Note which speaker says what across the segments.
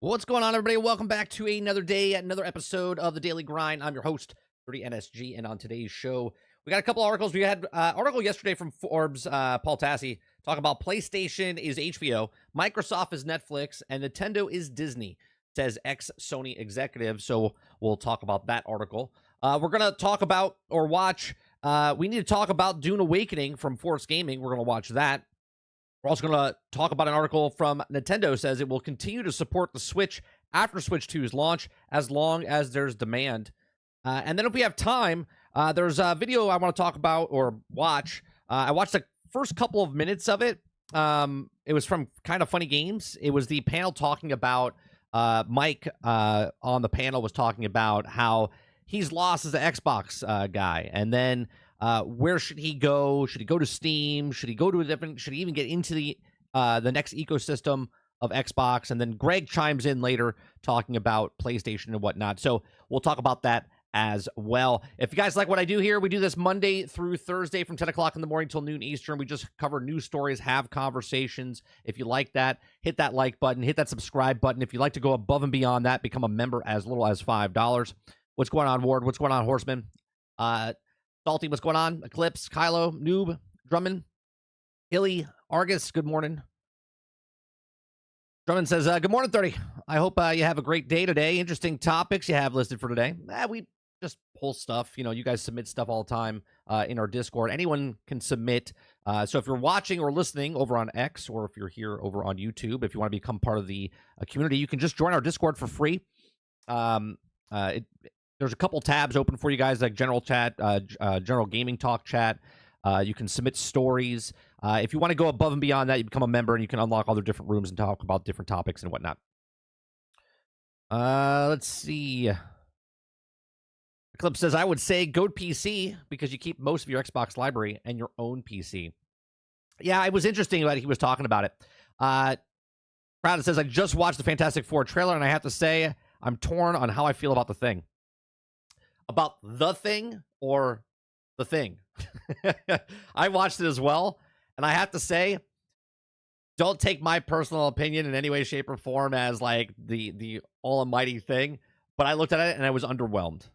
Speaker 1: What's going on, everybody? Welcome back to another day, another episode of the Daily Grind. I'm your host, 30NSG, and on today's show, we got a couple articles. We had an article yesterday from Forbes, Paul Tassi, talking about PlayStation is HBO, Microsoft is Netflix, and Nintendo is Disney, says ex-Sony executive. So we'll talk about that article. We're going to talk about or watch, we need to talk about Dune Awakening from Force Gaming. We're going to watch that. We're also going to talk about an article from Nintendo says it will continue to support the Switch after Switch 2's launch as long as there's demand. And then if we have time, there's a video I want to talk about or watch. I watched the first couple of minutes of it. It was from Kind of Funny Games. It was the panel talking about Mike on the panel was talking about how he's lost as an Xbox guy. And then where should he go? Should he go to Steam? Should he go to a different? Should he even get into the next ecosystem of Xbox? And then Greg chimes in later talking about PlayStation and whatnot. So we'll talk about that as well. If you guys like what I do here, we do this Monday through Thursday from 10 o'clock in the morning till noon Eastern. We just cover news stories, have conversations. If you like that, hit that like button, hit that subscribe button. If you'd like to go above and beyond that, become a member as little as $5. What's going on, Ward? What's going on, Horseman? Salty, what's going on? Eclipse, Kylo, Noob, Drummond, Hilly, Argus, good morning. Drummond says, good morning, 30. I hope you have a great day today. Interesting topics you have listed for today. We just pull stuff. You know, you guys submit stuff all the time in our Discord. Anyone can submit. So if you're watching or listening over on X, or if you're here over on YouTube, if you want to become part of the community, you can just join our Discord for free. There's a couple tabs open for you guys, like general chat, general gaming talk chat. You can submit stories. If you want to go above and beyond that, you become a member and you can unlock other different rooms and talk about different topics and whatnot. Let's see. Eclipse says, I would say go to PC because you keep most of your Xbox library and your own PC. Yeah, it was interesting that he was talking about it. Crowd says, I just watched the Fantastic Four trailer and I have to say I'm torn on how I feel about the thing. About the thing or the thing? I watched it as well, and I have to say, don't take my personal opinion in any way, shape, or form as like the almighty thing. But I looked at it and I was underwhelmed.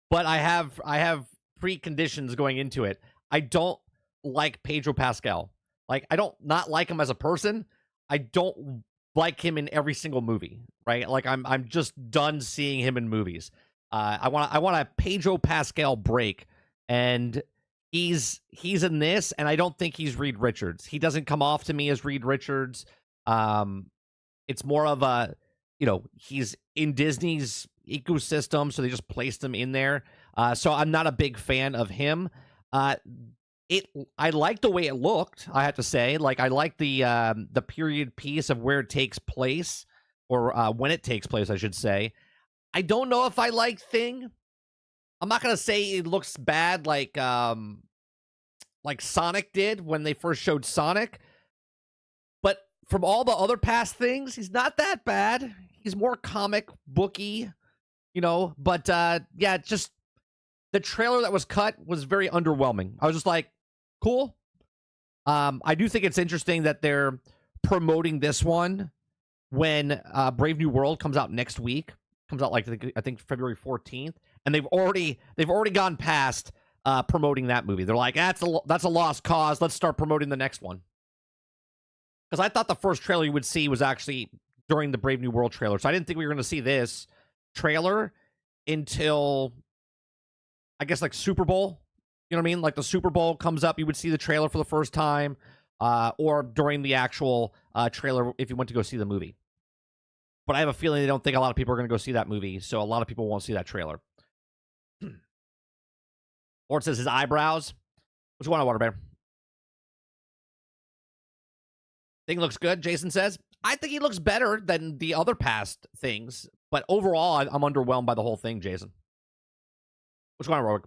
Speaker 1: But I have preconditions going into it. I don't like Pedro Pascal. Like, I don't not like him as a person. I don't like him in every single movie, right? Like, I'm just done seeing him in movies. I want a Pedro Pascal break, and he's in this, and I don't think he's Reed Richards. He doesn't come off to me as Reed Richards. It's more of a, he's in Disney's ecosystem, so they just placed him in there. So I'm not a big fan of him. I like the way it looked, I have to say. Like, I like the period piece of where it takes place, or when it takes place, I should say. I don't know if I like Thing. I'm not gonna say it looks bad like Sonic did when they first showed Sonic. But from all the other past things, he's not that bad. He's more comic booky, But yeah, just the trailer that was cut was very underwhelming. I was just like, cool. I do think it's interesting that they're promoting this one when Brave New World comes out next week. Comes out like I think February 14th, and they've already gone past promoting that movie. They're like, that's a lost cause. Let's start promoting the next one. Because I thought the first trailer you would see was actually during the Brave New World trailer, so I didn't think we were going to see this trailer until I guess like Super Bowl. You know what I mean? Like the Super Bowl comes up, you would see the trailer for the first time, or during the actual trailer if you went to go see the movie. But I have a feeling they don't think a lot of people are going to go see that movie, so a lot of people won't see that trailer. Lord says his eyebrows. What's going on, Water Bear? Thing looks good, Jason says. I think he looks better than the other past things, but overall, I'm underwhelmed by the whole thing, Jason. What's going on, Rogue?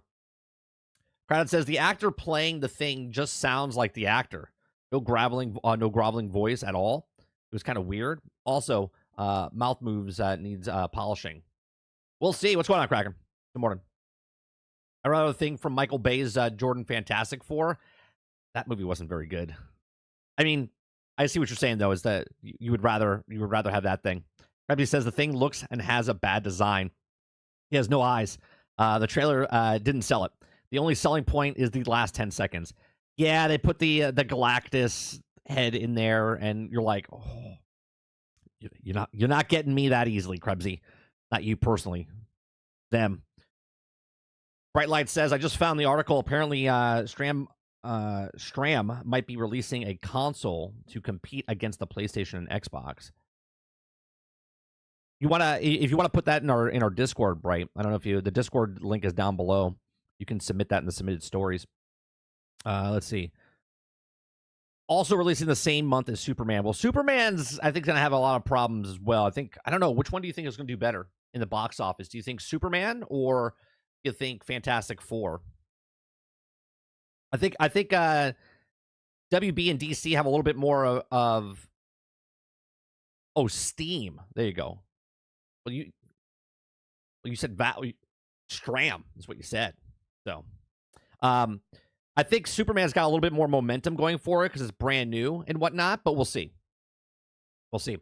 Speaker 1: Crowd says the actor playing the Thing just sounds like the actor. No groveling voice at all. It was kind of weird. Also, mouth moves needs polishing. We'll see. What's going on, Kraken? Good morning. Another thing from Michael Bay's Jordan Fantastic Four. That movie wasn't very good. I mean, I see what you're saying though. Is that you would rather have that thing? Rebby says the thing looks and has a bad design. He has no eyes. The trailer didn't sell it. The only selling point is the last 10 seconds. Yeah, they put the Galactus head in there, and you're like, oh, you're not getting me that easily, Krebsy. Not you personally. Them. Bright Light says, I just found the article. Apparently, Stram might be releasing a console to compete against the PlayStation and Xbox. If you wanna put that in our Discord, Bright. I don't know if the Discord link is down below. You can submit that in the submitted stories. Let's see. Also releasing the same month as Superman. Well, Superman's, I think, going to have a lot of problems as well. I don't know. Which one do you think is going to do better in the box office? Do you think Superman or do you think Fantastic Four? I think WB and DC have a little bit more of Steam. There you go. Well, you said Stram is what you said. So, I think Superman's got a little bit more momentum going for it because it's brand new and whatnot, but we'll see. We'll see.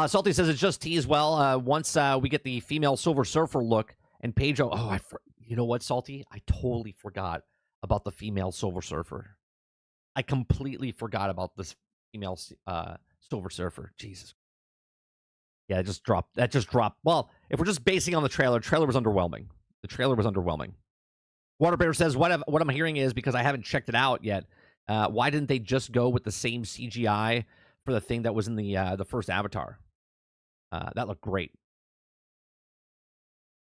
Speaker 1: Salty says it's just teased well. Once we get the female Silver Surfer look and Pedro. You know what, Salty? I totally forgot about the female Silver Surfer. I completely forgot about this female Silver Surfer. Jesus. Yeah, it just dropped. That just dropped. Well, if we're just basing on the trailer was underwhelming. The trailer was underwhelming. Waterbear says, what I'm hearing is, because I haven't checked it out yet, why didn't they just go with the same CGI for the thing that was in the first Avatar? That looked great.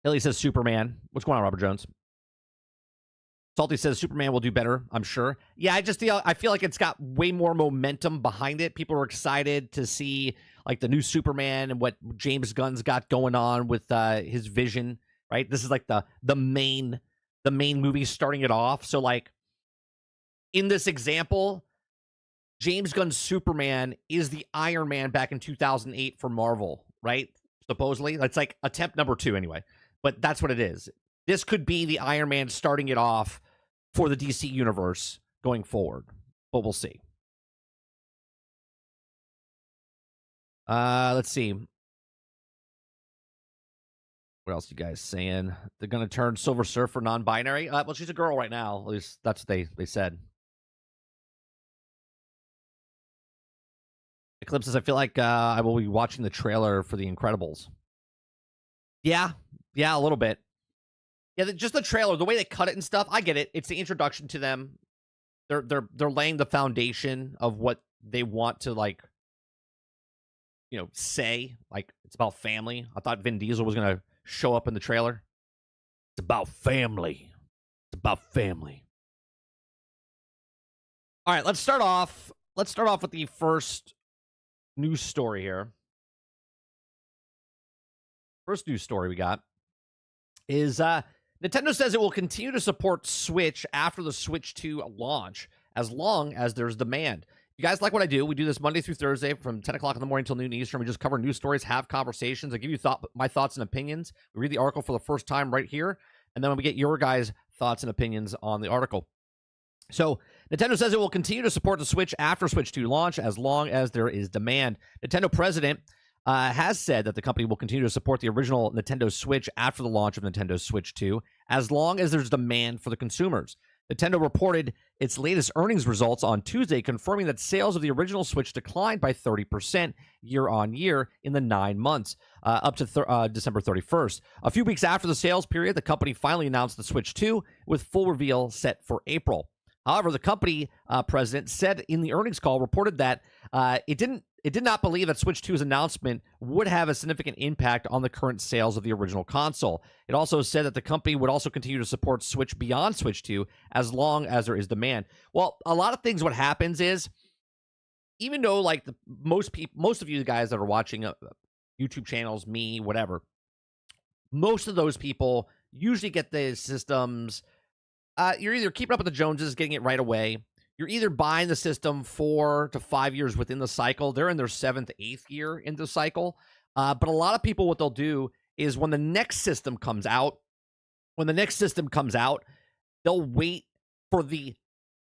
Speaker 1: Hilly says Superman. What's going on, Robert Jones? Salty says Superman will do better, I'm sure. Yeah, I feel like it's got way more momentum behind it. People are excited to see like the new Superman and what James Gunn's got going on with his vision, right? This is like the main movie starting it off. So like in this example, James Gunn's Superman is the Iron Man back in 2008 for Marvel, right? Supposedly. That's like attempt number 2 anyway. But that's what it is. This could be the Iron Man starting it off for the DC universe going forward. But we'll see. Let's see. What else you guys saying? They're going to turn Silver Surfer non-binary? Well, she's a girl right now. At least that's what they said. Eclipses, I feel like I will be watching the trailer for The Incredibles. Yeah, a little bit. Yeah, just the trailer, the way they cut it and stuff, I get it. It's the introduction to them. They're laying the foundation of what they want to, like, say. Like, it's about family. I thought Vin Diesel was going to show up in the trailer. It's about family. It's about family. All right, let's start off with the first news story here. First news story we got is Nintendo says it will continue to support Switch after the Switch 2 launch as long as there's demand. If you guys like what I do, we do this Monday through Thursday from 10 o'clock in the morning until noon Eastern. We just cover news stories, have conversations. I give you my thoughts and opinions. We read the article for the first time right here, and then we get your guys' thoughts and opinions on the article. So Nintendo says it will continue to support the Switch after Switch 2 launch as long as there is demand. Nintendo president has said that the company will continue to support the original Nintendo Switch after the launch of Nintendo Switch 2 as long as there's demand for the consumers. Nintendo reported its latest earnings results on Tuesday, confirming that sales of the original Switch declined by 30% year-on-year in the 9 months, up to December 31st. A few weeks after the sales period, the company finally announced the Switch 2, with full reveal set for April. However, the company president said in the earnings call, reported that it did not believe that Switch 2's announcement would have a significant impact on the current sales of the original console. It also said that the company would also continue to support Switch beyond Switch 2 as long as there is demand. Well, a lot of things, what happens is, even though like most of you guys that are watching YouTube channels, me, whatever, most of those people usually get the systems. You're either keeping up with the Joneses, getting it right away. You're either buying the system 4 to 5 years within the cycle. They're in their 7th, 8th year into the cycle. But a lot of people, what they'll do is when the next system comes out, they'll wait for the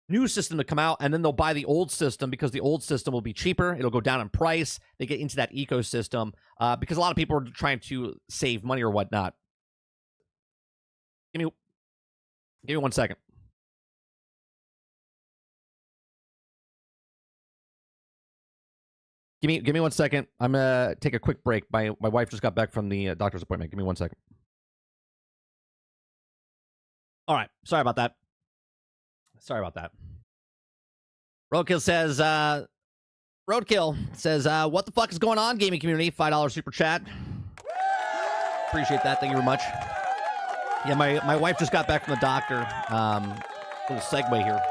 Speaker 1: new system to come out, and then they'll buy the old system because the old system will be cheaper. It'll go down in price. They get into that ecosystem because a lot of people are trying to save money or whatnot. Give me 1 second. Give me 1 second. I'm gonna take a quick break. My wife just got back from the doctor's appointment. Give me 1 second. All right. Sorry about that. Roadkill says, what the fuck is going on, gaming community? $5 super chat. Appreciate that. Thank you very much. Yeah, my wife just got back from the doctor. Little segue here.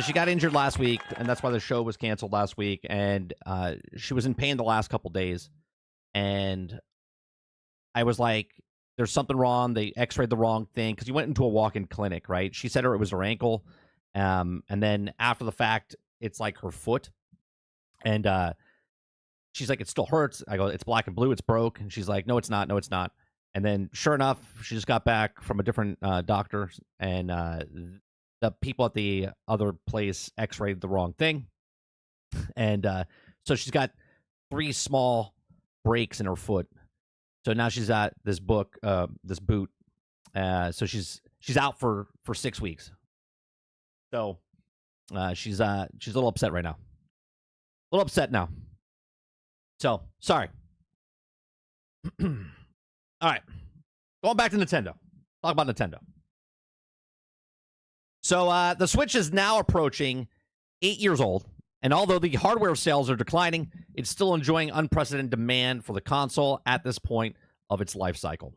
Speaker 1: She got injured last week, and that's why the show was canceled last week. And she was in pain the last couple days. And I was like, there's something wrong. They x-rayed the wrong thing because you went into a walk-in clinic, right? She said it was her ankle. And then after the fact, it's like her foot. And she's like, it still hurts. I go, it's black and blue. It's broke. And she's like, no, it's not. No, it's not. And then sure enough, she just got back from a different doctor. And the people at the other place x-rayed the wrong thing. And so she's got 3 small breaks in her foot. So now she's at this boot. So she's out for 6 weeks. So she's a little upset right now. A little upset now. So sorry. All right, going back to Nintendo. Talk about Nintendo. So the Switch is now approaching 8 years old. And although the hardware sales are declining, it's still enjoying unprecedented demand for the console at this point of its life cycle.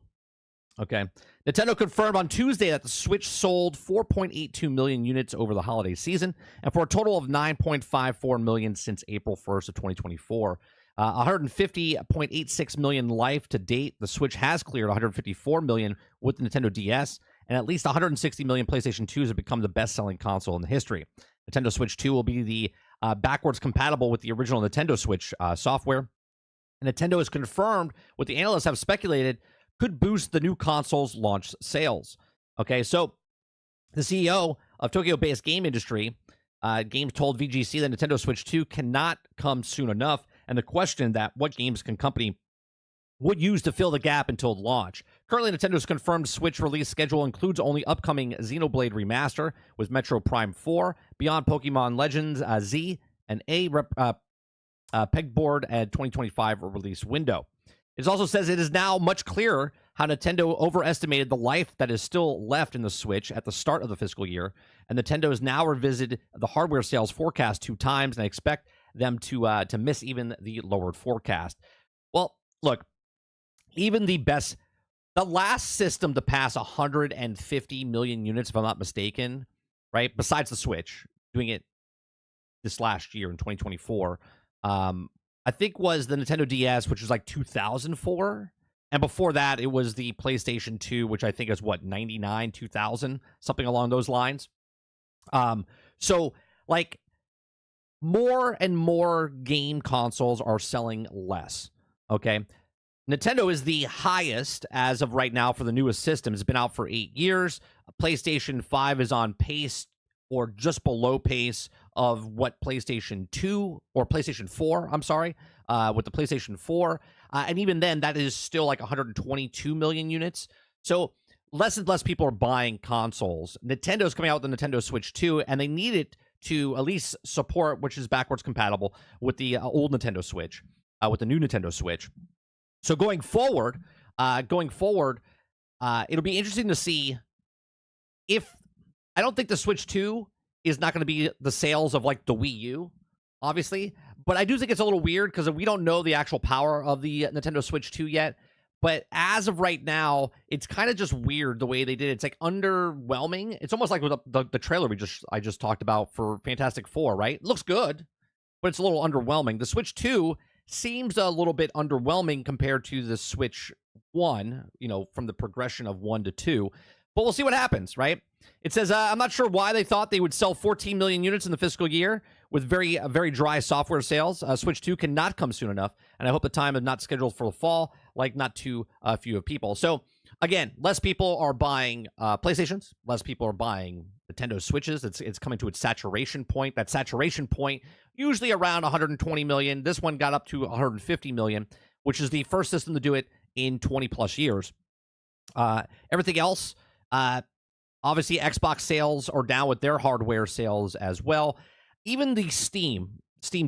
Speaker 1: Okay. Nintendo confirmed on Tuesday that the Switch sold 4.82 million units over the holiday season, and for a total of 9.54 million since April 1st of 2024. 150.86 million life to date. The Switch has cleared 154 million with the Nintendo DS, and at least 160 million PlayStation 2s have become the best-selling console in the history. Nintendo Switch 2 will be the backwards compatible with the original Nintendo Switch software. And Nintendo has confirmed what the analysts have speculated could boost the new console's launch sales. Okay, so the CEO of Tokyo-based game industry, Games told VGC that Nintendo Switch 2 cannot come soon enough, and the question that what games can company would use to fill the gap until launch. Currently, Nintendo's confirmed Switch release schedule includes only upcoming Xenoblade Remaster with Metro Prime 4, Beyond Pokemon Legends Z, and pegboard at 2025 release window. It also says it is now much clearer how Nintendo overestimated the life that is still left in the Switch at the start of the fiscal year, and Nintendo has now revisited the hardware sales forecast 2 times, and I expect them to miss even the lowered forecast. Well, look, even the last system to pass 150 million units, if I'm not mistaken, right, besides the Switch, doing it this last year in 2024, I think was the Nintendo DS, which was like 2004. And before that, it was the PlayStation 2, which I think is, 99, 2000, something along those lines. So, like, more and more game consoles are selling less, okay? Nintendo is the highest as of right now for the newest system. It's been out for 8 years. PlayStation 5 is on pace or just below pace of what PlayStation 2 or PlayStation 4, I'm sorry, with the PlayStation 4. And even then, that is still like 122 million units. So less and less people are buying consoles. Nintendo's coming out with the Nintendo Switch 2, and they need it to at least support, which is backwards compatible with the old Nintendo Switch, with the new Nintendo Switch. So going forward, it'll be interesting to see if I don't think the Switch 2 is not going to be the sales of like the Wii U, obviously, but I do think it's a little weird because we don't know the actual power of the Nintendo Switch 2 yet. But as of right now, it's kind of just weird the way they did it. It's like underwhelming. It's almost like with the trailer I just talked about for Fantastic Four, right? It looks good, but it's a little underwhelming. The Switch 2 seems a little bit underwhelming compared to the Switch 1, from the progression of 1 to 2. But we'll see what happens, right? It says, I'm not sure why they thought they would sell 14 million units in the fiscal year with very, very dry software sales. Switch 2 cannot come soon enough, and I hope the time is not scheduled for the fall, like not too few of people. So Again, less people are buying PlayStations. Less people are buying Nintendo Switches. It's coming to its saturation point. That saturation point usually around 120 million. This one got up to 150 million, which is the first system to do it in 20 plus years. Everything else, obviously, Xbox sales are down with their hardware sales as well. Even the Steam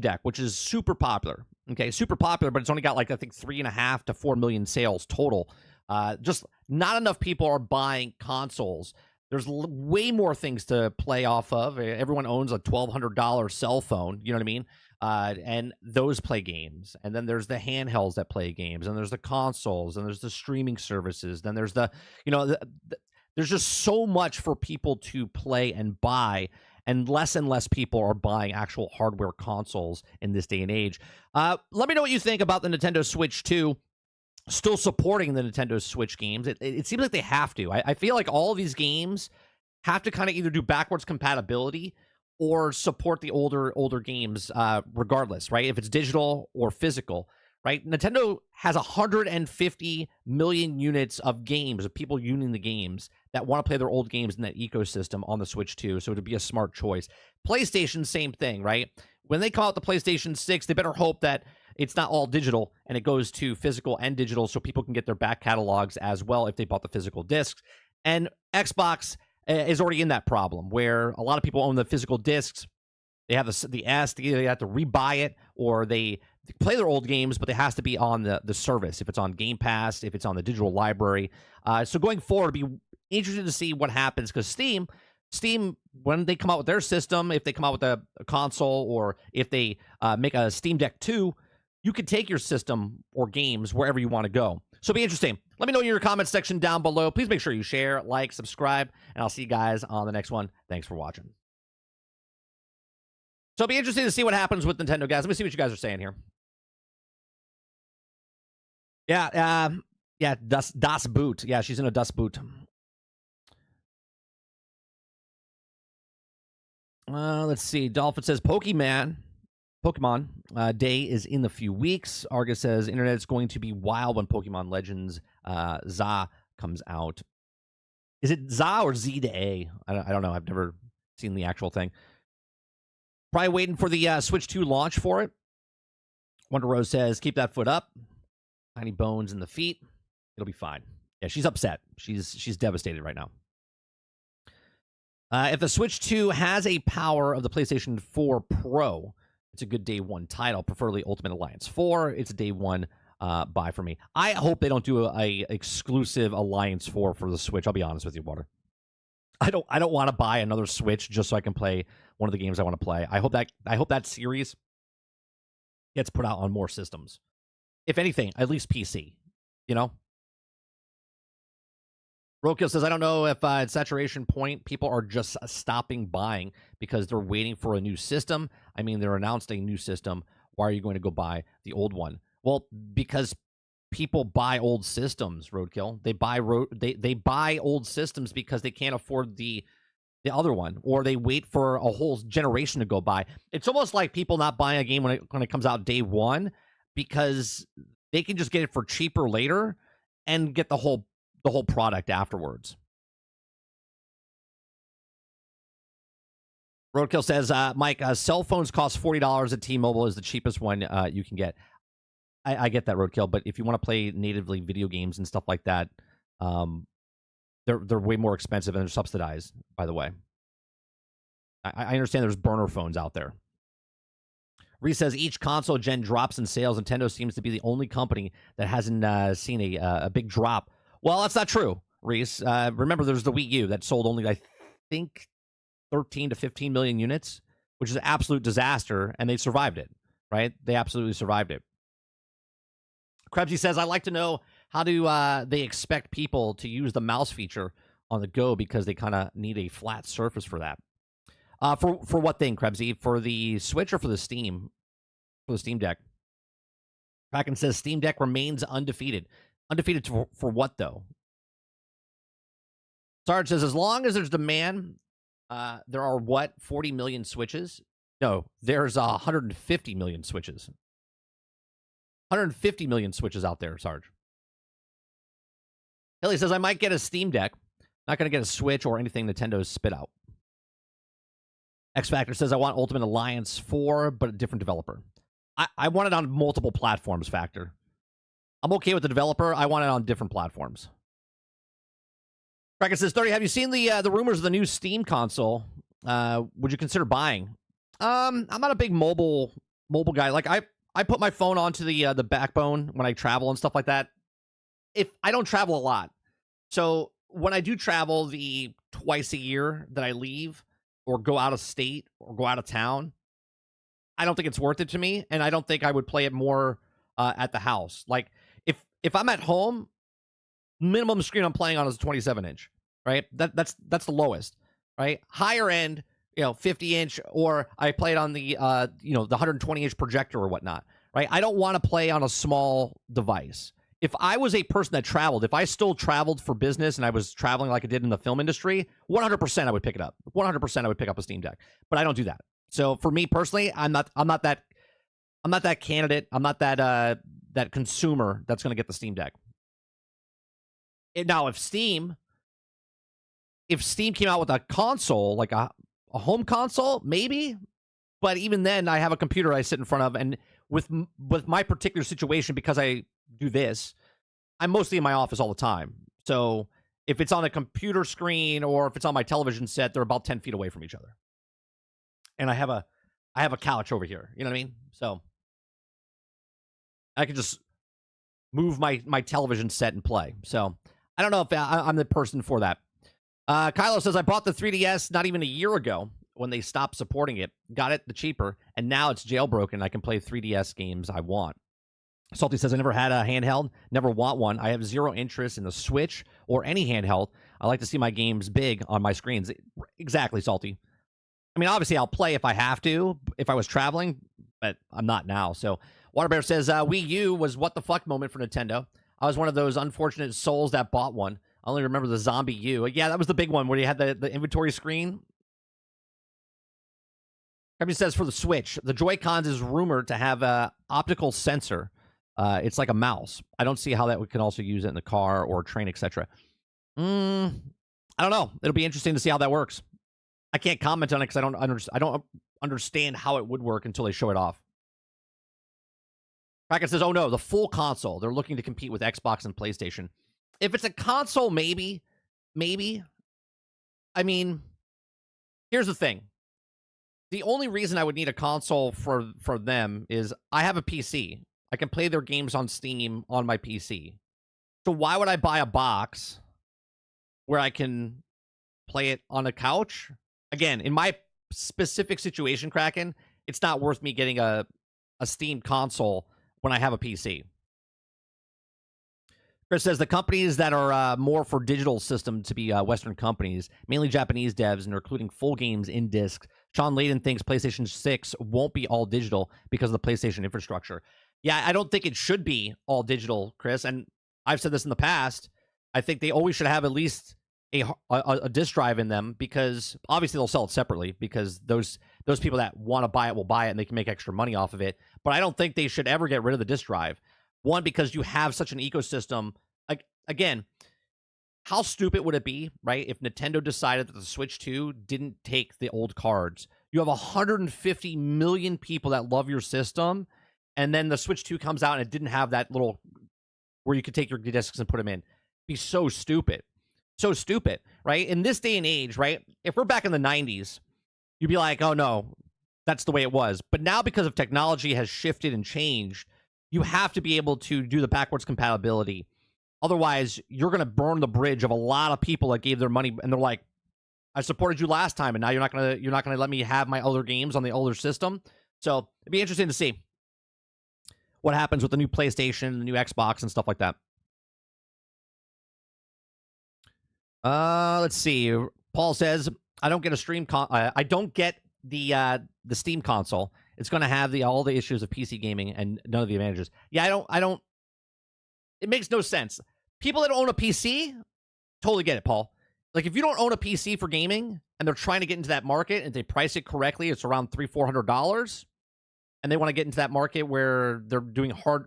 Speaker 1: Deck, which is super popular. Okay, super popular, but it's only got like I think 3.5 to 4 million sales total. Just not enough people are buying consoles. There's way more things to play off of. Everyone owns a $1,200 cell phone. You know what I mean? And those play games. And then there's the handhelds that play games. And there's the consoles. And there's the streaming services. Then there's there's just so much for people to play and buy. And less people are buying actual hardware consoles in this day and age. Let me know what you think about the Nintendo Switch 2. Still supporting the Nintendo Switch games. It seems like they have to. I feel like all of these games have to kind of either do backwards compatibility or support the older games regardless, right? If it's digital or physical, right? Nintendo has 150 million units of games, of people using the games that want to play their old games in that ecosystem on the Switch 2, so it'd be a smart choice. PlayStation, same thing, right? When they come out the PlayStation 6, they better hope that it's not all digital and it goes to physical and digital so people can get their back catalogs as well if they bought the physical discs. And Xbox is already in that problem where a lot of people own the physical discs. They have the S, they have to rebuy it, or they play their old games, but it has to be on the service. If it's on Game Pass, if it's on the digital library. So going forward, it'll be interesting to see what happens because Steam, when they come out with their system, if they come out with a console or if they make a Steam Deck 2, you can take your system or games wherever you want to go. So it'll be interesting. Let me know in your comment section down below. Please make sure you share, like, subscribe, and I'll see you guys on the next one. Thanks for watching. So it'll be interesting to see what happens with Nintendo, guys. Let me see what you guys are saying here. Yeah, Das Boot. Yeah, she's in a Das Boot. Let's see. Dolphin says Pokemon Day is in a few weeks. Argus says internet is going to be wild when Pokemon Legends ZA comes out. Is it ZA or Z to A? I don't know. I've never seen the actual thing. Probably waiting for the Switch 2 launch for it. Wonder Rose says keep that foot up. Tiny bones in the feet. It'll be fine. Yeah, she's upset. She's devastated right now. If the Switch 2 has a power of the PlayStation 4 Pro, it's a good day one title, preferably Ultimate Alliance 4. It's a day one buy for me. I hope they don't do a exclusive Alliance 4 for the Switch. I'll be honest with you, Water. I don't want to buy another Switch just so I can play one of the games I want to play. I hope that series gets put out on more systems. If anything, at least PC. You know? Rokiel says, I don't know if at saturation point, people are just stopping buying because they're waiting for a new system. I mean, they're announced a new system. Why are you going to go buy the old one? Well, because people buy old systems, Roadkill. They buy old systems because they can't afford the other one, or they wait for a whole generation to go by. It's almost like people not buying a game when it comes out day one because they can just get it for cheaper later and get the whole product afterwards. Roadkill says, Mike, cell phones cost $40 at T-Mobile is the cheapest one you can get. I get that, Roadkill, but if you want to play natively video games and stuff like that, they're way more expensive and they're subsidized, by the way. I understand there's burner phones out there. Reese says each console gen drops in sales. Nintendo seems to be the only company that hasn't seen a big drop. Well, that's not true, Reese. Remember, there's the Wii U that sold only, I think, 13 to 15 million units, which is an absolute disaster, and they survived it, right? They absolutely survived it. Krebsy says, I'd like to know how do they expect people to use the mouse feature on the go because they kind of need a flat surface for that. For what thing, Krebsy? For the Switch or for the Steam? For the Steam Deck. Kraken says Steam Deck remains undefeated. Undefeated for what, though? Sarge says, as long as there's demand, there are, 40 million Switches? No, there's 150 million Switches. 150 million Switches out there, Sarge. Hilly says, I might get a Steam Deck. Not going to get a Switch or anything Nintendo's spit out. X Factor says, I want Ultimate Alliance 4, but a different developer. I want it on multiple platforms, Factor. I'm okay with the developer. I want it on different platforms. Kraken says, 30, have you seen the rumors of the new Steam console? Would you consider buying? I'm not a big mobile guy. Like, I put my phone onto the backbone when I travel and stuff like that. If I don't travel a lot. So when I do travel the twice a year that I leave or go out of state or go out of town, I don't think it's worth it to me, and I don't think I would play it more at the house. Like, if I'm at home, minimum screen I'm playing on is a 27-inch, right? That's the lowest, right? Higher end, 50-inch, or I play it on the the 120-inch projector or whatnot, right? I don't want to play on a small device. If I was a person that traveled, if I still traveled for business and I was traveling like I did in the film industry, 100% I would pick it up. 100% I would pick up a Steam Deck, but I don't do that. So for me personally, I'm not that candidate. I'm not that consumer that's going to get the Steam Deck. Now, if Steam came out with a console, like a home console, maybe. But even then, I have a computer I sit in front of, and with my particular situation, because I do this, I'm mostly in my office all the time. So if it's on a computer screen or if it's on my television set, they're about 10 feet away from each other. And I have a couch over here. You know what I mean? So I can just move my television set and play. So I don't know if I'm the person for that. Kylo says, I bought the 3DS not even a year ago when they stopped supporting it. Got it the cheaper, and now it's jailbroken. I can play 3DS games I want. Salty says, I never had a handheld, never want one. I have zero interest in the Switch or any handheld. I like to see my games big on my screens. Exactly, Salty. I mean, obviously, I'll play if I have to, if I was traveling, but I'm not now. So, Waterbear says, Wii U was what the fuck moment for Nintendo. I was one of those unfortunate souls that bought one. I only remember the Zombie U. Yeah, that was the big one where you had the inventory screen. Kevin says, for the Switch, the Joy-Cons is rumored to have a optical sensor. It's like a mouse. I don't see how that we can also use it in the car or train, etc. I don't know. It'll be interesting to see how that works. I can't comment on it because I don't understand how it would work until they show it off. Kraken says, oh no, the full console. They're looking to compete with Xbox and PlayStation. If it's a console, maybe. I mean, here's the thing. The only reason I would need a console for them is I have a PC. I can play their games on Steam on my PC. So why would I buy a box where I can play it on a couch? Again, in my specific situation, Kraken, it's not worth me getting a Steam console when I have a PC. Chris says the companies that are more for digital system to be Western companies, mainly Japanese devs, and are including full games in disc. Sean Layden thinks PlayStation 6 won't be all digital because of the PlayStation infrastructure. Yeah, I don't think it should be all digital, Chris. And I've said this in the past. I think they always should have at least a disk drive in them, because obviously they'll sell it separately because those people that want to buy it will buy it and they can make extra money off of it. But I don't think they should ever get rid of the disk drive. One, because you have such an ecosystem. Again, how stupid would it be, right, if Nintendo decided that the Switch 2 didn't take the old cards? You have 150 million people that love your system, and then the Switch 2 comes out and it didn't have that little where you could take your discs and put them in. It'd be so stupid. So stupid, right? In this day and age, right, if we're back in the 90s, you'd be like, oh, no, that's the way it was. But now, because of technology has shifted and changed, you have to be able to do the backwards compatibility. Otherwise, you're going to burn the bridge of a lot of people that gave their money, and they're like, I supported you last time, and now you're not gonna let me have my other games on the older system. So it'd be interesting to see what happens with the new PlayStation, the new Xbox, and stuff like that. Let's see. Paul says, I don't get a stream. I don't get the Steam console. It's going to have all the issues of PC gaming and none of the advantages. Yeah, I don't. It makes no sense. People that own a PC, totally get it, Paul. Like, if you don't own a PC for gaming and they're trying to get into that market and they price it correctly, it's around $300-400, and they want to get into that market where they're doing hard,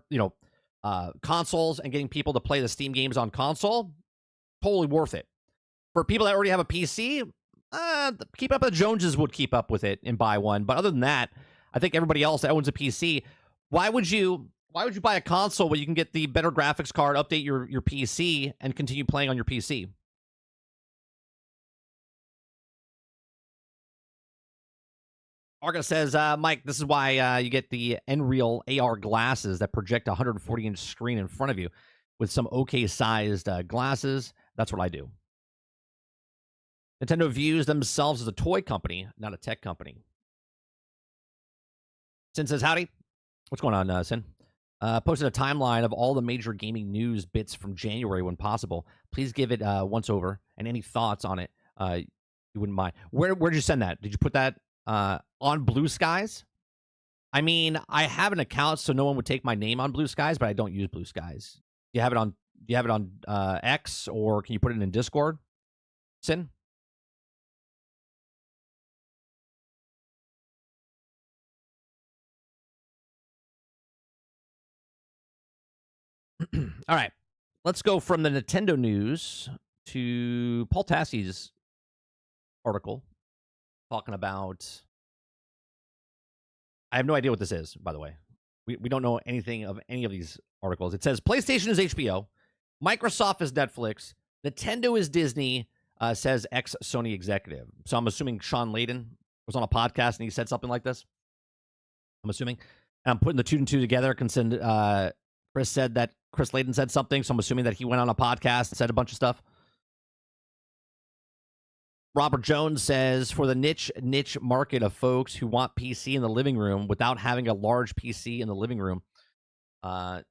Speaker 1: consoles and getting people to play the Steam games on console. totally worth it. For people that already have a PC, keep up with the Joneses would keep up with it and buy one. But other than that, I think everybody else that owns a PC, why would you buy a console where you can get the better graphics card, update your PC, and continue playing on your PC? Arga says, Mike, this is why you get the Nreal AR glasses that project a 140-inch screen in front of you with some okay-sized glasses. That's what I do. Nintendo views themselves as a toy company, not a tech company. Sin says, howdy. What's going on, Sin? Posted a timeline of all the major gaming news bits from January when possible. Please give it once over, and any thoughts on it you wouldn't mind. Where'd you send that? Did you put that on Blue Skies? I mean, I have an account, so no one would take my name on Blue Skies, but I don't use Blue Skies. Do you have it on X, or can you put it in Discord? Sin? All right. Let's go from the Nintendo news to Paul Tassie's article talking about... I have no idea what this is, by the way. We don't know anything of any of these articles. It says PlayStation is HBO, Microsoft is Netflix, Nintendo is Disney, says ex-Sony executive. So I'm assuming Sean Layden was on a podcast and he said something like this. I'm assuming. And I'm putting the two and two together. Chris said that Chris Layden said something, so I'm assuming that he went on a podcast and said a bunch of stuff. Robert Jones says, for the niche market of folks who want PC in the living room without having a large PC in the living room. Yeah,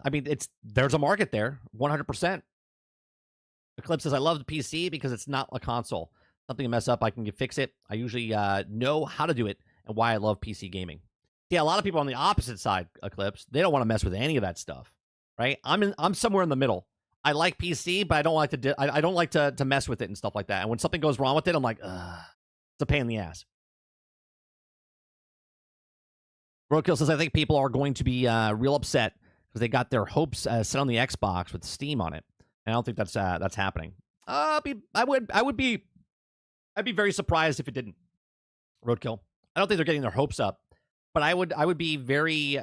Speaker 1: I mean, there's a market there, 100%. Eclipse says, I love the PC because it's not a console. Something to mess up, I can fix it. I usually know how to do it and why I love PC gaming. Yeah, a lot of people on the opposite side, Eclipse, they don't want to mess with any of that stuff, right? I'm somewhere in the middle. I like PC, but I don't like I don't like to mess with it and stuff like that. And when something goes wrong with it, I'm like, ugh, it's a pain in the ass. Roadkill says, I think people are going to be real upset because they got their hopes set on the Xbox with Steam on it. And I don't think that's happening. I'd be very surprised if it didn't. Roadkill. I don't think they're getting their hopes up, but I would be very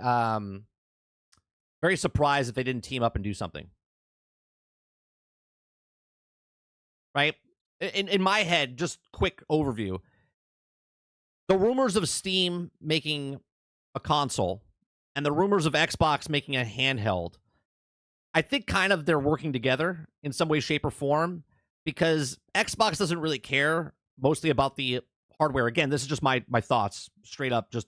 Speaker 1: very surprised if they didn't team up and do something. Right? In my head, just quick overview. The rumors of Steam making a console and the rumors of Xbox making a handheld, I think kind of they're working together in some way, shape, or form, because Xbox doesn't really care mostly about the hardware. Again, this is just my thoughts straight up, just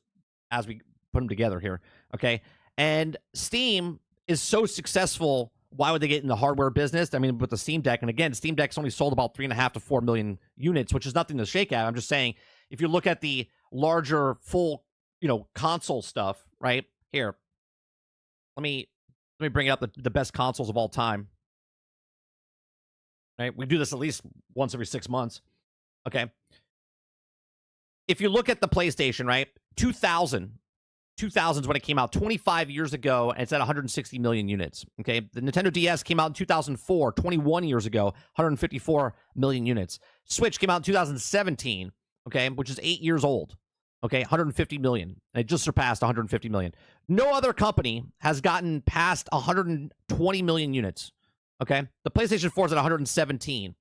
Speaker 1: as we put them together here. Okay. And Steam is so successful. Why would they get in the hardware business? I mean, with the Steam Deck, and again, Steam Deck's only sold about 3.5 to 4 million units, which is nothing to shake at. I'm just saying, if you look at the larger, full, console stuff, right here, let me bring up the best consoles of all time. Right, we do this at least once every 6 months. Okay, if you look at the PlayStation, right, 2000 is when it came out 25 years ago, and it's at 160 million units. Okay, the Nintendo DS came out in 2004, 21 years ago, 154 million units. Switch came out in 2017, okay, which is 8 years old. Okay, 150 million. And it just surpassed 150 million. No other company has gotten past 120 million units. Okay, the PlayStation 4 is at 117.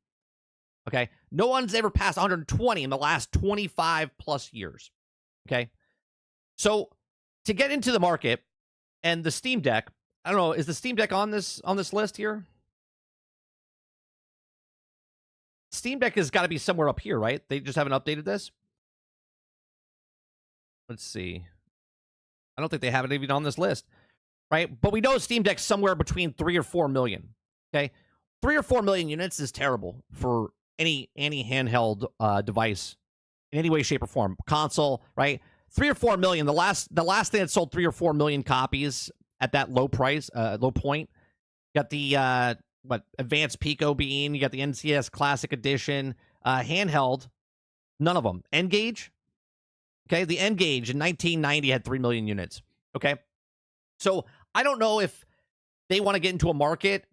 Speaker 1: Okay, no one's ever passed 120 in the last 25 plus years. Okay, so to get into the market, and the Steam Deck, I don't know, is the Steam Deck on this list here? Steam Deck has got to be somewhere up here, right? They just haven't updated this. Let's see. I don't think they have it even on this list, right? But we know Steam Deck's somewhere between 3 or 4 million. Okay, 3 or 4 million units is terrible for any handheld device in any way, shape, or form. Console, right? 3 or 4 million. The last thing that sold 3 or 4 million copies at that low price, low point. You got the Advanced Pico Beam. You got the NCS Classic Edition. Handheld, none of them. N-Gage. Okay, the N-Gage in 1990 had 3 million units. Okay, so I don't know if they want to get into a market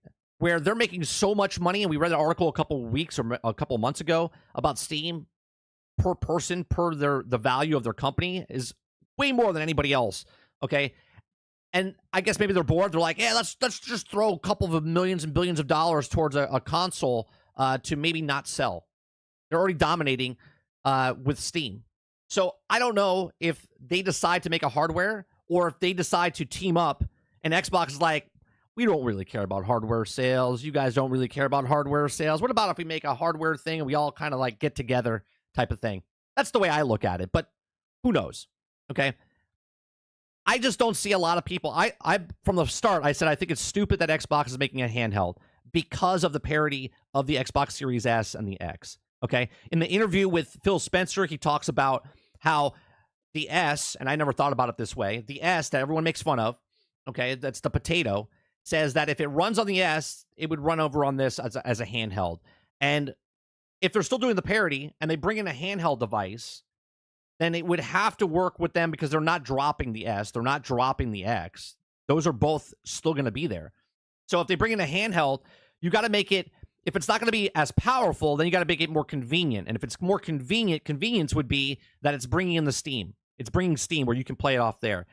Speaker 1: where they're making so much money, and we read an article a couple weeks or a couple months ago about Steam per person, per the value of their company is way more than anybody else. Okay. And I guess maybe they're bored. They're like, yeah, let's just throw a couple of millions and billions of dollars towards a console to maybe not sell. They're already dominating with Steam. So I don't know if they decide to make a hardware or if they decide to team up and Xbox is like, we don't really care about hardware sales. You guys don't really care about hardware sales. What about if we make a hardware thing and we all kind of like get together type of thing? That's the way I look at it, but who knows? Okay. I just don't see a lot of people. I from the start, I said I think it's stupid that Xbox is making a handheld because of the parity of the Xbox Series S and the X. Okay. In the interview with Phil Spencer, he talks about how the S, and I never thought about it this way, the S that everyone makes fun of, okay, that's the potato, says that if it runs on the S, it would run over on this as a handheld. And if they're still doing the parity and they bring in a handheld device, then it would have to work with them because they're not dropping the S, they're not dropping the X. Those are both still going to be there. So if they bring in a handheld, you got to make it, if it's not going to be as powerful, then you got to make it more convenient. And if it's more convenient, convenience would be that it's bringing in the Steam. It's bringing Steam where you can play it off there,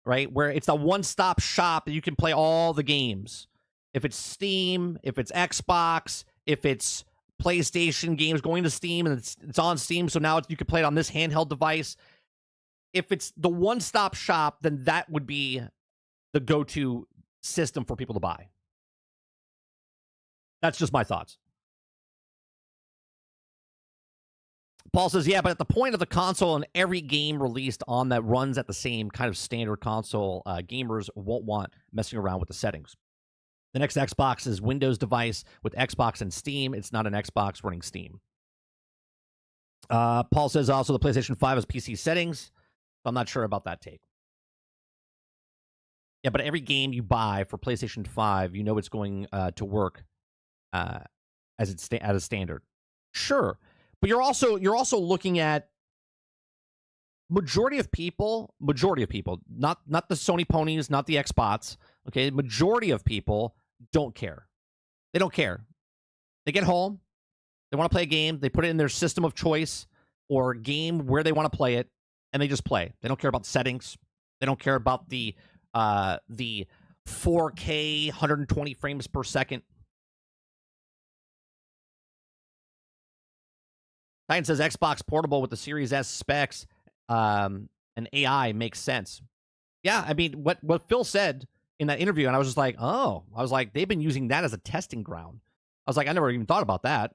Speaker 1: right? Where it's a one-stop shop that you can play all the games. If it's Steam, if it's Xbox, if it's PlayStation games going to Steam and it's on Steam, so now you can play it on this handheld device. If it's the one-stop shop, then that would be the go-to system for people to buy. That's just my thoughts. Paul says, yeah, but at the point of the console and every game released on that runs at the same kind of standard console, gamers won't want messing around with the settings. The next Xbox is Windows device with Xbox and Steam. It's not an Xbox running Steam. Paul says also the PlayStation 5 has PC settings. I'm not sure about that take. Yeah, but every game you buy for PlayStation 5, you know it's going to work as a standard. Sure, but you're also looking at majority of people, not the Sony ponies, not the Xbox. Okay, majority of people don't care. They don't care. They get home, they want to play a game, they put it in their system of choice or game where they want to play it, and they just play. They don't care about settings. They don't care about the 4K 120 frames per second. Titan says Xbox Portable with the Series S specs and AI makes sense. Yeah, I mean, what Phil said in that interview, and I was just like, oh, I was like, they've been using that as a testing ground. I was like, I never even thought about that.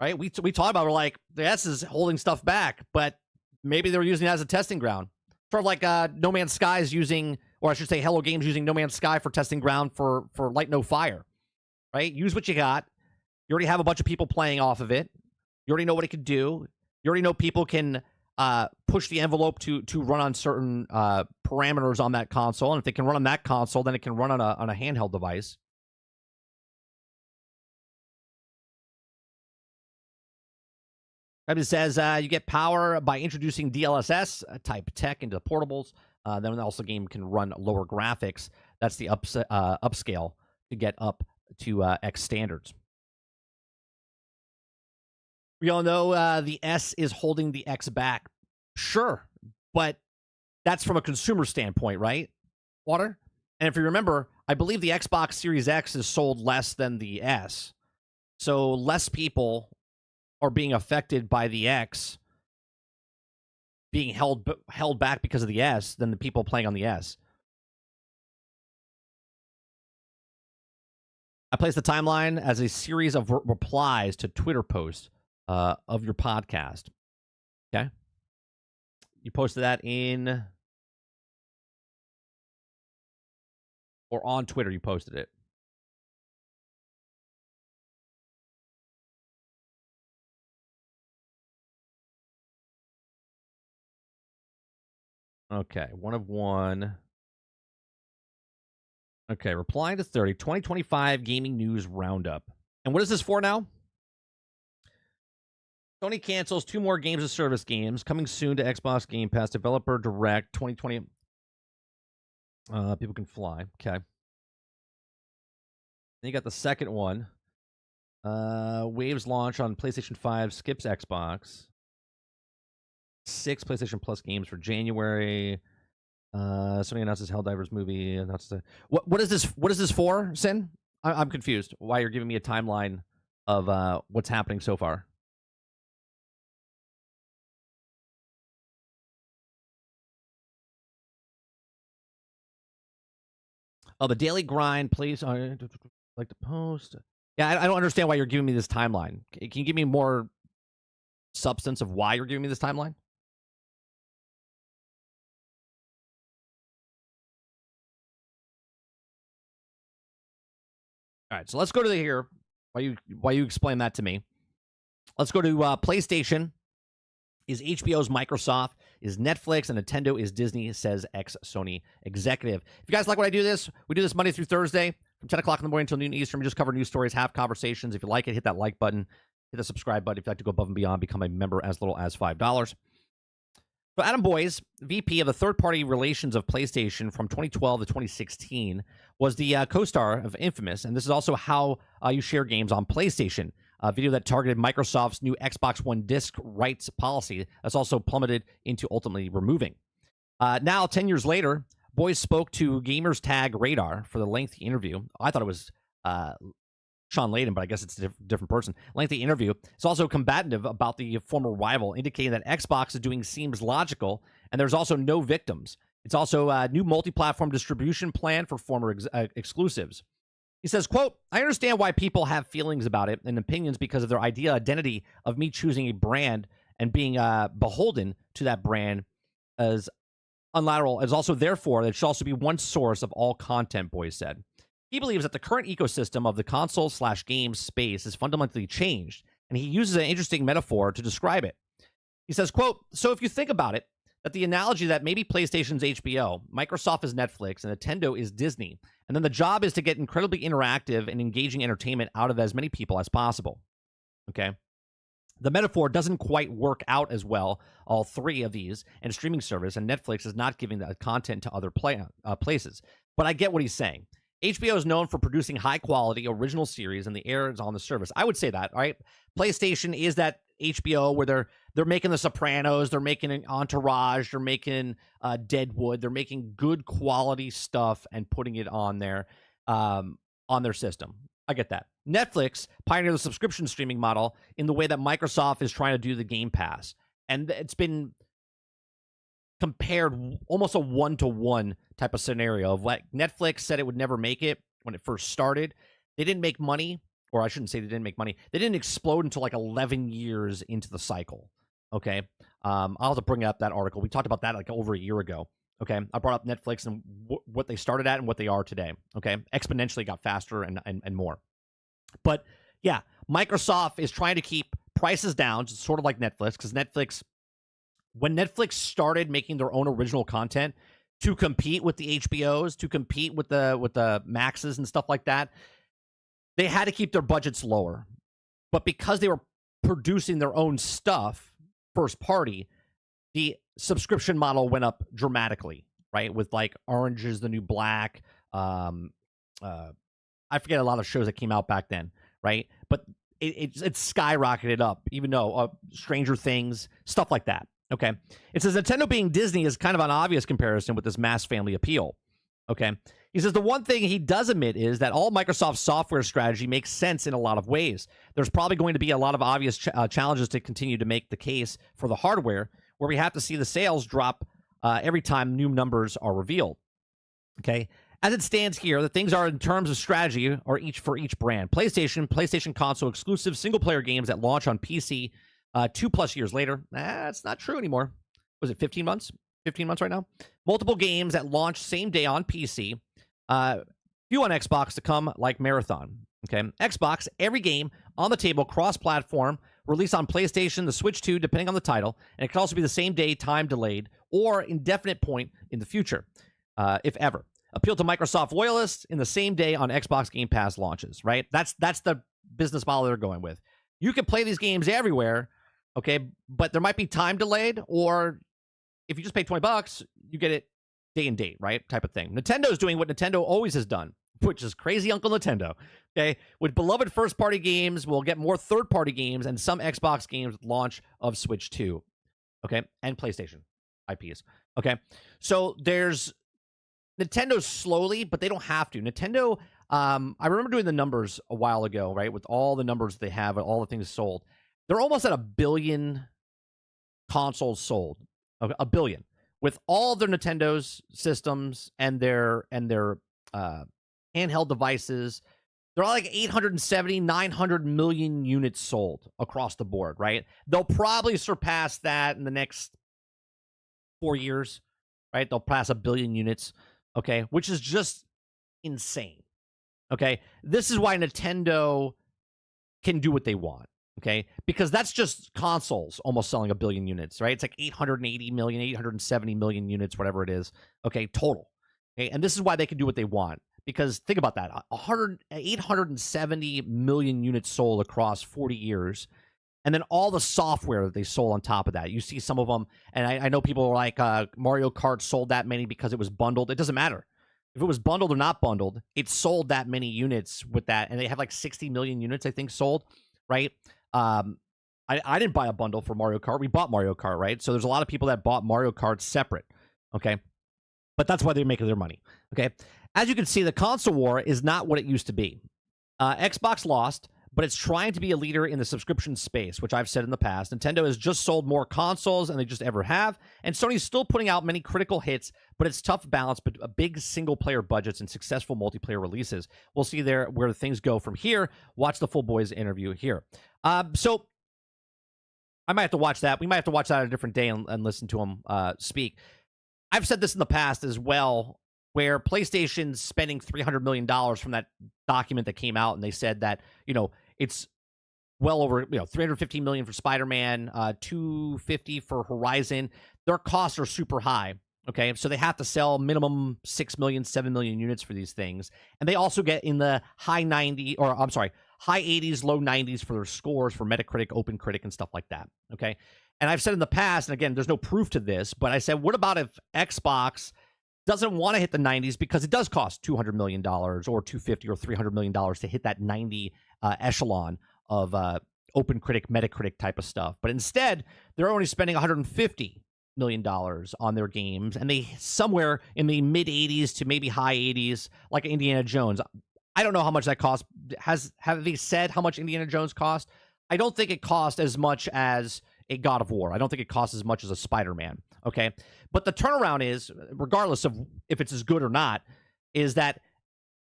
Speaker 1: Right? We talked about, we're like, the S is holding stuff back, but maybe they were using it as a testing ground. Sort of like No Man's Sky is using, or I should say Hello Games using No Man's Sky for testing ground for Light No Fire. Right? Use what you got. You already have a bunch of people playing off of it. You already know what it can do. You already know people can push the envelope to run on certain parameters on that console. And if they can run on that console, then it can run on a handheld device. It says you get power by introducing DLSS type tech into portables. Then also the game can run lower graphics. That's the upscale to get up to X standards. We all know the S is holding the X back. Sure, but that's from a consumer standpoint, right, Water? And if you remember, I believe the Xbox Series X is sold less than the S. So less people are being affected by the X being held back because of the S than the people playing on the S. I placed the timeline as a series of replies to Twitter posts of your podcast. Okay. You posted that in or on Twitter, you posted it. Okay, one of one. Okay, replying to 2025 gaming news roundup. And what is this for now? Sony cancels 2 more games of service games coming soon to Xbox Game Pass Developer Direct 2020. People can fly. Okay. Then you got the second one. Waves launch on PlayStation 5, skips Xbox. 6 PlayStation Plus games for January. Somebody announces Helldivers movie. What is this? What is this for, Sin? I'm confused. Why you're giving me a timeline of what's happening so far? Oh, the daily grind, please. Like to post. Yeah, I don't understand why you're giving me this timeline. Can you give me more substance of why you're giving me this timeline? All right, so let's go to here. Why you explain that to me? Let's go to PlayStation. Is HBO's Microsoft, is Netflix, and Nintendo is Disney, says ex-Sony executive. If you guys like what I do this, we do this Monday through Thursday from 10 o'clock in the morning until noon Eastern. We just cover news stories, have conversations. If you like it, hit that like button, hit the subscribe button. If you'd like to go above and beyond, become a member as little as $5. So Adam Boyes, VP of the third-party relations of PlayStation from 2012 to 2016, was the co-star of Infamous, and this is also how you share games on PlayStation. A video that targeted Microsoft's new Xbox One disc rights policy that's also plummeted into ultimately removing. Now, 10 years later, Boyes spoke to Gamers Tag Radar for the lengthy interview. I thought it was Sean Layden, but I guess it's a different person. Lengthy interview. It's also combative about the former rival, indicating that Xbox is doing seems logical, and there's also no victims. It's also a new multi-platform distribution plan for former exclusives. He says, quote, I understand why people have feelings about it and opinions because of their identity of me choosing a brand and being beholden to that brand as unilateral, as also therefore it should also be one source of all content, Boyes said. He believes that the current ecosystem of the console/game space is fundamentally changed, and he uses an interesting metaphor to describe it. He says, quote, so if you think about it, that the analogy that maybe PlayStation's HBO, Microsoft is Netflix, and Nintendo is Disney, and then the job is to get incredibly interactive and engaging entertainment out of as many people as possible. Okay? The metaphor doesn't quite work out as well, all three of these, and streaming service, and Netflix is not giving that content to other places. But I get what he's saying. HBO is known for producing high-quality original series, and the air is on the service. I would say that, right? PlayStation is that HBO where they're making The Sopranos, they're making an Entourage, they're making Deadwood, they're making good quality stuff and putting it on their system. I get that. Netflix pioneered the subscription streaming model in the way that Microsoft is trying to do the Game Pass, and it's been compared almost a one-to-one type of scenario of what Netflix said it would never make it when it first started. They didn't make money. Or I shouldn't say they didn't make money. They didn't explode until like 11 years into the cycle, okay? I'll have to bring up that article. We talked about that like over a year ago, okay? I brought up Netflix and what they started at and what they are today, okay? Exponentially got faster and more. But, yeah, Microsoft is trying to keep prices down, sort of like Netflix, because when Netflix started making their own original content to compete with the HBOs, to compete with the Maxes and stuff like that, they had to keep their budgets lower. But because they were producing their own stuff, first party, the subscription model went up dramatically, right? With like Orange is the New Black. I forget a lot of shows that came out back then, right? But it skyrocketed up, even though Stranger Things, stuff like that, okay? It says Nintendo being Disney is kind of an obvious comparison with this mass family appeal, okay? He says the one thing he does admit is that all Microsoft's software strategy makes sense in a lot of ways. There's probably going to be a lot of obvious challenges to continue to make the case for the hardware, where we have to see the sales drop every time new numbers are revealed. Okay, as it stands here, the things are in terms of strategy or for each brand. PlayStation console exclusive single-player games that launch on PC 2+ years later. That's not true anymore. Was it 15 months? 15 months right now. Multiple games that launch same day on PC. Few on Xbox to come, like Marathon. Okay, Xbox, every game on the table, cross-platform, release on PlayStation, the Switch 2, depending on the title, and it can also be the same day, time delayed, or indefinite point in the future, if ever. Appeal to Microsoft loyalists in the same day on Xbox Game Pass launches, right? That's the business model they're going with. You can play these games everywhere, okay, but there might be time delayed, or if you just pay $20, you get it day and date, right? Type of thing. Nintendo's doing what Nintendo always has done. which is crazy Uncle Nintendo. Okay, with beloved first-party games, we'll get more third-party games and some Xbox games with launch of Switch 2. Okay, and PlayStation IPs. Okay, so there's Nintendo slowly, but they don't have to. Nintendo, I remember doing the numbers a while ago, right? With all the numbers they have and all the things sold, they're almost at 1 billion consoles sold. Okay, 1 billion with all of their Nintendo's systems and their handheld devices. They're all like 870, 900 million units sold across the board, right? They'll probably surpass that in the next 4 years, right? They'll pass 1 billion units, okay? Which is just insane, okay? This is why Nintendo can do what they want, okay? Because that's just consoles almost selling 1 billion units, right? It's like 880 million, 870 million units, whatever it is, okay, total. Okay? And this is why they can do what they want. Because think about that, 870 million units sold across 40 years. And then all the software that they sold on top of that. You see some of them, and I know people are like, Mario Kart sold that many because it was bundled. It doesn't matter. If it was bundled or not bundled, it sold that many units with that. And they have like 60 million units, I think, sold, right? I didn't buy a bundle for Mario Kart. We bought Mario Kart, right? So there's a lot of people that bought Mario Kart separate, okay? But that's why they're making their money, okay? As you can see, the console war is not what it used to be. Xbox lost, but it's trying to be a leader in the subscription space, which I've said in the past. Nintendo has just sold more consoles than they just ever have, and Sony's still putting out many critical hits, but it's tough balance, but big single-player budgets and successful multiplayer releases. We'll see there where things go from here. Watch the Full Boys interview here. So I might have to watch that. We might have to watch that on a different day and listen to him speak. I've said this in the past as well, where PlayStation's spending $300 million from that document that came out, and they said that, it's well over, $350 million for Spider-Man, $250 for Horizon. Their costs are super high, okay? So they have to sell minimum 6 million, 7 million units for these things. And they also get in the high 80s, low 90s for their scores for Metacritic, OpenCritic, and stuff like that, okay? And I've said in the past, and again, there's no proof to this, but I said, what about if Xbox doesn't want to hit the 90s because it does cost $200 million or $250 or $300 million to hit that 90 echelon of OpenCritic, Metacritic type of stuff. But instead, they're only spending $150 million on their games, and they somewhere in the mid 80s to maybe high 80s, like Indiana Jones. I don't know how much that costs. Have they said how much Indiana Jones cost? I don't think it cost as much as a God of War. I don't think it costs as much as a Spider-Man, okay? But the turnaround is, regardless of if it's as good or not, is that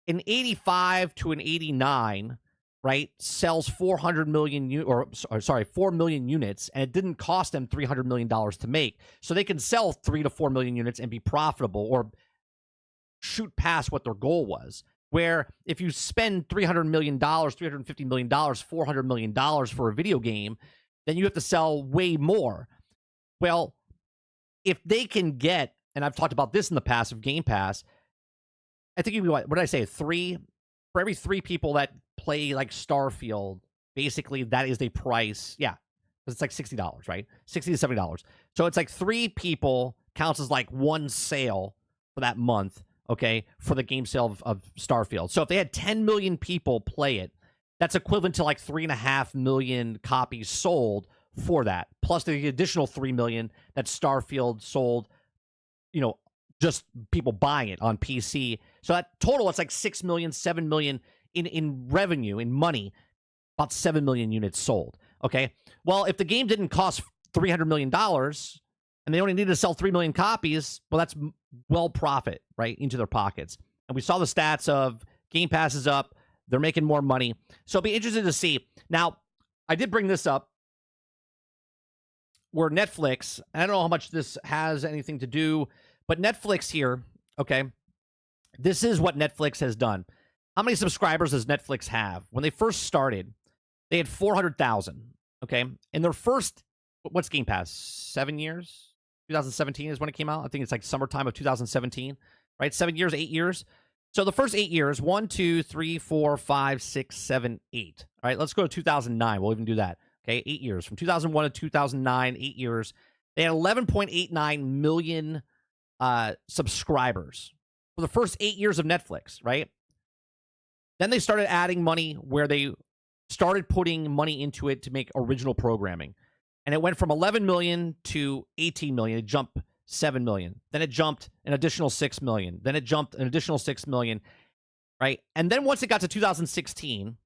Speaker 1: an 85 to an 89, right, sells 4 million units, and it didn't cost them $300 million to make. So they can sell 3 to 4 million units and be profitable or shoot past what their goal was. Where if you spend $300 million, $350 million, $400 million for a video game, then you have to sell way more. Well, if they can get, and I've talked about this in the past of Game Pass, I think what did I say? For every 3 people that play like Starfield, basically that is the price. Yeah, it's like $60, right? $60 to $70. So it's like 3 people counts as like 1 sale for that month, okay, for the game sale of Starfield. So if they had 10 million people play it, that's equivalent to like 3.5 million copies sold for that, plus the additional 3 million that Starfield sold, just people buying it on PC. So that total, it's like 6 million, 7 million in revenue, in money, about 7 million units sold. Okay. Well, if the game didn't cost $300 million and they only needed to sell 3 million copies, well, that's well profit, right, into their pockets. And we saw the stats of Game Pass is up. They're making more money. So it'll be interesting to see. Now, I did bring this up where Netflix, I don't know how much this has anything to do, but Netflix here, okay, this is what Netflix has done. How many subscribers does Netflix have? When they first started, they had 400,000, okay? In their first, what's Game Pass? 7 years? 2017 is when it came out. I think it's like summertime of 2017, right? 7 years, 8 years. So the first 8 years, 1, 2, 3, 4, 5, 6, 7, 8. All right, let's go to 2009. We'll even do that. Okay, 8 years. From 2001 to 2009, 8 years. They had 11.89 million subscribers for the first 8 years of Netflix, right? Then they started adding money where they started putting money into it to make original programming. And it went from 11 million to 18 million. It jumped 7 million. Then it jumped an additional 6 million. Then it jumped an additional 6 million, right? And then once it got to 2016,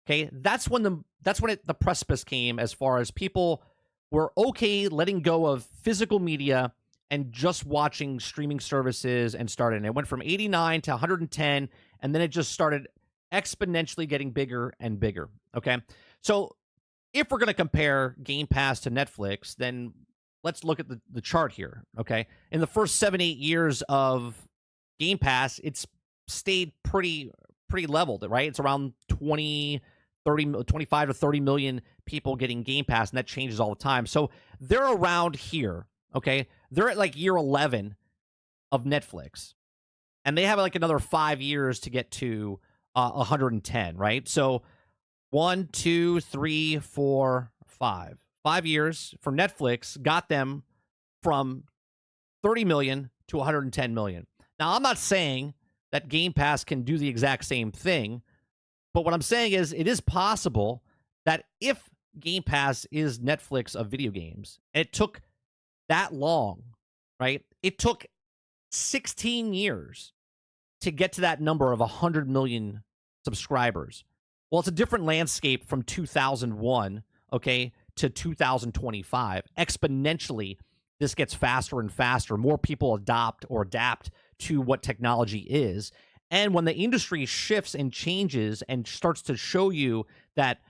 Speaker 1: okay, that's when the precipice came as far as people were okay letting go of physical media and just watching streaming services and started. And it went from 89 to 110, and then it just started exponentially getting bigger and bigger, okay? So if we're going to compare Game Pass to Netflix, then let's look at the chart here, okay? In the first 7-8 years of Game Pass, it's stayed pretty leveled, right? It's around 25 to 30 million people getting Game Pass, and that changes all the time. So they're around here, okay? They're at like year 11 of Netflix, and they have like another 5 years to get to 110, right? So 1, 2, 3, 4, 5. 5 years for Netflix got them from 30 million to 110 million. Now, I'm not saying that Game Pass can do the exact same thing, but what I'm saying is it is possible that if Game Pass is Netflix of video games, and it took that long, right? It took 16 years to get to that number of 100 million subscribers. Well, it's a different landscape from 2001, okay, to 2025. Exponentially, this gets faster and faster. More people adopt or adapt to what technology is. And when the industry shifts and changes and starts to show you that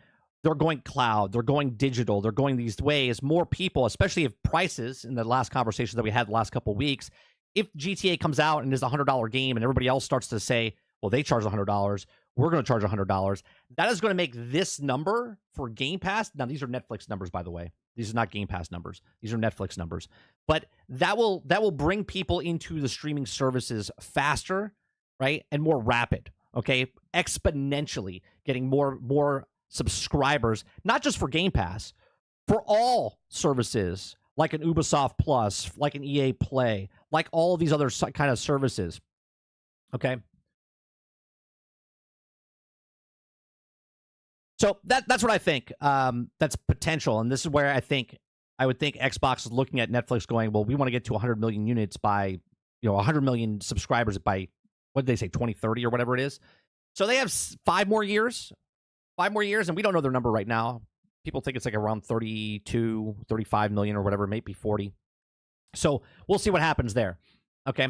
Speaker 1: they're going cloud, they're going digital, they're going these ways, more people, especially if prices, in the last conversation that we had the last couple of weeks, if GTA comes out and is a $100 game and everybody else starts to say, well, they charge $100, we're going to charge $100, that is going to make this number for Game Pass. Now, these are Netflix numbers, by the way. These are not Game Pass numbers. These are Netflix numbers. But that will bring people into the streaming services faster, right, and more rapid, okay, exponentially getting more subscribers, not just for Game Pass, for all services like an Ubisoft Plus, like an EA Play, like all of these other kind of services, okay? So that's what I think. That's potential, and this is where I would think Xbox is looking at Netflix going, well, we want to get to 100 million units by, 100 million subscribers by, what did they say, 2030 or whatever it is. So they have 5 more years, and we don't know their number right now. People think it's like around 32, 35 million or whatever, maybe 40. So we'll see what happens there. Okay.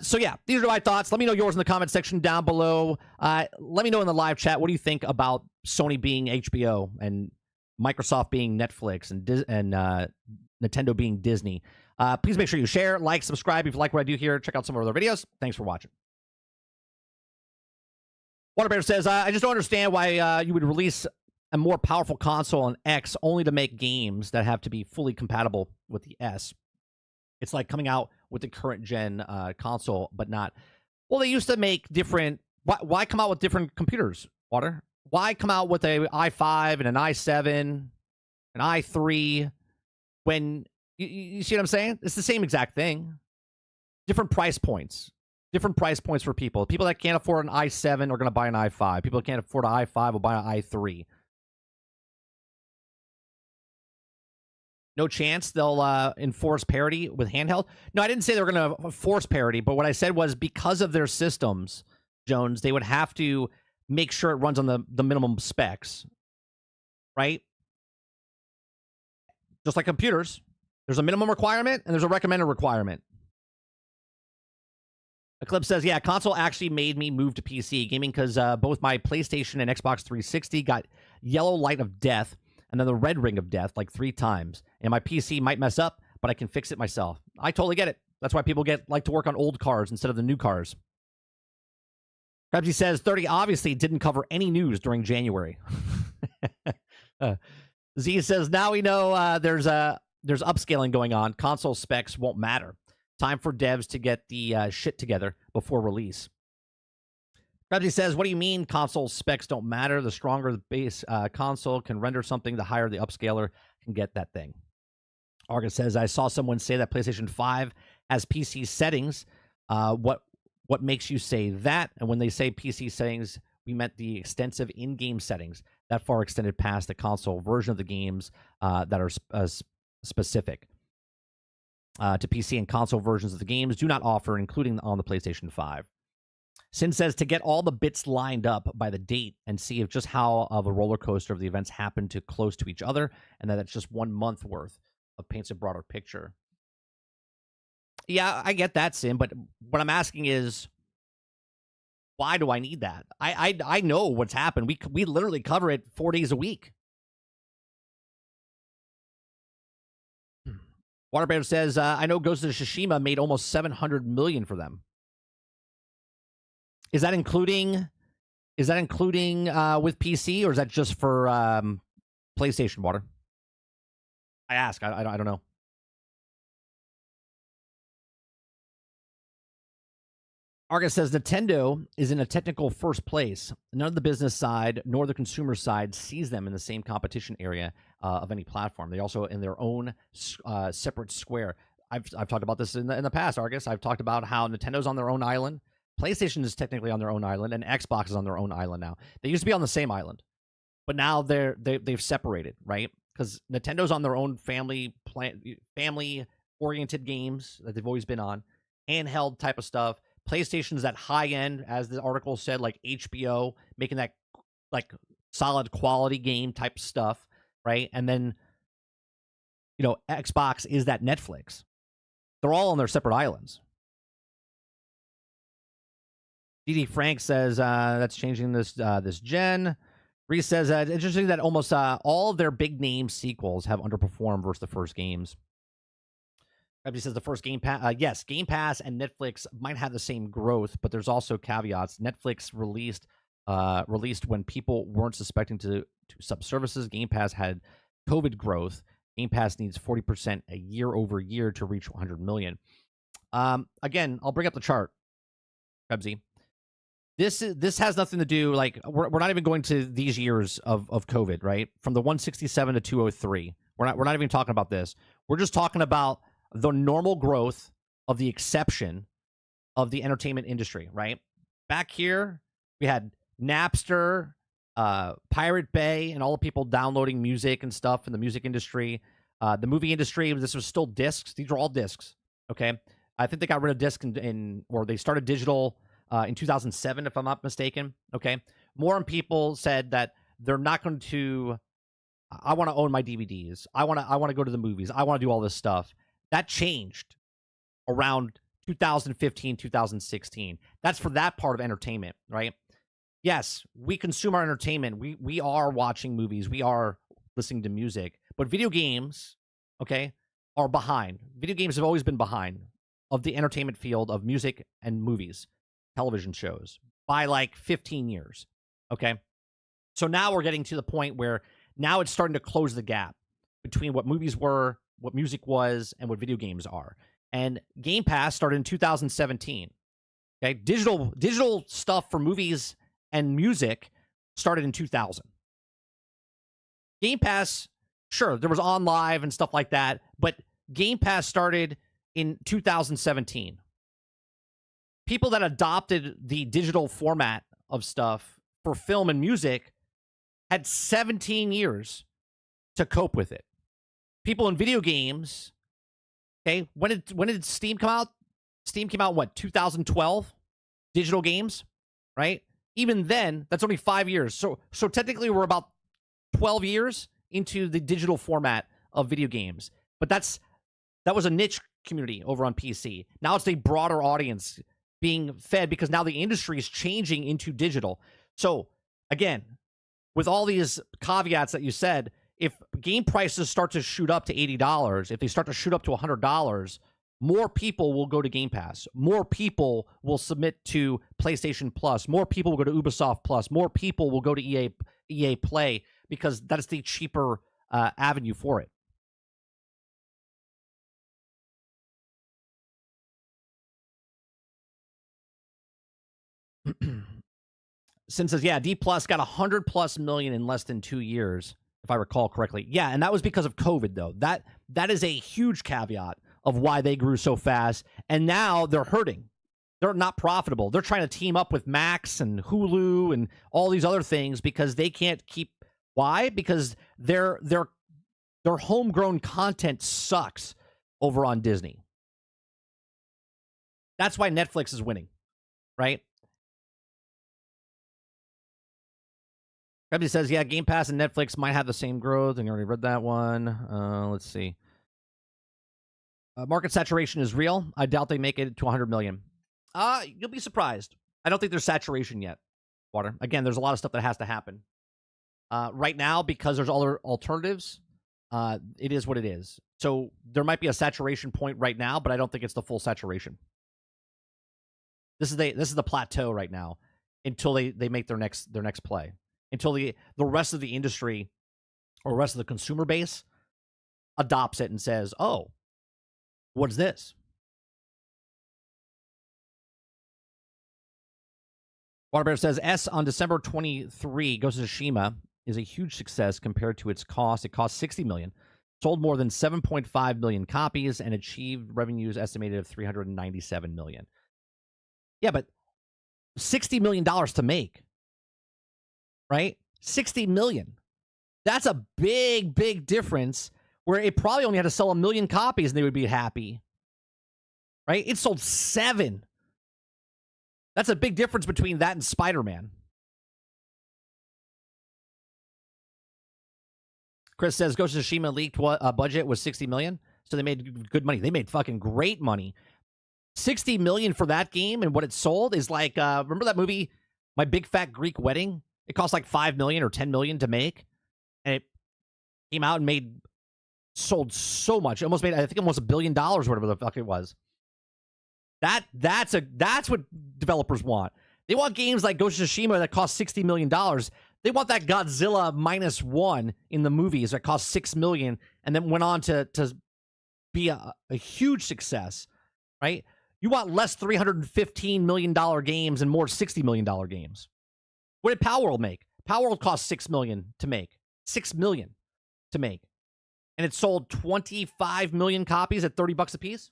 Speaker 1: So yeah, these are my thoughts. Let me know yours in the comment section down below. Let me know in the live chat, what do you think about Sony being HBO and Microsoft being Netflix and Nintendo being Disney? Please make sure you share, like, subscribe if you like what I do here. Check out some of our other videos. Thanks for watching. Waterbear says, I just don't understand why you would release a more powerful console on X only to make games that have to be fully compatible with the S. It's like coming out with the current gen console, but not. Well, they used to make different. Why come out with different computers, Water? Why come out with a i5 and an i7, an i3 when you see what I'm saying? It's the same exact thing. Different price points. Different price points for people. People that can't afford an i7 are going to buy an i5. People that can't afford an i5 will buy an i3. No chance they'll enforce parity with handheld. No, I didn't say they were going to force parity, but what I said was because of their systems, Jones, they would have to make sure it runs on the minimum specs, right? Just like computers, there's a minimum requirement and there's a recommended requirement. Eclipse says, yeah, console actually made me move to PC gaming because both my PlayStation and Xbox 360 got yellow light of death and then the red ring of death like 3 times. And my PC might mess up, but I can fix it myself. I totally get it. That's why people like to work on old cars instead of the new cars. Krebsy says, 30 obviously didn't cover any news during January. Z says, now we know there's upscaling going on. Console specs won't matter. Time for devs to get the shit together before release. Krebsy says, what do you mean console specs don't matter? The stronger the base console can render something, the higher the upscaler can get that thing. Argus says, I saw someone say that PlayStation 5 has PC settings. What What makes you say that? And when they say PC settings, we meant the extensive in-game settings that far extended past the console version of the games that are specific to PC and console versions of the games do not offer, including on the PlayStation 5. Sin says to get all the bits lined up by the date and see if just how of a roller coaster of the events happen to close to each other, and that it's just 1 month worth of paints a broader picture. Yeah, I get that, Sin, but what I'm asking is, why do I need that? I know what's happened. We literally cover it 4 days a week. Waterbear says, I know Ghost of Tsushima made almost $700 million for them. Is that including with PC, or is that just for PlayStation, Water? I ask. I don't know. Argus says Nintendo is in a technical first place. None of the business side nor the consumer side sees them in the same competition area of any platform. They also in their own separate square. I've talked about this in the past, Argus. I've talked about how Nintendo's on their own island. PlayStation is technically on their own island, and Xbox is on their own island now. They used to be on the same island, but now they've separated, right? Because Nintendo's on their own family-oriented games that they've always been on, handheld type of stuff. PlayStation's that high end, as the article said, like HBO, making that like solid quality game type stuff, right? And then, Xbox is that Netflix. They're all on their separate islands. DD Frank says that's changing this gen. Reese says interesting that almost all of their big name sequels have underperformed versus the first games. He says the first Game Pass, yes, Game Pass and Netflix might have the same growth, but there's also caveats. Netflix released when people weren't suspecting to sub services. Game Pass had COVID growth. Game Pass needs 40% a year over year to reach 100 million. Again, I'll bring up the chart, Rebsy. This has nothing to do, like, we're not even going to these years of COVID, right? From the 167 to 203. We're not even talking about this. We're just talking about the normal growth of the exception of the entertainment industry, right? Back here, we had Napster, Pirate Bay, and all the people downloading music and stuff in the music industry. The movie industry, this was still discs. These are all discs, okay? I think they got rid of disc or they started digital in 2007, if I'm not mistaken, okay? More people said that they're not going to, I want to own my DVDs. I want to go to the movies. I want to do all this stuff. That changed around 2015, 2016. That's for that part of entertainment, right? Yes, we consume our entertainment. We are watching movies. We are listening to music. But video games, okay, are behind. Video games have always been behind of the entertainment field of music and movies, television shows, by like 15 years, okay? So now we're getting to the point where now it's starting to close the gap between what movies were, what music was, and what video games are. And Game Pass started in 2017. Okay, digital stuff for movies and music started in 2000. Game Pass, sure, there was on live and stuff like that, but Game Pass started in 2017. People that adopted the digital format of stuff for film and music had 17 years to cope with it. People in video games, okay, when did Steam come out? Steam came out in what, 2012? Digital games, right? Even then, that's only 5 years. So technically we're about 12 years into the digital format of video games. But that was a niche community over on PC. Now it's a broader audience being fed because now the industry is changing into digital. So again, with all these caveats that you said, if game prices start to shoot up to $80, if they start to shoot up to $100, more people will go to Game Pass. More people will submit to PlayStation Plus. More people will go to Ubisoft Plus. More people will go to EA Play because that's the cheaper avenue for it. Sin says, yeah, D Plus got 100+ million in less than 2 years, if I recall correctly. Yeah, and that was because of COVID, though. That is a huge caveat of why they grew so fast, and now they're hurting. they're not profitable. They're trying to team up with Max and Hulu and all these other things because they can't keep. Why? Because their homegrown content sucks over on Disney. That's why Netflix is winning, right? Everybody says, yeah, Game Pass and Netflix might have the same growth, and you already read that one. Let's see. Market saturation is real. I doubt they make it to 100 million. You'll be surprised. I don't think there's saturation yet, Water. Again, there's a lot of stuff that has to happen. Right now, because there's other alternatives, it is what it is. So there might be a saturation point right now, but I don't think it's the full saturation. This is the plateau right now until they make their next play. Until the rest of the industry or rest of the consumer base adopts it and says, oh, what's this? Waterbear says, S on December 23, Ghost of Tsushima is a huge success compared to its cost. It cost $60 million, sold more than 7.5 million copies, and achieved revenues estimated of $397 million. Yeah, but $60 million to make. Right? $60 million. That's a big, big difference where it probably only had to sell 1 million copies and they would be happy. Right? It sold 7. That's a big difference between that and Spider-Man. Chris says Ghost of Tsushima leaked budget was $60 million. So they made good money. They made fucking great money. $60 million for that game and what it sold is like, remember that movie, My Big Fat Greek Wedding? It cost like $5 million or $10 million to make, and it came out and sold so much. It almost made, I think, almost $1 billion, or whatever the fuck it was. That's what developers want. They want games like Ghost of Tsushima that cost $60 million. They want that Godzilla -1 in the movies that cost $6 million and then went on to be a huge success, right? You want less $315 million games and more $60 million games. What did Palworld make? Palworld cost $6 million to make. $6 million to make. And it sold 25 million copies at $30 a piece?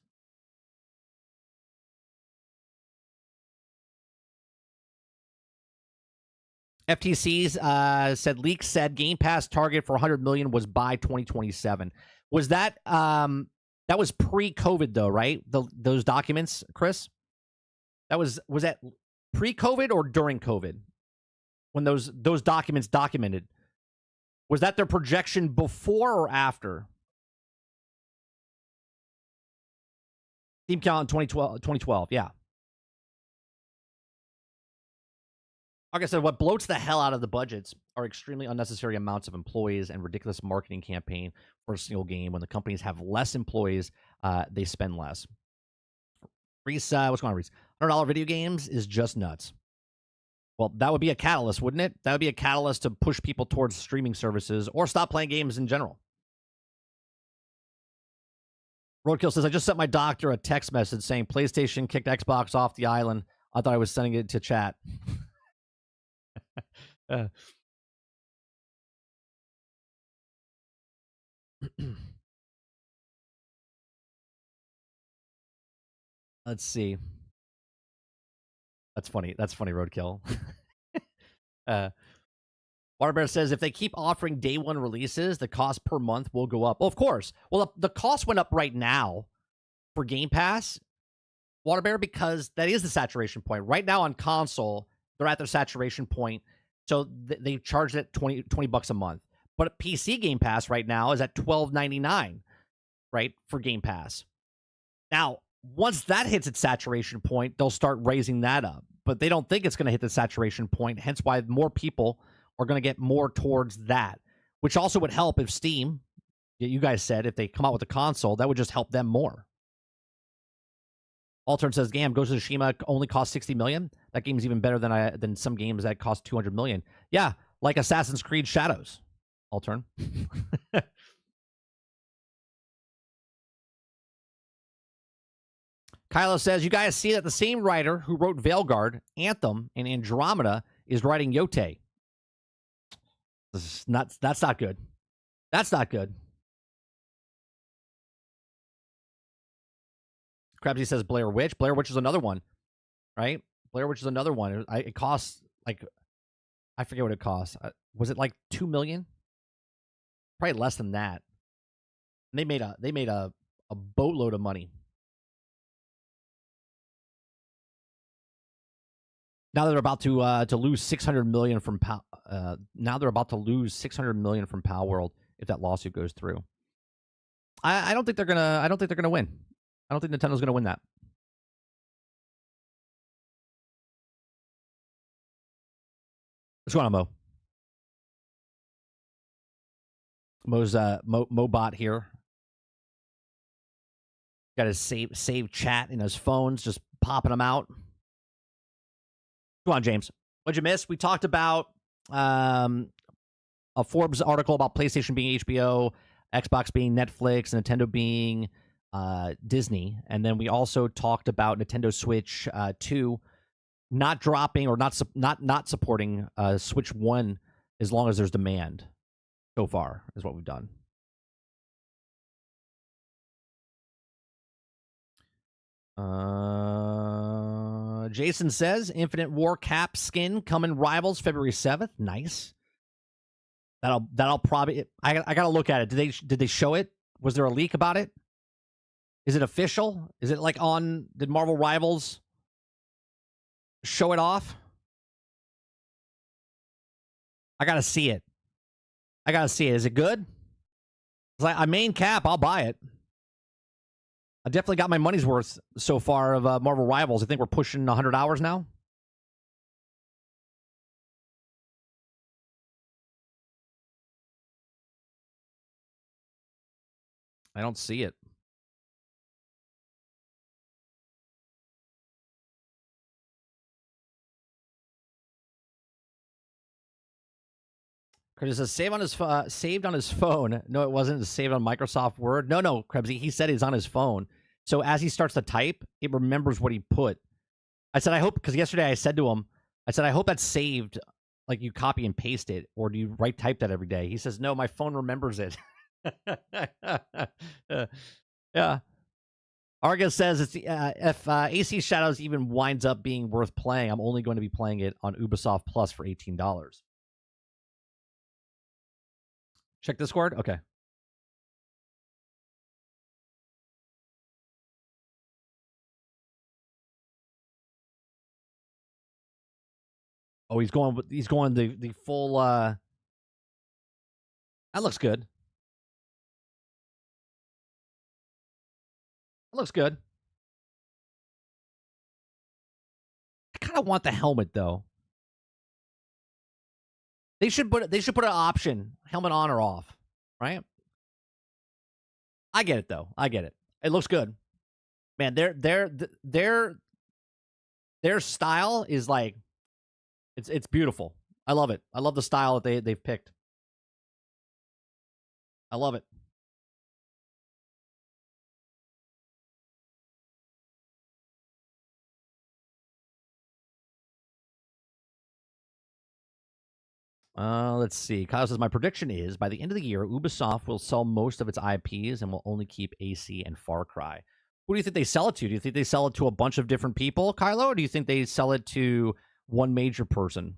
Speaker 1: FTC's said leaks said Game Pass target for 100 million was by 2027. Was that that was pre-COVID though, right? Those documents, Chris? Was that pre-COVID or during COVID? When those documents documented, was that their projection before or after? Team count in 2012, yeah. Like I said, what bloats the hell out of the budgets are extremely unnecessary amounts of employees and ridiculous marketing campaign for a single game. When the companies have less employees, they spend less. Reese, what's going on, Reese? $100 video games is just nuts. Well, that would be a catalyst, wouldn't it? That would be a catalyst to push people towards streaming services or stop playing games in general. Roadkill says, I just sent my doctor a text message saying PlayStation kicked Xbox off the island. I thought I was sending it to chat. Let's see. That's funny. That's funny, Roadkill. Waterbear says, if they keep offering day one releases, the cost per month will go up. Well, of course. Well, the cost went up right now for Game Pass, Waterbear, because that is the saturation point. Right now on console, they're at their saturation point, so they charge it $20 a month. But PC Game Pass right now is at $12.99, right, for Game Pass. Now, once that hits its saturation point, they'll start raising that up. But they don't think it's going to hit the saturation point, hence why more people are going to get more towards that, which also would help if Steam, you guys said, if they come out with a console, that would just help them more. Altern says, Gam, Ghost of Tsushima only cost $60 million. That game's even better than some games that cost $200 million. Yeah, like Assassin's Creed Shadows. Altern. Kylo says, you guys see that the same writer who wrote Veilguard, Anthem, and Andromeda is writing Yote. That's not good. That's not good. Krabsy says Blair Witch. Blair Witch is another one. right? Blair Witch is another one. It costs like, I forget what it costs. Was it like 2 million? Probably less than that. And they made a boatload of money. Now they're about to lose 600 million from now they're about to lose 600 million from Pal World if that lawsuit goes through. I don't think they're gonna win. I don't think Nintendo's gonna win that. What's going on, Mo? Mo's Mobot here. Got his save chat in his phones, just popping them out. Come on, James. What'd you miss? We talked about a Forbes article about PlayStation being HBO, Xbox being Netflix, Nintendo being Disney, and then we also talked about Nintendo Switch 2 not dropping or not supporting Switch 1 as long as there's demand. So far is what we've done. Jason says Infinite War cap skin coming Rivals February 7th. Nice. That'll probably. I gotta look at it. Did they show it? Was there a leak about it? Is it official? Is it like on? Did Marvel Rivals show it off? I gotta see it. Is it good? It's like a main cap. I'll buy it. I definitely got my money's worth so far of Marvel Rivals. I think we're pushing 100 hours now. I don't see it. Curtis says saved on his phone. No, it wasn't. It's saved on Microsoft Word. No, Krebsy. He said it's on his phone. So as he starts to type, it remembers what he put. I said, I hope, because yesterday I said to him, I hope that's saved, like you copy and paste it, or do you type that every day? He says, no, my phone remembers it. Yeah. Argus says it's if AC Shadows even winds up being worth playing, I'm only going to be playing it on Ubisoft Plus for $18. Check Discord? Okay. Oh, he's going the full that looks good. That looks good. I kind of want the helmet though. They should put an option, helmet on or off, right? I get it though. I get it. It looks good. Man, their style is like it's beautiful. I love it. I love the style that they've picked. I love it. Let's see. Kyle says, my prediction is by the end of the year, Ubisoft will sell most of its IPs and will only keep AC and Far Cry. Who do you think they sell it to? Do you think they sell it to a bunch of different people, Kylo, or do you think they sell it to one major person?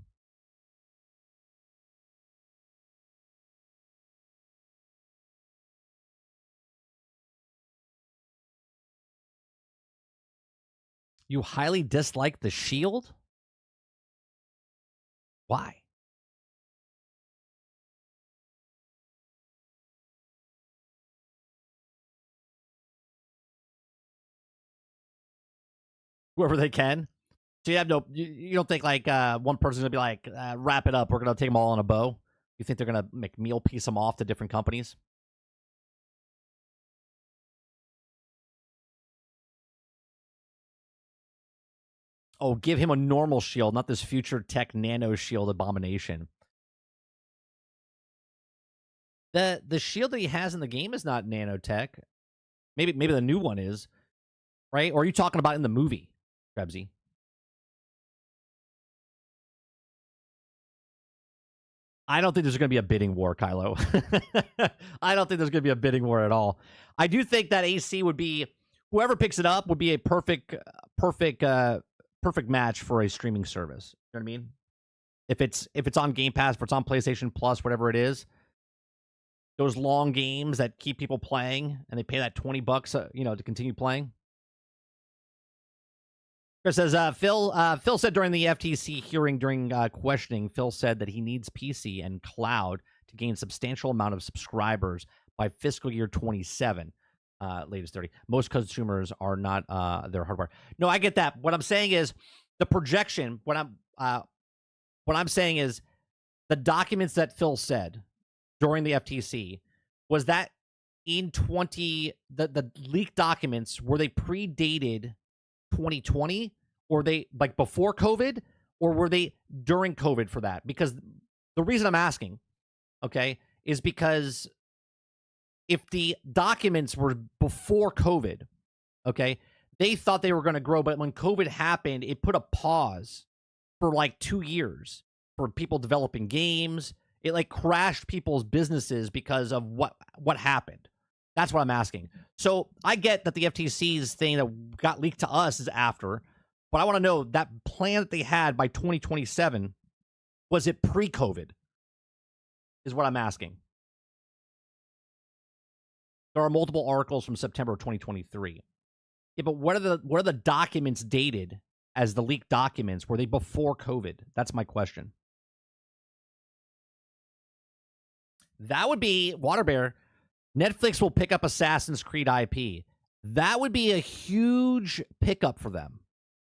Speaker 1: You highly dislike the Shield? Why? Whoever they can. So you don't think like one person's gonna be like, wrap it up. We're gonna take them all on a bow. You think they're gonna make meal piece them off to different companies? Oh, give him a normal shield, not this future tech nano shield abomination. The shield that he has in the game is not nanotech. Maybe the new one is, right? Or are you talking about in the movie, Krebsy? I don't think there's going to be a bidding war, Kylo. I don't think there's going to be a bidding war at all. I do think that AC would be, whoever picks it up would be a perfect perfect match for a streaming service. You know what I mean? If it's on Game Pass, if it's on PlayStation Plus, whatever it is, those long games that keep people playing, and they pay that $20, to continue playing. Chris says, Phil said during the FTC hearing during questioning, Phil said that he needs PC and cloud to gain substantial amount of subscribers by fiscal year 27. Latest 30. Most consumers are not their hardware. No, I get that. What I'm saying is the projection. What I'm saying is the documents that Phil said during the FTC was that in the leaked documents, were they predated 2020, or they like before COVID, or were they during COVID for that? Because the reason I'm asking, okay, is because if the documents were before COVID, okay, they thought they were going to grow, but when COVID happened, it put a pause for like 2 years for people developing games. It like crashed people's businesses because of what happened. That's what I'm asking. So I get that the FTC's thing that got leaked to us is after, but I want to know that plan that they had by 2027, was it pre-COVID? Is what I'm asking. There are multiple articles from September of 2023. Yeah, but what are the documents dated as the leaked documents? Were they before COVID? That's my question. That would be Waterbear. Netflix will pick up Assassin's Creed IP. That would be a huge pickup for them.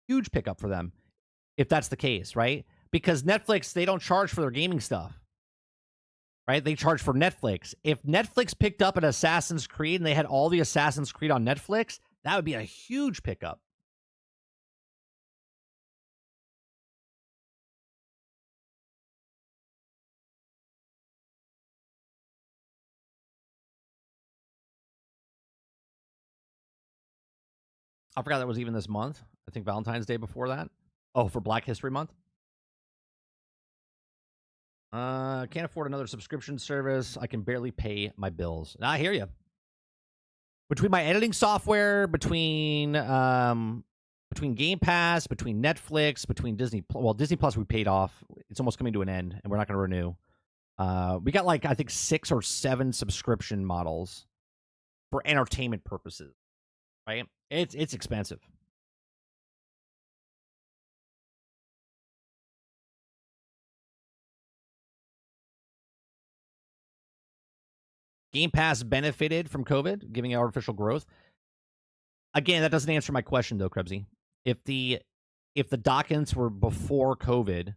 Speaker 1: Huge pickup for them if that's the case, right? Because Netflix, they don't charge for their gaming stuff, right? They charge for Netflix. If Netflix picked up an Assassin's Creed and they had all the Assassin's Creed on Netflix, that would be a huge pickup. I forgot that was even this month. I think Valentine's Day before that. Oh, for Black History Month? Can't afford another subscription service. I can barely pay my bills. I hear you. Between my editing software, between Game Pass, between Netflix, between Disney. Well, Disney Plus we paid off. It's almost coming to an end, and we're not going to renew. We got like I think 6 or 7 subscription models for entertainment purposes. Right? It's expensive. Game Pass benefited from COVID, giving it artificial growth. Again, that doesn't answer my question though, Krebsy. If the documents were before COVID,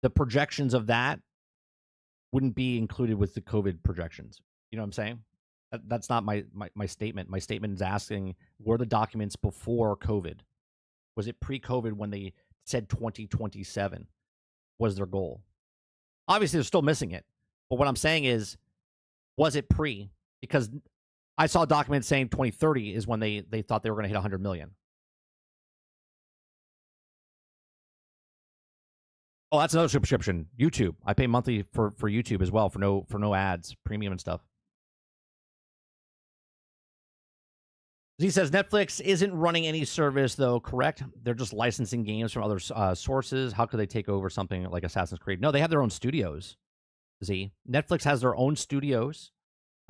Speaker 1: the projections of that wouldn't be included with the COVID projections. You know what I'm saying? That's not my statement. My statement is asking, were the documents before COVID? Was it pre-COVID when they said 2027 was their goal? Obviously, they're still missing it. But what I'm saying is, was it pre? Because I saw documents saying 2030 is when they thought they were going to hit 100 million. Oh, that's another subscription. YouTube. I pay monthly for YouTube as well for no ads, premium and stuff. He says Netflix isn't running any service, though, correct? They're just licensing games from other sources. How could they take over something like Assassin's Creed? No, they have their own studios, Z. Netflix has their own studios.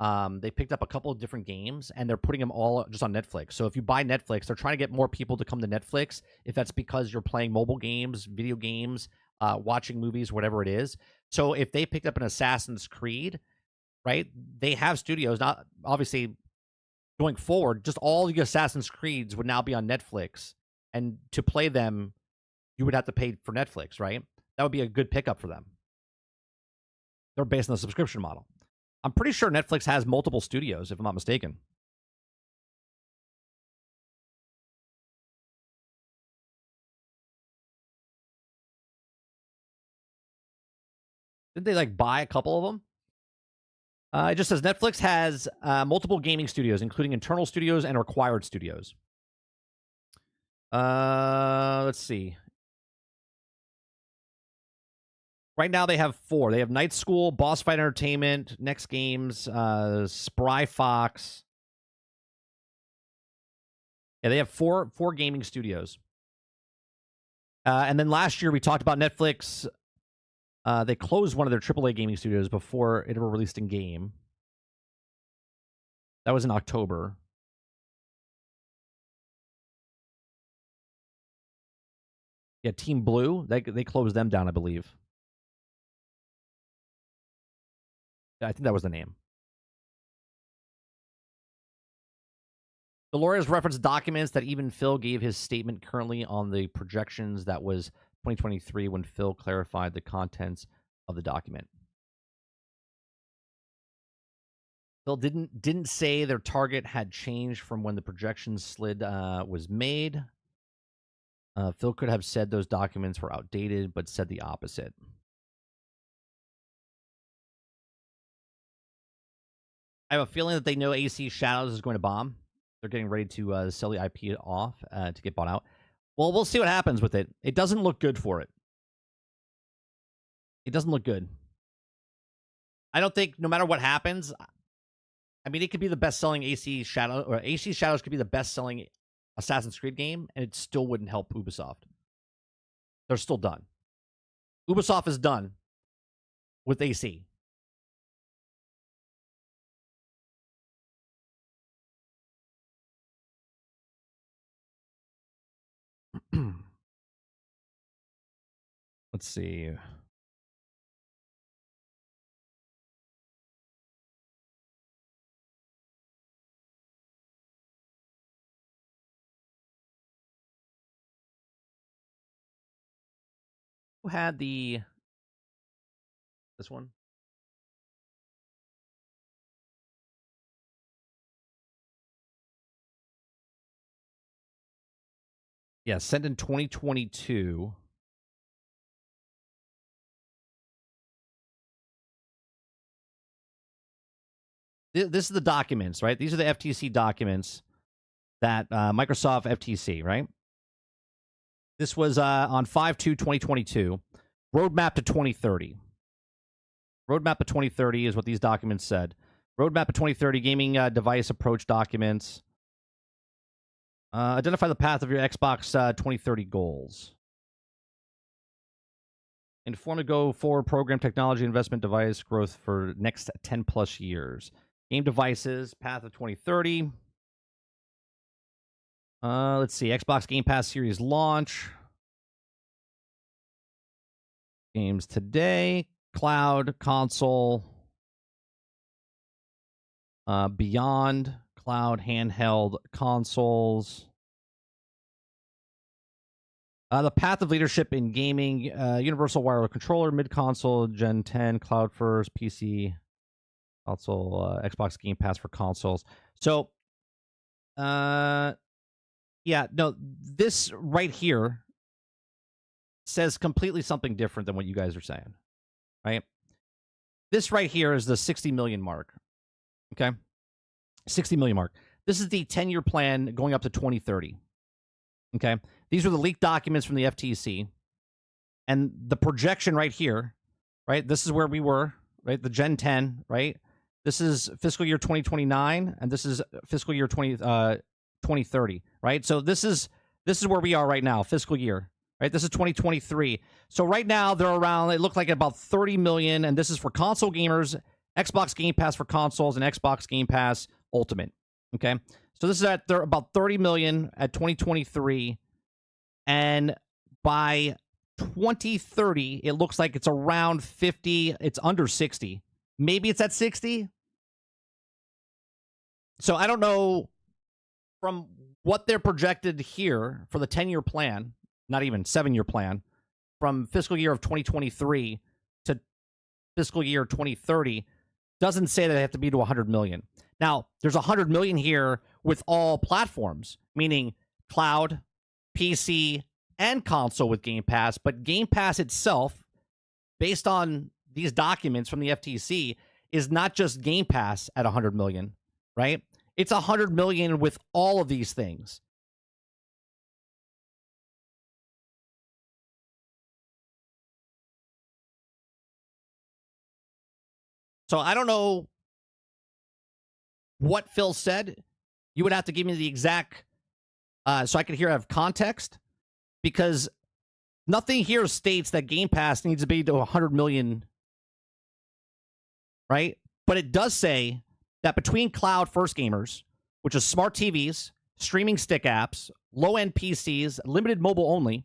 Speaker 1: They picked up a couple of different games, and they're putting them all just on Netflix. So if you buy Netflix, they're trying to get more people to come to Netflix, if that's because you're playing mobile games, video games, watching movies, whatever it is. So if they picked up an Assassin's Creed, right, they have studios. Not obviously going forward, just all the Assassin's Creeds would now be on Netflix. And to play them, you would have to pay for Netflix, right? That would be a good pickup for them. They're based on the subscription model. I'm pretty sure Netflix has multiple studios, if I'm not mistaken. Did they like buy a couple of them? It just says Netflix has multiple gaming studios, including internal studios and acquired studios. Let's see. Right now they have 4. They have Night School, Boss Fight Entertainment, Next Games, Spry Fox. Yeah, they have four gaming studios. And then last year we talked about Netflix. They closed one of their AAA gaming studios before it ever released in game. That was in October. Yeah, Team Blue, they closed them down, I believe. I think that was the name. The lawyers referenced documents that even Phil gave his statement currently on the projections that was 2023 when Phil clarified the contents of the document. Phil didn't say their target had changed from when the projection slid was made. Phil could have said those documents were outdated, but said the opposite. I have a feeling that they know AC Shadows is going to bomb. They're getting ready to sell the IP off to get bought out. Well, we'll see what happens with it. It doesn't look good for it. It doesn't look good. I don't think, no matter what happens, I mean, it could be the best-selling AC Shadow, or AC Shadows could be the best-selling Assassin's Creed game, and it still wouldn't help Ubisoft. They're still done. Ubisoft is done with AC. Let's see. Who had this one? Yeah, sent in 2022. This is the documents, right? These are the FTC documents that Microsoft FTC, right? This was on 5/2/2022. Roadmap to 2030. Roadmap to 2030 is what these documents said. Roadmap to 2030 gaming device approach documents. Identify the path of your Xbox 2030 goals. Inform to go forward program technology investment device growth for next 10 plus years. Game devices, path of 2030. Let's see. Xbox Game Pass Series launch. Games today. Cloud, console. Beyond, cloud, handheld, consoles. The path of leadership in gaming. Universal wireless controller, mid-console, Gen 10, cloud first, PC, console, Xbox Game Pass for consoles. So, yeah, no, this right here says completely something different than what you guys are saying, right? This right here is the 60 million mark, okay? 60 million mark. This is the 10-year plan going up to 2030, okay? These are the leaked documents from the FTC, and the projection right here, right? This is where we were, right? The Gen 10, right? This is fiscal year 2029, and this is fiscal year 2030, right? So this is where we are right now, fiscal year, right? This is 2023. So right now they're around, it looked like about 30 million, and this is for console gamers, Xbox Game Pass for consoles, and Xbox Game Pass Ultimate, okay? So this is at they're about 30 million at 2023, and by 2030, it looks like it's around 50, it's under 60. Maybe it's at 60. So I don't know from what they're projected here for the 10-year plan, not even 7-year plan, from fiscal year of 2023 to fiscal year 2030, doesn't say that they have to be to 100 million. Now, there's 100 million here with all platforms, meaning cloud, PC, and console with Game Pass, but Game Pass itself, based on these documents from the FTC, is not just Game Pass at 100 million, right? It's 100 million with all of these things. So I don't know what Phil said. You would have to give me the exact, so I could have context, because Nothing here states that Game Pass needs to be to 100 million, right? But it does say that between cloud first gamers, which is smart TVs, streaming stick apps, low-end PCs, limited mobile only,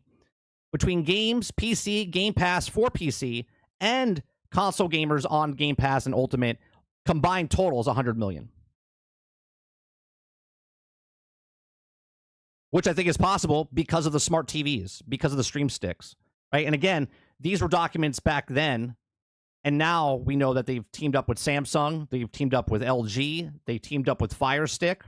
Speaker 1: between games, PC, Game Pass for PC, and console gamers on Game Pass and Ultimate, combined total is 100 million. Which I think is possible because of the smart TVs, because of the stream sticks, right? And again, these were documents back then, and now we know that they've teamed up with Samsung, they've teamed up with LG, they teamed up with Fire Stick.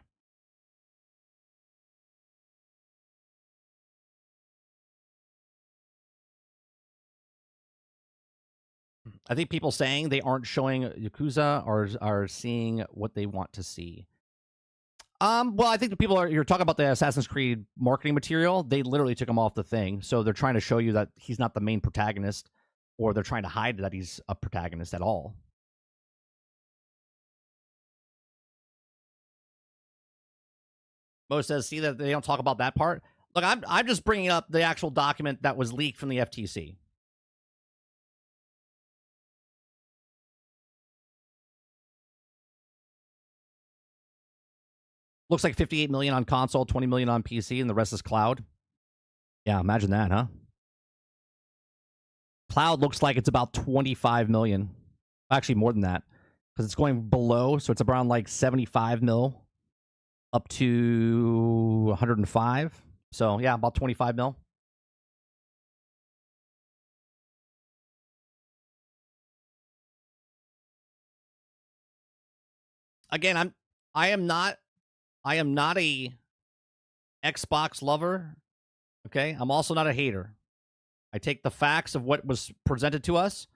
Speaker 1: I think people saying they aren't showing Yakuza are seeing what they want to see. Well, I think the people you're talking about the Assassin's Creed marketing material. They literally took him off the thing, so they're trying to show you that he's not the main protagonist, or they're trying to hide that he's a protagonist at all. Mo says, "See that they don't talk about that part." Look, I'm just bringing up the actual document that was leaked from the FTC. Looks like 58 million on console, 20 million on PC, and the rest is cloud. Yeah, imagine that, huh? Cloud looks like it's about 25 million. Actually, more than that, because it's going below, so it's around like 75 mil up to 105. So yeah, about 25 mil. Again, I am not a Xbox lover. Okay, I'm also not a hater. I take the facts of what was presented to us.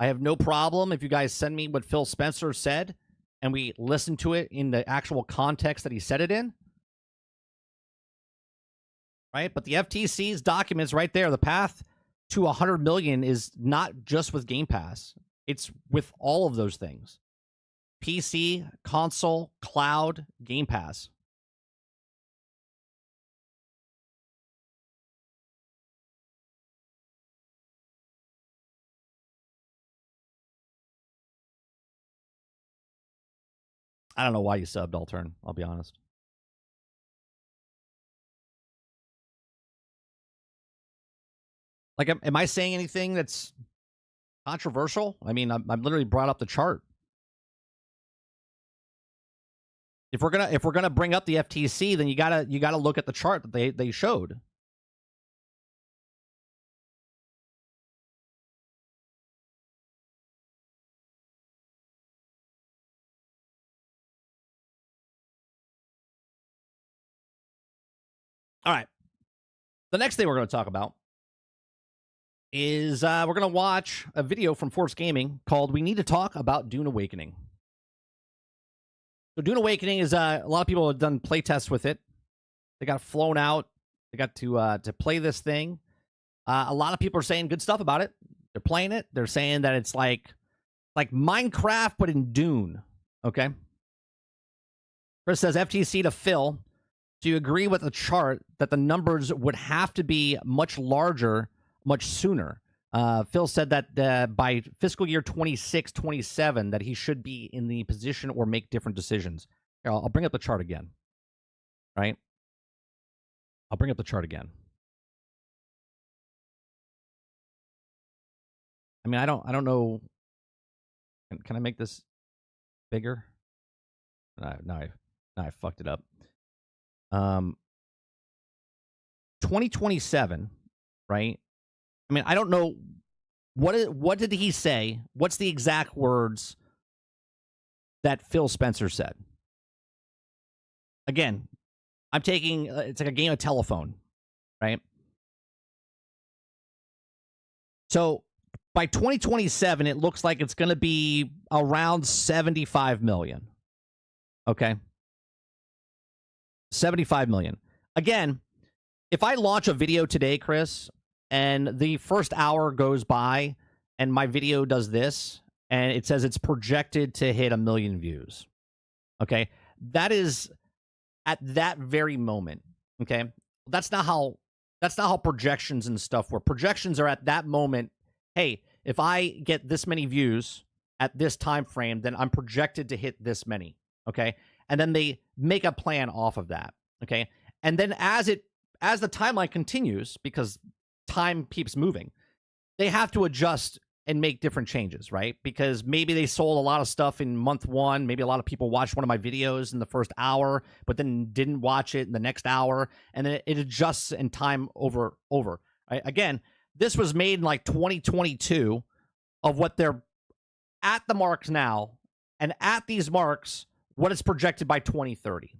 Speaker 1: I have no problem if you guys send me what Phil Spencer said and we listen to it in the actual context that he said it in. Right? But the FTC's documents right there, the path to 100 million is not just with Game Pass. It's with all of those things. PC, console, cloud, Game Pass. I don't know why you subbed, Altern. I'll be honest. Like, am I saying anything that's controversial? I mean, I'm literally brought up the chart. If we're gonna bring up the FTC, then you gotta look at the chart that they showed. All right. The next thing we're going to talk about is we're going to watch a video from Force Gaming called "We Need to Talk About Dune Awakening." So Dune Awakening is a lot of people have done play tests with it. They got flown out. They got to play this thing. A lot of people are saying good stuff about it. They're playing it. They're saying that it's like Minecraft but in Dune. Okay. Chris says FTC to Phil. Do you agree with the chart that the numbers would have to be much larger, much sooner? Phil said that by fiscal year 26, 27, that he should be in the position or make different decisions. Here, I'll bring up the chart again. Right? I'll bring up the chart again. I mean, I don't know. Can I make this bigger? No, I fucked it up. 2027, right? I mean, I don't know what did he say? What's the exact words that Phil Spencer said? Again, I'm taking it's like a game of telephone, right? So by 2027, it looks like it's going to be around 75 million. Okay. 75 million. Again, if I launch a video today, Chris, and the first hour goes by and my video does this and it says it's projected to hit 1 million views. Okay. That is at that very moment. Okay. That's not how That's not how projections and stuff work. Projections are at that moment. Hey, if I get this many views at this time frame, then I'm projected to hit this many. Okay. And then they make a plan off of that. Okay. And then as the timeline continues, because time keeps moving, they have to adjust and make different changes, right? Because maybe they sold a lot of stuff in month one. Maybe a lot of people watched one of my videos in the first hour, but then didn't watch it in the next hour. And then it adjusts in time over. Right? Again, this was made in like 2022 of what they're at the marks now. And at these marks, what is projected by 2030.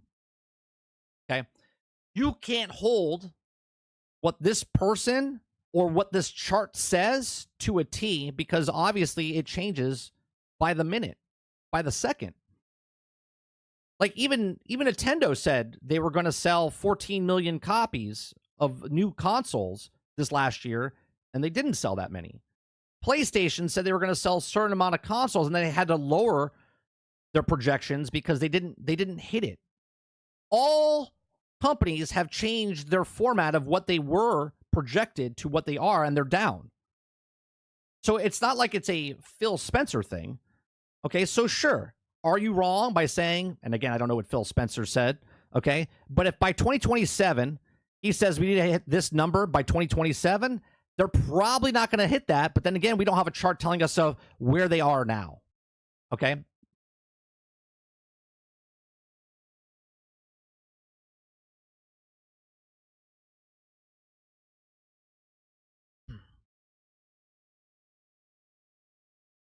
Speaker 1: Okay. You can't hold what this person or what this chart says to a T, because obviously it changes by the minute, by the second. Like even Nintendo said they were going to sell 14 million copies of new consoles this last year, and they didn't sell that many. PlayStation said they were going to sell a certain amount of consoles, and they had to lower their projections because they didn't hit it. All companies have changed their format of what they were projected to what they are, and they're down. So it's not like it's a Phil Spencer thing. Okay, so sure, are you wrong by saying, and again, I don't know what Phil Spencer said, okay, but if by 2027 he says we need to hit this number by 2027, they're probably not going to hit that. But then again, we don't have a chart telling us of where they are now. Okay.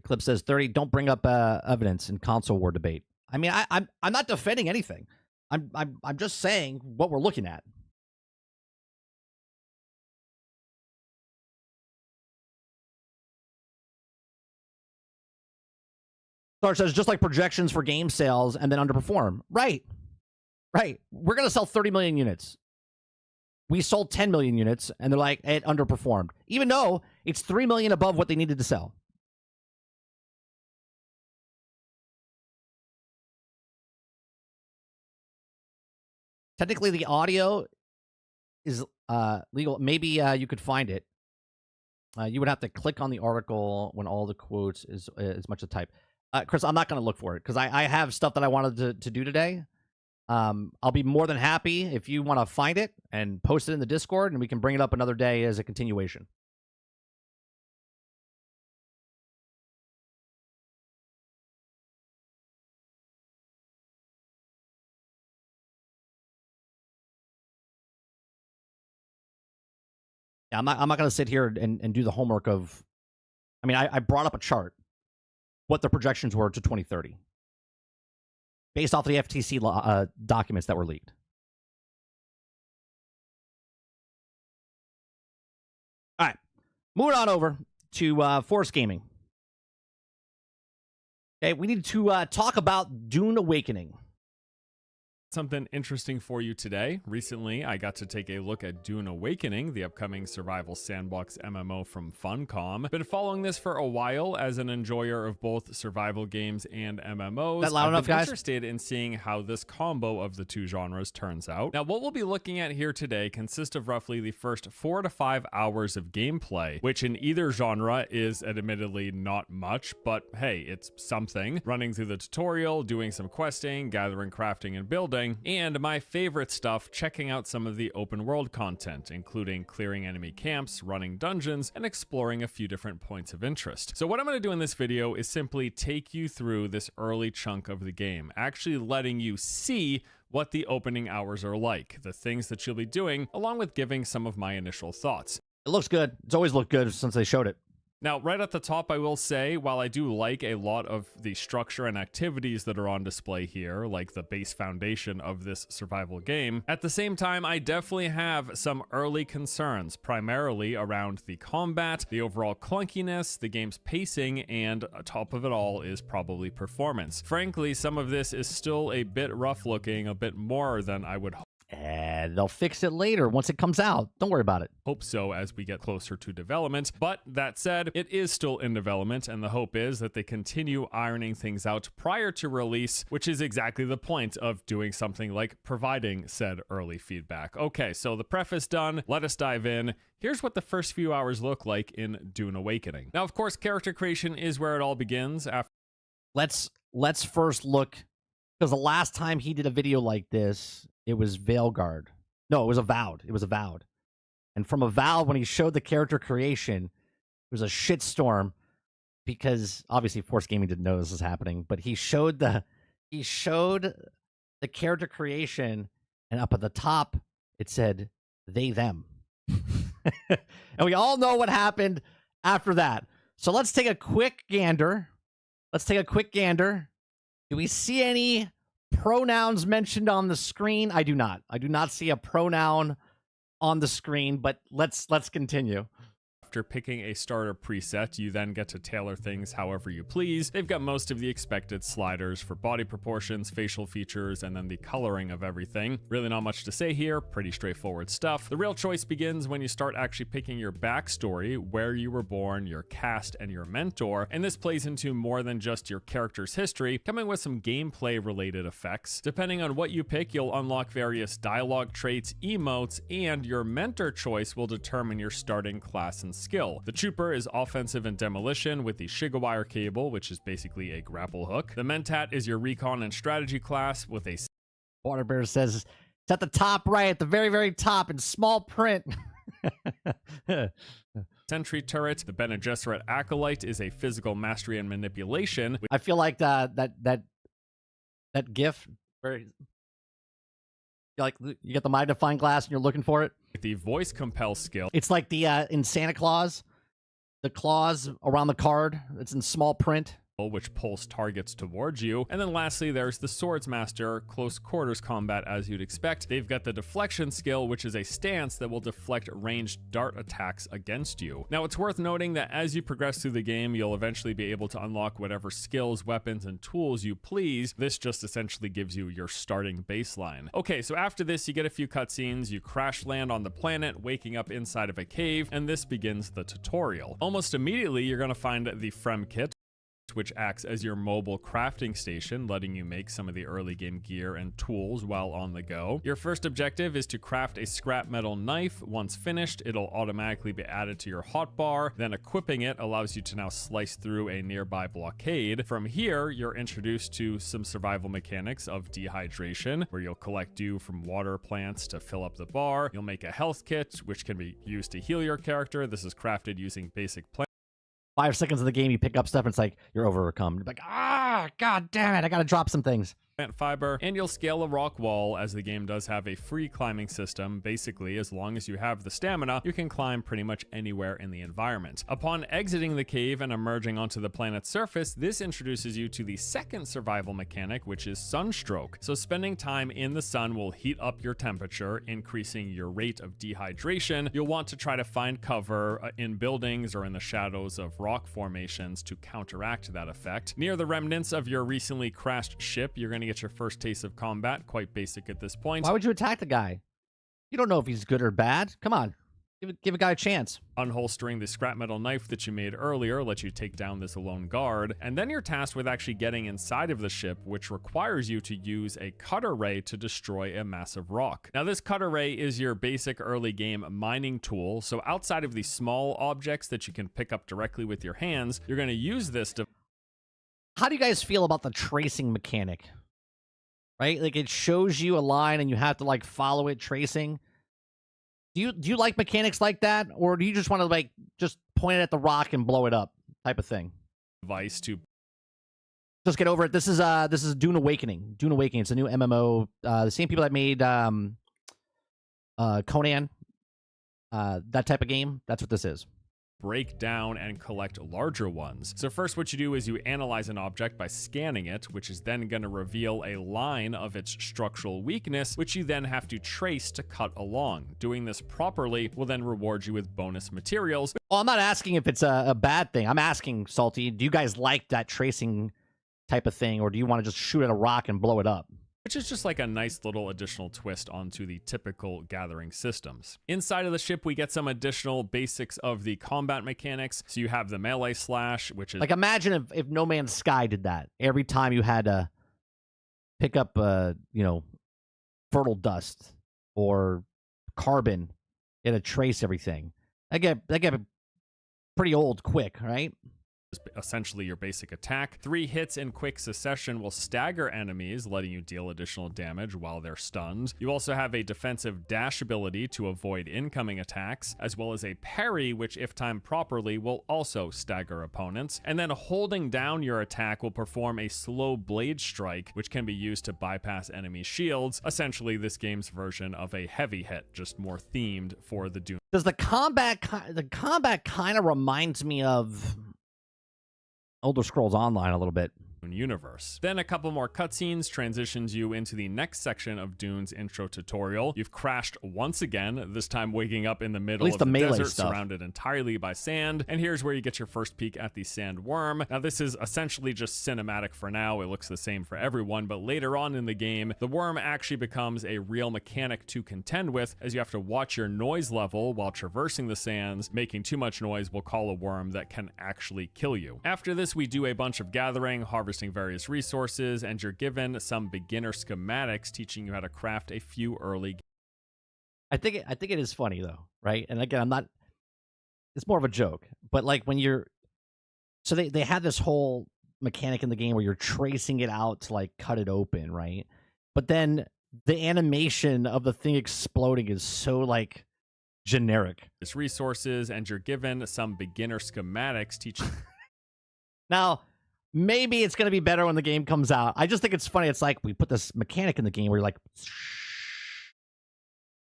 Speaker 1: Clip says 30. Don't bring up evidence in console war debate. I mean, I'm not defending anything. I'm just saying what we're looking at. Star says just like projections for game sales and then underperform. Right. We're gonna sell 30 million units. We sold 10 million units, and they're like, it underperformed, even though it's 3 million above what they needed to sell. Technically, the audio is legal. Maybe you could find it. You would have to click on the article when all the quotes is as much a type. Chris, I'm not going to look for it because I have stuff that I wanted to do today. I'll be more than happy if you want to find it and post it in the Discord, and we can bring it up another day as a continuation. I'm not going to sit here and do the homework of. I mean, I brought up a chart, what the projections were to 2030, based off the FTC documents that were leaked. All right, moving on over to Force Gaming. Okay, we need to talk about Dune Awakening.
Speaker 2: Something interesting for you today. Recently, I got to take a look at Dune Awakening, the upcoming survival sandbox MMO from Funcom. Been following this for a while as an enjoyer of both survival games and MMOs.
Speaker 1: That loud enough, guys?
Speaker 2: Interested in seeing how this combo of the two genres turns out. Now, what we'll be looking at here today consists of roughly the first 4 to 5 hours of gameplay, which in either genre is admittedly not much, but hey, it's something. Running through the tutorial, doing some questing, gathering, crafting, and building, and my favorite stuff, checking out some of the open world content, including clearing enemy camps, running dungeons, and exploring a few different points of interest. So what I'm going to do in this video is simply take you through this early chunk of the game, actually letting you see what the opening hours are like, the things that you'll be doing, along with giving some of my initial thoughts.
Speaker 1: It looks good. It's always looked good since they showed it.
Speaker 2: Now, right at the top, I will say, while I do like a lot of the structure and activities that are on display here, like the base foundation of this survival game, at the same time, I definitely have some early concerns, primarily around the combat, the overall clunkiness, the game's pacing, and top of it all is probably performance. Frankly, some of this is still a bit rough looking, a bit more than I would hope.
Speaker 1: They'll fix it later once it comes out. Don't worry about it.
Speaker 2: Hope so as we get closer to development. But that said, it is still in development, and the hope is that they continue ironing things out prior to release, which is exactly the point of doing something like providing said early feedback. Okay, so the preface done. Let us dive in. Here's what the first few hours look like in Dune Awakening. Now, of course, character creation is where it all begins.
Speaker 1: Let's first look, because the last time he did a video like this, it was Veilguard. No, it was Avowed. It was Avowed. And from Avowed, when he showed the character creation, it was a shitstorm because obviously Force Gaming didn't know this was happening, but he showed the character creation, and up at the top it said they them. And we all know what happened after that. So let's take a quick gander. Do we see any pronouns mentioned on the screen? I do not. I do not see a pronoun on the screen, but let's continue.
Speaker 2: After picking a starter preset, you then get to tailor things however you please. They've got most of the expected sliders for body proportions, facial features, and then the coloring of everything. Really not much to say here, pretty straightforward stuff. The real choice begins when you start actually picking your backstory, where you were born, your caste, and your mentor, and this plays into more than just your character's history, coming with some gameplay related effects. Depending on what you pick, you'll unlock various dialogue traits, emotes, and your mentor choice will determine your starting class and skill. The Trooper is offensive and demolition with the Shigawire cable, which is basically a grapple hook. The Mentat is your recon and strategy class with a
Speaker 1: Water Bear says it's at the top right, at the very, very top in small print.
Speaker 2: sentry turret. The Bene Gesserit Acolyte is a physical mastery and manipulation.
Speaker 1: I feel like that GIF where you get the magnifying glass and you're looking for it.
Speaker 2: The voice compel skill.
Speaker 1: It's like the in Santa Claus, the claws around the card. It's in small print,
Speaker 2: which pulls targets towards you. And then lastly, there's the Swords Master, close quarters combat as you'd expect. They've got the deflection skill, which is a stance that will deflect ranged dart attacks against you. Now, it's worth noting that as you progress through the game, you'll eventually be able to unlock whatever skills, weapons, and tools you please. This just essentially gives you your starting baseline. Okay, so after this, you get a few cutscenes, you crash land on the planet, waking up inside of a cave, and this begins the tutorial. Almost immediately, you're going to find the Frem Kit, which acts as your mobile crafting station, letting you make some of the early game gear and tools while on the go. Your first objective is to craft a scrap metal knife. Once finished, it'll automatically be added to your hotbar. Then equipping it allows you to now slice through a nearby blockade. From here, you're introduced to some survival mechanics of dehydration, where you'll collect dew from water plants to fill up the bar. You'll make a health kit, which can be used to heal your character. This is crafted using basic plants.
Speaker 1: 5 seconds of the game, you pick up stuff and it's like you're overcome. You're like, god damn it, I gotta drop some things.
Speaker 2: Plant fiber, and you'll scale a rock wall, as the game does have a free climbing system. Basically, as long as you have the stamina, you can climb pretty much anywhere in the environment. Upon exiting the cave and emerging onto the planet's surface, this introduces you to the second survival mechanic, which is sunstroke. So spending time in the sun will heat up your temperature, increasing your rate of dehydration. You'll want to try to find cover in buildings or in the shadows of rock formations to counteract that effect. Near the remnants of your recently crashed ship, you're going to get your first taste of combat, quite basic at this point.
Speaker 1: Why would you attack the guy? You don't know if he's good or bad. Come on. Give a guy a chance.
Speaker 2: Unholstering the scrap metal knife that you made earlier lets you take down this lone guard, and then you're tasked with actually getting inside of the ship, which requires you to use a cutter ray to destroy a massive rock. Now, this cutter ray is your basic early game mining tool, so outside of the small objects that you can pick up directly with your hands, you're going to use this to...
Speaker 1: How do you guys feel about the tracing mechanic? Right? Like, it shows you a line and you have to, like, follow it tracing. Do you like mechanics like that? Or do you just want to, like, just point it at the rock and blow it up type of thing?
Speaker 2: Device to...
Speaker 1: Just get over it. This is Dune Awakening. Dune Awakening. It's a new MMO. The same people that made Conan, that type of game. That's what this is.
Speaker 2: Break down and collect larger ones. So first, what you do is you analyze an object by scanning it, which is then going to reveal a line of its structural weakness, which you then have to trace to cut along. Doing this properly will then reward you with bonus materials.
Speaker 1: Well, I'm not asking if it's a bad thing. I'm asking, Salty, do you guys like that tracing type of thing, or do you want to just shoot at a rock and blow it up?
Speaker 2: which is just like a nice little additional twist onto the typical gathering systems. Inside of the ship, we get some additional basics of the combat mechanics. So you have the melee slash, which is
Speaker 1: like, imagine if No Man's Sky did that. Every time you had to pick up, fertile dust or carbon, you had to trace everything. That get pretty old quick, right?
Speaker 2: essentially your basic attack. 3 hits in quick succession will stagger enemies, letting you deal additional damage while they're stunned. You also have a defensive dash ability to avoid incoming attacks, as well as a parry, which if timed properly will also stagger opponents. And then holding down your attack will perform a slow blade strike, which can be used to bypass enemy shields. Essentially this game's version of a heavy hit, just more themed for the Dune.
Speaker 1: Does the combat kind of reminds me of Elder Scrolls Online a little bit?
Speaker 2: Universe. Then a couple more cutscenes transitions you into the next section of Dune's intro tutorial. You've crashed once again, this time waking up in the middle of the desert, surrounded entirely by sand. And here's where you get your first peek at the sand worm. Now this is essentially just cinematic for now. It looks the same for everyone, but later on in the game, the worm actually becomes a real mechanic to contend with, as you have to watch your noise level while traversing the sands. Making too much noise will call a worm that can actually kill you. After this, we do a bunch of gathering, harvesting various resources, and you're given some beginner schematics teaching you how to craft a few early.
Speaker 1: I think it is funny though, right? And again, it's more of a joke, but like when you're, so they have this whole mechanic in the game where you're tracing it out to like cut it open, right? But then the animation of the thing exploding is so like generic.
Speaker 2: Resources, and you're given some beginner schematics teaching.
Speaker 1: Now, maybe it's going to be better when the game comes out. I just think it's funny. It's like we put this mechanic in the game where you're like,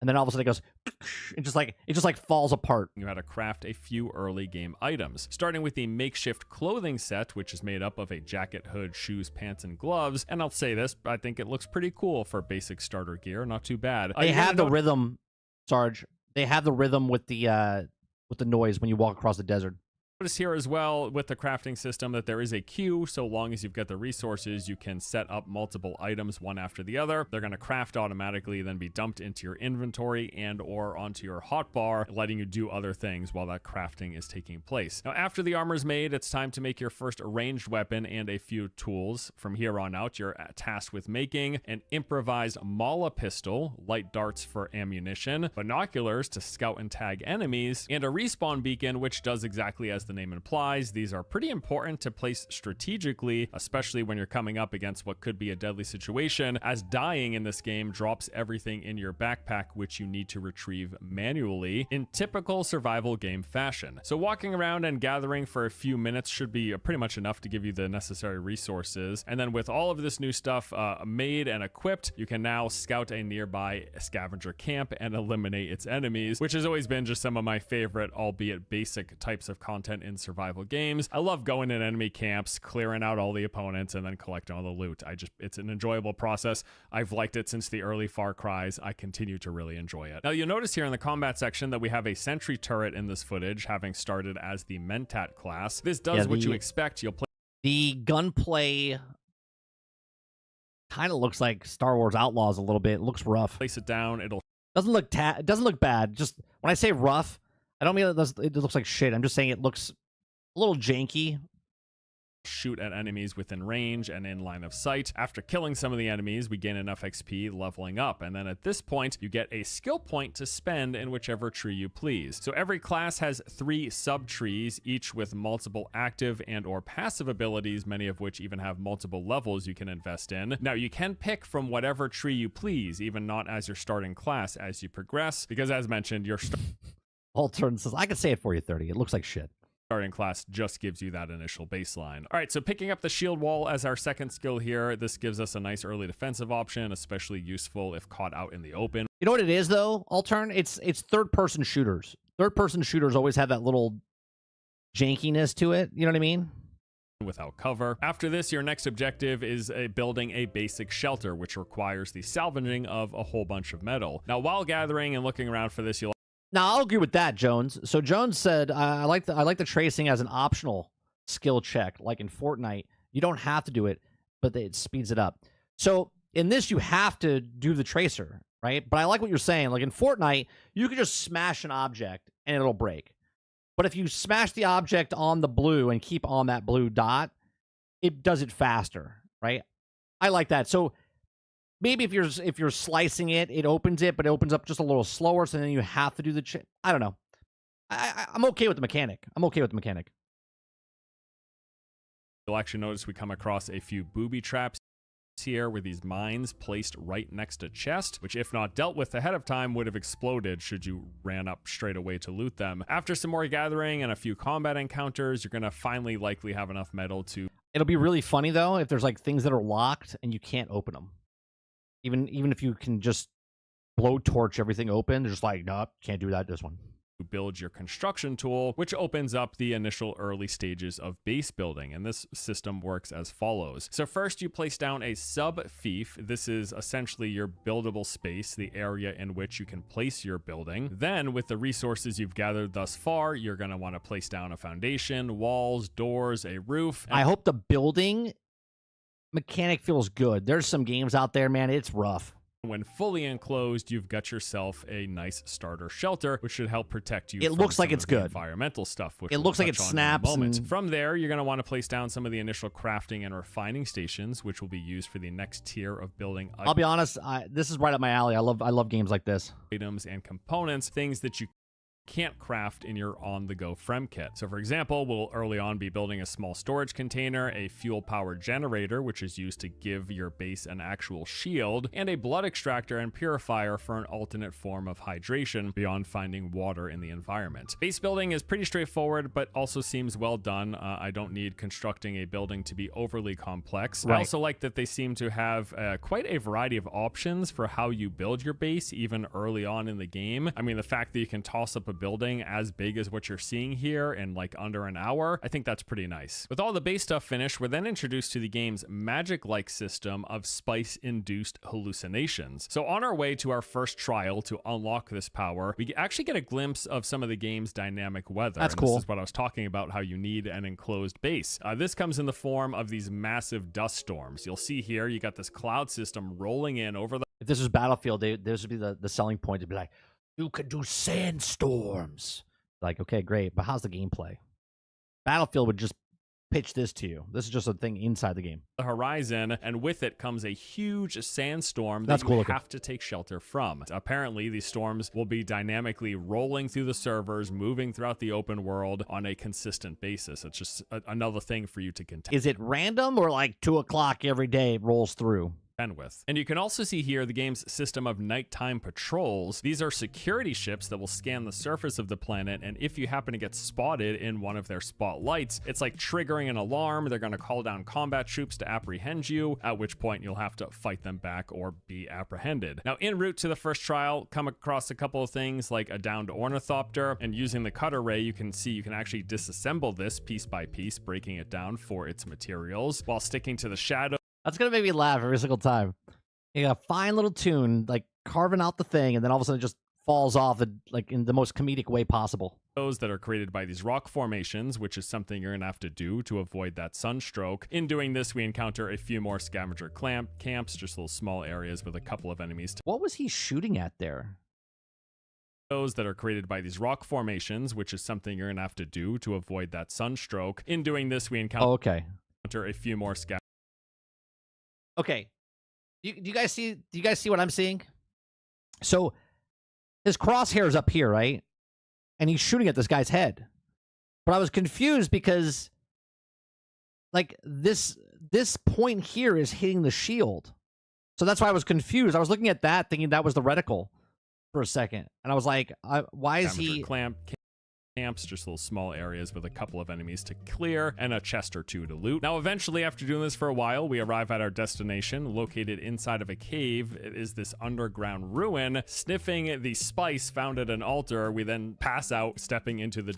Speaker 1: and then all of a sudden it goes, it just like falls apart.
Speaker 2: You how to craft a few early game items, starting with the makeshift clothing set, which is made up of a jacket, hood, shoes, pants, and gloves. And I'll say this, I think it looks pretty cool for basic starter gear. Not too bad.
Speaker 1: They have the rhythm, Sarge. They have the rhythm with the noise when you walk across the desert.
Speaker 2: Notice here as well with the crafting system that there is a queue. So long as you've got the resources, you can set up multiple items one after the other. They're going to craft automatically, then be dumped into your inventory and or onto your hotbar, letting you do other things while that crafting is taking place. Now, after the armor is made, it's time to make your first ranged weapon and a few tools. From here on out, you're tasked with making an improvised mala pistol, light darts for ammunition, binoculars to scout and tag enemies, and a respawn beacon, which does exactly as the name implies. These are pretty important to place strategically, especially when you're coming up against what could be a deadly situation, as dying in this game drops everything in your backpack, which you need to retrieve manually in typical survival game fashion. So walking around and gathering for a few minutes should be pretty much enough to give you the necessary resources. And then with all of this new stuff made and equipped, you can now scout a nearby scavenger camp and eliminate its enemies, which has always been just some of my favorite, albeit basic types of content in survival games. I love going in enemy camps, clearing out all the opponents, and then collecting all the loot. It's an enjoyable process. I've liked it since the early Far Cries. I continue to really enjoy it. Now you'll notice here in the combat section that we have a sentry turret in this footage, having started as the Mentat class. This does what you expect. You'll play. The
Speaker 1: gunplay kind of looks like Star Wars Outlaws a little bit. It looks rough.
Speaker 2: Place it down. It
Speaker 1: doesn't look bad. Just when I say rough, I don't mean it looks like shit. I'm just saying it looks a little janky.
Speaker 2: Shoot at enemies within range and in line of sight. After killing some of the enemies, we gain enough XP leveling up, and then at this point you get a skill point to spend in whichever tree you please. So every class has 3 sub trees, each with multiple active and or passive abilities, many of which even have multiple levels you can invest in. Now you can pick from whatever tree you please, even not as your starting class as you progress, because as mentioned, your
Speaker 1: Altern says, I can say it for you, 30. It looks like shit.
Speaker 2: Starting class just gives you that initial baseline. All right, so picking up the shield wall as our second skill here, this gives us a nice early defensive option, especially useful if caught out in the open.
Speaker 1: You know what it is though, Altern? It's third-person shooters. Third-person shooters always have that little jankiness to it. You know what I mean?
Speaker 2: Without cover. After this, your next objective is building a basic shelter, which requires the salvaging of a whole bunch of metal. Now, while gathering and looking around for this, you'll.
Speaker 1: Now, I'll agree with that, Jones. So Jones said, I like the tracing as an optional skill check, like in Fortnite. You don't have to do it, but it speeds it up. So In this, you have to do the tracer, right? But I like what you're saying. Like in Fortnite, you can just smash an object and it'll break. But if you smash the object on the blue and keep on that blue dot, it does it faster, right? I like that. So maybe if you're slicing it, it opens it, but it opens up just a little slower. So then you have to do the. I don't know. I'm okay with the mechanic.
Speaker 2: You'll actually notice we come across a few booby traps here with these mines placed right next to chest, which if not dealt with ahead of time would have exploded should you ran up straight away to loot them. After some more gathering and a few combat encounters, you're gonna finally likely have enough metal to...
Speaker 1: It'll be really funny though if there's like things that are locked and you can't open them. Even if you can just blowtorch everything open, they're just like, nope, can't do that this one.
Speaker 2: Build your construction tool, which opens up the initial early stages of base building, and this system works as follows. So first you place down a sub-fief. This is essentially your buildable space, the area in which you can place your building. Then with the resources you've gathered thus far, you're going to want to place down a foundation, walls, doors, a roof.
Speaker 1: I hope the building mechanic feels good. There's some games out there, man, it's rough.
Speaker 2: When fully enclosed, you've got yourself a nice starter shelter, which should help protect you.
Speaker 1: It looks like it's good.
Speaker 2: Environmental stuff. Which
Speaker 1: it looks like it snaps.
Speaker 2: From there, you're going to want to place down some of the initial crafting and refining stations, which will be used for the next tier of building.
Speaker 1: I'll be honest, this is right up my alley. I love games like this.
Speaker 2: Items and components, things that you can't craft in your on-the-go frem kit. So for example, we'll early on be building a small storage container, a fuel power generator, which is used to give your base an actual shield, and a blood extractor and purifier for an alternate form of hydration beyond finding water in the environment. Base building is pretty straightforward, but also seems well done. I don't need constructing a building to be overly complex. Right. I also like that they seem to have quite a variety of options for how you build your base, even early on in the game. I mean, the fact that you can toss up a building as big as what you're seeing here in like under an hour, I think that's pretty nice. With all the base stuff finished, we're then introduced to the game's magic-like system of spice-induced hallucinations. So on our way to our first trial to unlock this power, we actually get a glimpse of some of the game's dynamic weather.
Speaker 1: That's cool.
Speaker 2: This is what I was talking about, how you need an enclosed base. This comes in the form of these massive dust storms. You'll see here, you got this cloud system rolling in over the...
Speaker 1: If this was Battlefield, this would be the selling point to be like, you could do sandstorms. Like, okay, great, but how's the gameplay? Battlefield would just pitch this to you. This is just a thing inside the game.
Speaker 2: The horizon, and with it comes a huge sandstorm that you have to take shelter from. Apparently, these storms will be dynamically rolling through the servers, moving throughout the open world on a consistent basis. It's just another thing for you to contend.
Speaker 1: Is it random or like 2 o'clock every day it rolls through?
Speaker 2: With. And you can also see here the game's system of nighttime patrols. These are security ships that will scan the surface of the planet, and if you happen to get spotted in one of their spotlights, it's like triggering an alarm. They're going to call down combat troops to apprehend you, at which point you'll have to fight them back or be apprehended. Now, en route to the first trial, come across a couple of things like a downed ornithopter, and using the cutter ray, you can see you can actually disassemble this piece by piece, breaking it down for its materials, while sticking to the shadow.
Speaker 1: That's going to make me laugh every single time. You got a fine little tune, like carving out the thing, and then all of a sudden it just falls off like in the most comedic way possible.
Speaker 2: Those that are created by these rock formations, which is something you're going to have to do to avoid that sunstroke. In doing this, we encounter a few more scavenger camps, just little small areas with a couple of enemies.
Speaker 1: What was he shooting at there?
Speaker 2: Those that are created by these rock formations, which is something you're going to have to do to avoid that sunstroke. In doing this, we encounter a few more scavengers.
Speaker 1: Okay, do you guys see what I'm seeing? So his crosshair's up here, right? And he's shooting at this guy's head. But I was confused because like this point here is hitting the shield. So that's why I was confused. I was looking at that thinking that was the reticle for a second. And I was like, why is he
Speaker 2: camps, just little small areas with a couple of enemies to clear and a chest or two to loot. Now, eventually, after doing this for a while, we arrive at our destination. Located inside of a cave, it is this underground ruin. Sniffing the spice found at an altar, we then pass out, stepping into the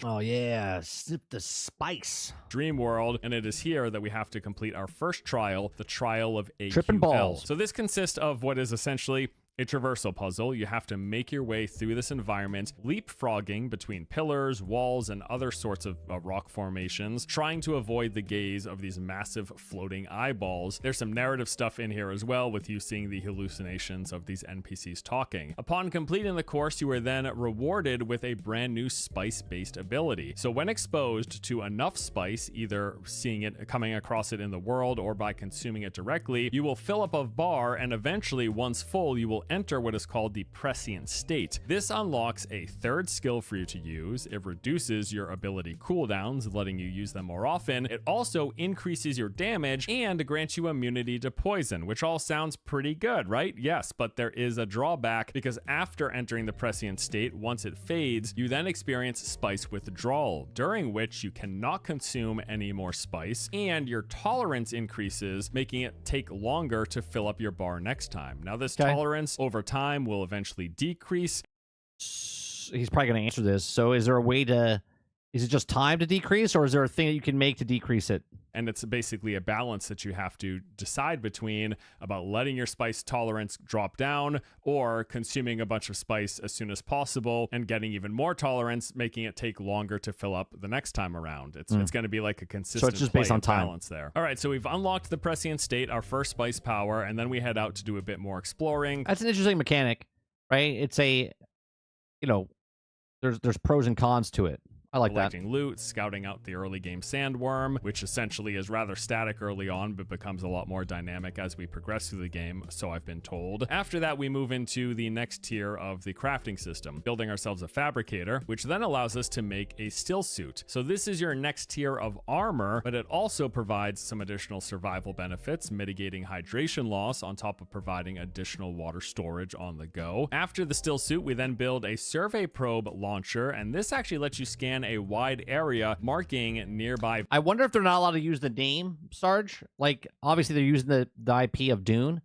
Speaker 1: sniff the spice
Speaker 2: dream world, and it is here that we have to complete our first trial, the trial of AQL.
Speaker 1: Tripping balls.
Speaker 2: So this consists of what is essentially a traversal puzzle. You have to make your way through this environment, leapfrogging between pillars, walls, and other sorts of rock formations, trying to avoid the gaze of these massive floating eyeballs. There's some narrative stuff in here as well, with you seeing the hallucinations of these NPCs talking. Upon completing the course, you are then rewarded with a brand new spice-based ability. So when exposed to enough spice, either seeing it coming across it in the world or by consuming it directly, you will fill up a bar, and eventually, once full, you will enter what is called the prescient state. This unlocks a third skill for you to use. It reduces your ability cooldowns, letting you use them more often. It also increases your damage and grants you immunity to poison, which all sounds pretty good, right? Yes, but there is a drawback, because after entering the prescient state, once it fades, you then experience spice withdrawal, during which you cannot consume any more spice, and your tolerance increases, making it take longer to fill up your bar next time. Now, this tolerance over time will eventually decrease.
Speaker 3: He's probably going to answer this. So is there a way to, is it just time to decrease, or is there a thing that you can make to decrease it?
Speaker 2: And it's basically a balance that you have to decide between, about letting your spice tolerance drop down or consuming a bunch of spice as soon as possible and getting even more tolerance, making it take longer to fill up the next time around. It's going to be like a consistent
Speaker 3: so it's just based on time.
Speaker 2: Balance there. All right, so we've unlocked the prescient state, our first spice power, and then we head out to do a bit more exploring.
Speaker 3: That's an interesting mechanic, right? It's a, you know, there's pros and cons to it. I like that.
Speaker 2: Collecting loot, scouting out the early game sandworm, which essentially is rather static early on, but becomes a lot more dynamic as we progress through the game, so I've been told. After that, we move into the next tier of the crafting system, building ourselves a fabricator, which then allows us to make a still suit. So this is your next tier of armor, but it also provides some additional survival benefits, mitigating hydration loss on top of providing additional water storage on the go. After the still suit, we then build a survey probe launcher, and this actually lets you scan a wide area, marking nearby.
Speaker 3: I wonder if they're not allowed to use the name, Sarge. Like, obviously they're using the IP of Dune,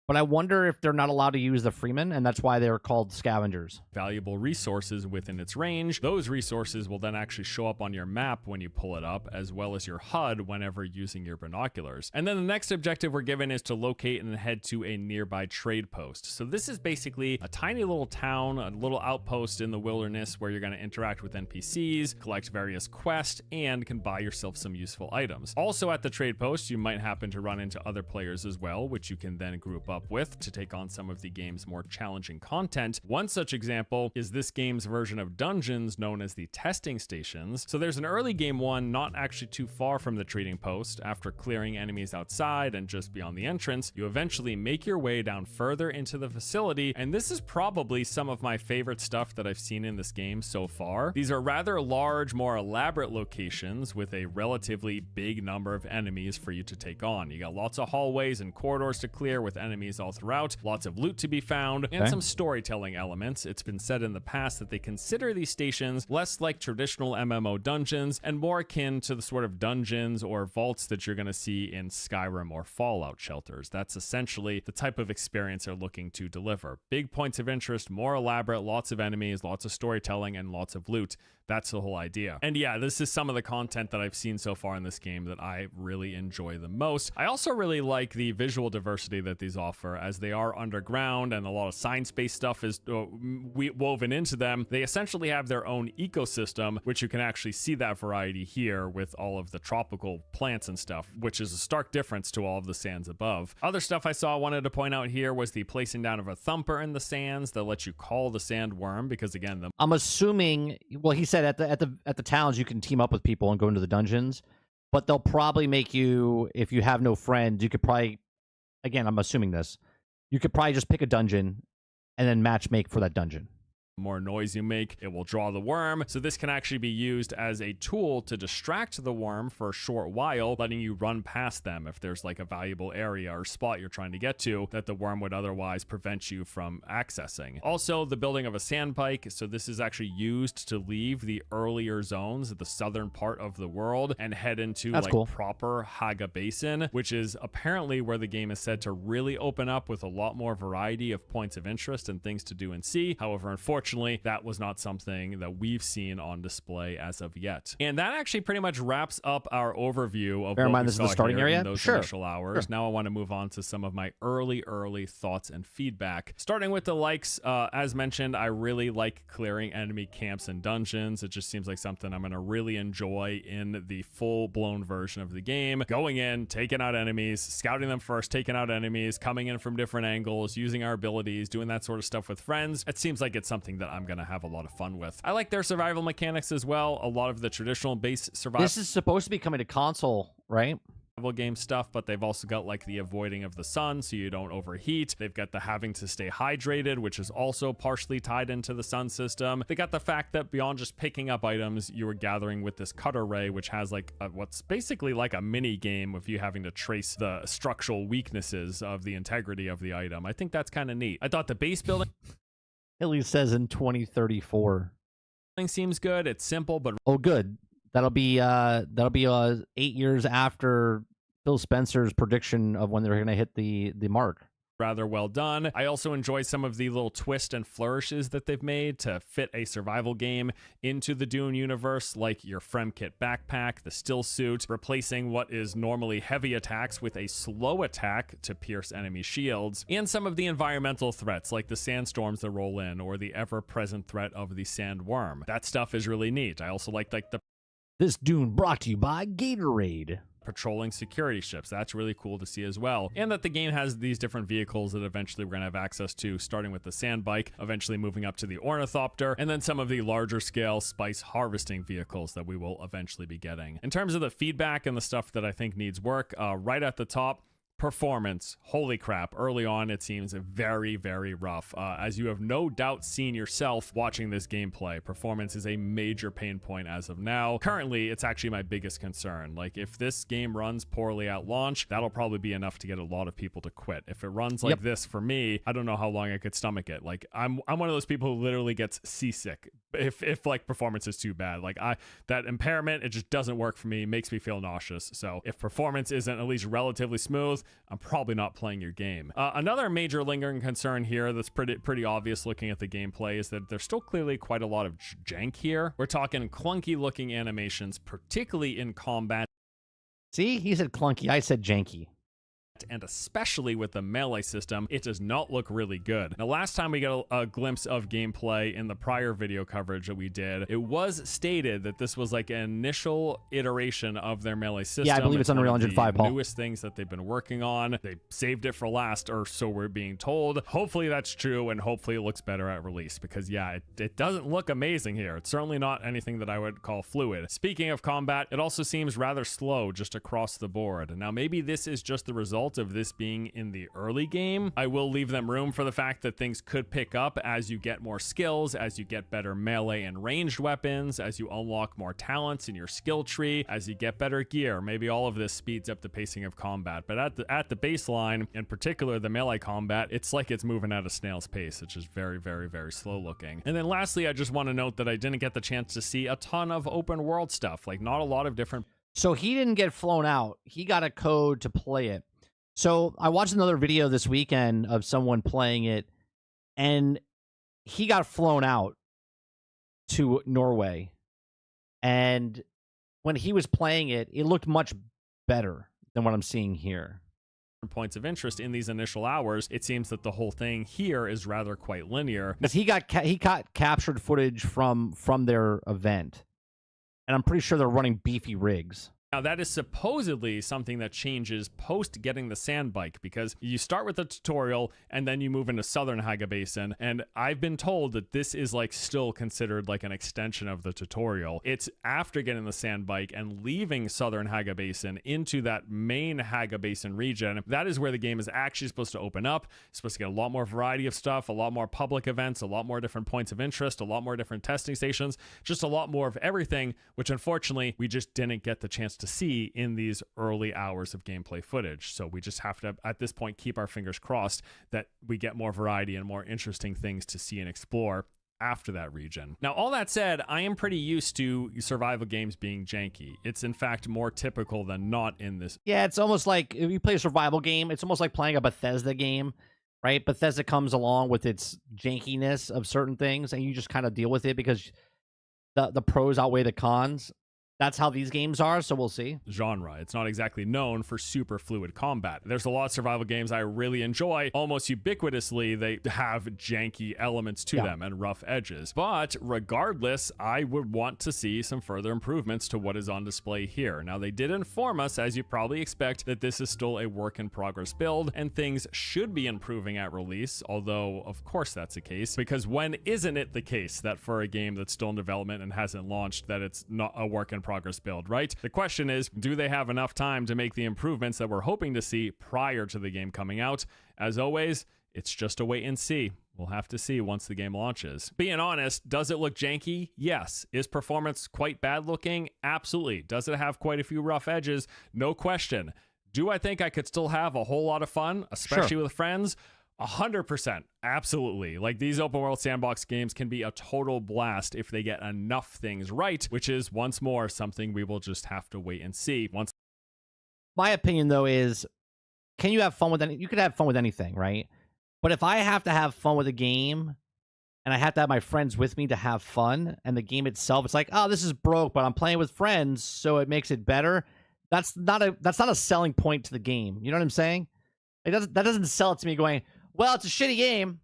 Speaker 3: but I wonder if they're not allowed to use the Freeman, and that's why they're called scavengers.
Speaker 2: Valuable resources within its range. Those resources will then actually show up on your map when you pull it up, as well as your HUD whenever using your binoculars. And then the next objective we're given is to locate and head to a nearby trade post. So this is basically a tiny little town, a little outpost in the wilderness where you're going to interact with NPCs, collect various quests, and can buy yourself some useful items. Also at the trade post, you might happen to run into other players as well, which you can then group up with to take on some of the game's more challenging content. One such example is this game's version of dungeons known as the testing stations. So there's an early game one not actually too far from the trading post. After clearing enemies outside and just beyond the entrance, you eventually make your way down further into the facility, and this is probably some of my favorite stuff that I've seen in this game so far. These are rather large, more elaborate locations with a relatively big number of enemies for you to take on. You got lots of hallways and corridors to clear with enemies all throughout, lots of loot to be found, and some storytelling elements. It's been said in the past that they consider these stations less like traditional MMO dungeons and more akin to the sort of dungeons or vaults that you're going to see in Skyrim or Fallout shelters. That's essentially the type of experience they're looking to deliver. Big points of interest, more elaborate, lots of enemies, lots of storytelling, and lots of loot. That's the whole idea. And yeah, this is some of the content that I've seen so far in this game that I really enjoy the most. I also really like the visual diversity that these offer, as they are underground and a lot of science-based stuff is woven into them. They essentially have their own ecosystem, which you can actually see that variety here with all of the tropical plants and stuff, which is a stark difference to all of the sands above. Other stuff I saw wanted to point out here was the placing down of a thumper in the sands that lets you call the sandworm, because again,
Speaker 3: I'm assuming, well, he said at the towns you can team up with people and go into the dungeons, but they'll probably make you, if you have no friends, you could probably, again, I'm assuming this, you could probably just pick a dungeon and then match make for that dungeon.
Speaker 2: more noise you make, it will draw the worm. So this can actually be used as a tool to distract the worm for a short while, letting you run past them if there's like a valuable area or spot you're trying to get to that the worm would otherwise prevent you from accessing. Also, the building of a sandpike. So this is actually used to leave the earlier zones at the southern part of the world and head into proper Haga Basin, which is apparently where the game is said to really open up with a lot more variety of points of interest and things to do and see. However, unfortunately, unfortunately, that was not something that we've seen on display as of yet. And that actually pretty much wraps up our overview of
Speaker 3: Bear in
Speaker 2: what
Speaker 3: mind,
Speaker 2: we
Speaker 3: this is
Speaker 2: saw
Speaker 3: the starting
Speaker 2: here
Speaker 3: area?
Speaker 2: in those
Speaker 3: Sure.
Speaker 2: initial hours. Now I want to move on to some of my early thoughts and feedback. Starting with the likes, as mentioned, I really like clearing enemy camps and dungeons. It just seems like something I'm going to really enjoy in the full-blown version of the game. Going in, taking out enemies, scouting them first, taking out enemies, coming in from different angles, using our abilities, doing that sort of stuff with friends. It seems like it's something that I'm going to have a lot of fun with. I like their survival mechanics as well. A lot of the traditional base survival.
Speaker 3: This is supposed to be coming to console, right?
Speaker 2: Game stuff, but they've also got like the avoiding of the sun so you don't overheat. They've got the having to stay hydrated, which is also partially tied into the sun system. They got the fact that beyond just picking up items, you were gathering with this cutter ray, which has like what's basically like a mini game of you having to trace the structural weaknesses of the integrity of the item. I think that's kind of neat. I thought the base building
Speaker 3: At least says in 2034.
Speaker 2: seems good. It's simple, but
Speaker 3: Oh, good. That'll be 8 years after Phil Spencer's prediction of when they're going to hit the mark.
Speaker 2: rather well done. I also enjoy some of the little twists and flourishes that they've made to fit a survival game into the Dune universe, like your Fremkit backpack, the still suit, replacing what is normally heavy attacks with a slow attack to pierce enemy shields, and some of the environmental threats like the sandstorms that roll in or the ever-present threat of the sandworm. That stuff is really neat. I also like the
Speaker 3: This Dune brought to you by Gatorade.
Speaker 2: patrolling security ships. That's really cool to see as well. And that the game has these different vehicles that eventually we're going to have access to, starting with the sand bike, eventually moving up to the ornithopter, and then some of the larger scale spice harvesting vehicles that we will eventually be getting. In terms of the feedback and the stuff that I think needs work, right at the top, performance. Holy crap. Early on, it seems very, very rough. As you have no doubt seen yourself watching this gameplay, performance is a major pain point as of now. Currently, it's actually my biggest concern. Like, if this game runs poorly at launch, that'll probably be enough to get a lot of people to quit. If it runs like this for me, I don't know how long I could stomach it. Like, I'm one of those people who literally gets seasick if like performance is too bad. Like, that impairment, it just doesn't work for me, makes me feel nauseous. So if performance isn't at least relatively smooth, I'm probably not playing your game. Another major lingering concern here that's pretty obvious looking at the gameplay is that there's still clearly quite a lot of jank here. We're talking clunky looking animations, particularly in combat.
Speaker 3: See, he said clunky. I said janky.
Speaker 2: And especially with the melee system, it does not look really good. Now, last time we got a glimpse of gameplay in the prior video coverage that we did, it was stated that this was like an initial iteration of their melee system.
Speaker 3: Yeah, I believe it's Unreal Engine 5, Paul.
Speaker 2: Newest things that they've been working on. They saved it for last, or so we're being told. Hopefully that's true, and hopefully it looks better at release, because yeah, it doesn't look amazing here. It's certainly not anything that I would call fluid. Speaking of combat, it also seems rather slow just across the board. Now, maybe this is just the result of this being in the early game. I will leave them room for the fact that things could pick up as you get more skills, as you get better melee and ranged weapons, as you unlock more talents in your skill tree, as you get better gear. Maybe all of this speeds up the pacing of combat, but at the baseline, in particular the melee combat, it's like it's moving at a snail's pace. It's just very, very, very slow looking. And then lastly, I just want to note that I didn't get the chance to see a ton of open world stuff, like not a lot of different.
Speaker 3: So he didn't get flown out. He got a code to play it. So I watched another video this weekend of someone playing it, and he got flown out to Norway. And when he was playing it, it looked much better than what I'm seeing here.
Speaker 2: Points of interest in these initial hours, it seems that the whole thing here is rather quite linear.
Speaker 3: Because he got captured footage from their event, and I'm pretty sure they're running beefy rigs.
Speaker 2: Now, that is supposedly something that changes post getting the sand bike, because you start with the tutorial and then you move into Southern Haga Basin, and I've been told that this is like still considered like an extension of the tutorial. It's after getting the sand bike and leaving Southern Haga Basin into that main Haga Basin region. That is where the game is actually supposed to open up. It's supposed to get a lot more variety of stuff, a lot more public events, a lot more different points of interest, a lot more different testing stations, just a lot more of everything, which unfortunately we just didn't get the chance to see in these early hours of gameplay footage. So we just have to, at this point, keep our fingers crossed that we get more variety and more interesting things to see and explore after that region. Now, all that said, I am pretty used to survival games being janky. It's in fact more typical than not in this.
Speaker 3: Yeah, it's almost like if you play a survival game, it's almost like playing a Bethesda game. right? Bethesda comes along with its jankiness of certain things, and you just kind of deal with it because the pros outweigh the cons. That's how these games are, so we'll see.
Speaker 2: Genre. It's not exactly known for super fluid combat. There's a lot of survival games I really enjoy. Almost ubiquitously, they have janky elements to them and rough edges. But regardless, I would want to see some further improvements to what is on display here. Now, they did inform us, as you probably expect, that this is still a work in progress build and things should be improving at release, although of course that's the case, because when isn't it the case that for a game that's still in development and hasn't launched that it's not a work in progress build, right? The question is, do they have enough time to make the improvements that we're hoping to see prior to the game coming out? As always, it's just a wait and see. We'll have to see once the game launches. Being honest, does it look janky? Yes. Is performance quite bad looking? Absolutely. Does it have quite a few rough edges? No question. Do I think I could still have a whole lot of fun, especially with friends? 100%. Absolutely. Like, these open world sandbox games can be a total blast if they get enough things right, which is once more something we will just have to wait and see.
Speaker 3: My opinion, though, is can you have fun with you could have fun with anything, right? But if I have to have fun with a game and I have to have my friends with me to have fun, and the game itself, it's like, oh, this is broke, but I'm playing with friends, so it makes it better. That's not a selling point to the game. You know what I'm saying? That doesn't sell it to me going, well, it's a shitty game,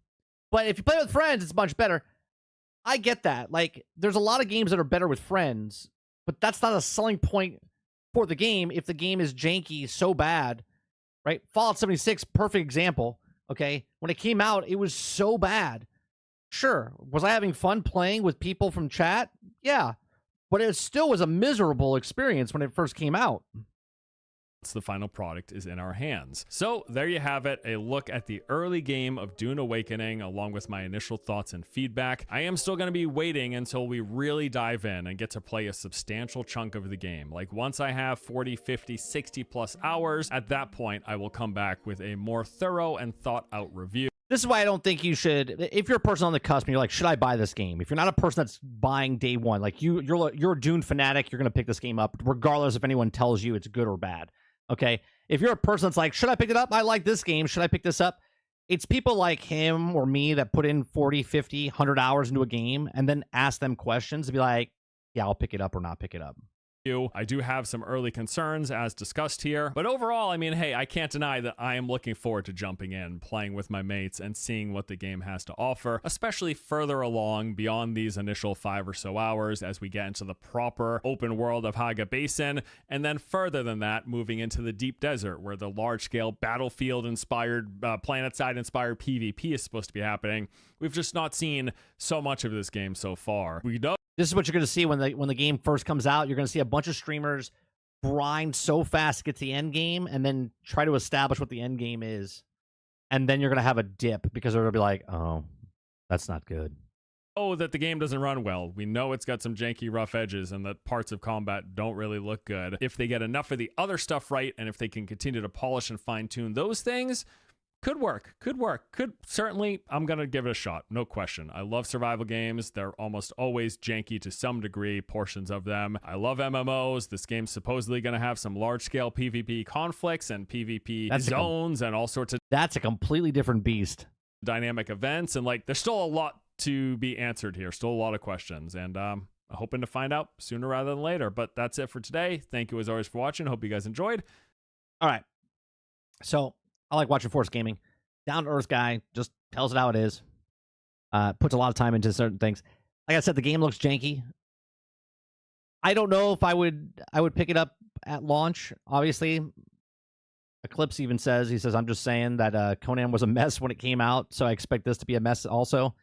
Speaker 3: but if you play with friends, it's much better. I get that. Like, there's a lot of games that are better with friends, but that's not a selling point for the game if the game is janky so bad, right? Fallout 76, perfect example, okay? When it came out, it was so bad. Sure, was I having fun playing with people from chat? Yeah, but it still was a miserable experience when it first came out.
Speaker 2: The final product is in our hands. So there you have it, a look at the early game of Dune Awakening, along with my initial thoughts and feedback. I am still going to be waiting until we really dive in and get to play a substantial chunk of the game. Like, once I have 40, 50, 60 plus hours, at that point, I will come back with a more thorough and thought out review.
Speaker 3: This is why I don't think you should, if you're a person on the cusp and you're like, should I buy this game? If you're not a person that's buying day one, like you're a Dune fanatic, you're going to pick this game up, regardless if anyone tells you it's good or bad. Okay, if you're a person that's like, should I pick it up? I like this game. Should I pick this up? It's people like him or me that put in 40, 50, 100 hours into a game and then ask them questions to be like, yeah, I'll pick it up or not pick it up.
Speaker 2: I do have some early concerns as discussed here, but overall, I mean, hey, I can't deny that I am looking forward to jumping in, playing with my mates, and seeing what the game has to offer, especially further along beyond these initial 5 or so hours as we get into the proper open world of Haga Basin, and then further than that, moving into the deep desert where the large-scale battlefield-inspired, planet-side-inspired PvP is supposed to be happening. We've just not seen so much of this game so far. We know
Speaker 3: this is what you're going to see when the game first comes out. You're going to see a bunch of streamers grind so fast to get to the end game and then try to establish what the end game is. And then you're going to have a dip because they're going to be like, oh, that's not good.
Speaker 2: Oh, that the game doesn't run well. We know it's got some janky rough edges and that parts of combat don't really look good. If they get enough of the other stuff right, and if they can continue to polish and fine tune those things, could work. Could certainly, I'm going to give it a shot. No question. I love survival games. They're almost always janky to some degree, portions of them. I love MMOs. This game's supposedly going to have some large-scale PvP conflicts and PvP zones and all sorts of...
Speaker 3: That's a completely different beast.
Speaker 2: Dynamic events. And, like, there's still a lot to be answered here. Still a lot of questions. And I'm hoping to find out sooner rather than later. But that's it for today. Thank you as always for watching. Hope you guys enjoyed.
Speaker 3: All right. So... I like watching Force Gaming. Down-to-earth guy, just tells it how it is. Puts a lot of time into certain things. Like I said, the game looks janky. I don't know if I would pick it up at launch. Obviously, Eclipse even says, I'm just saying that Conan was a mess when it came out, so I expect this to be a mess also.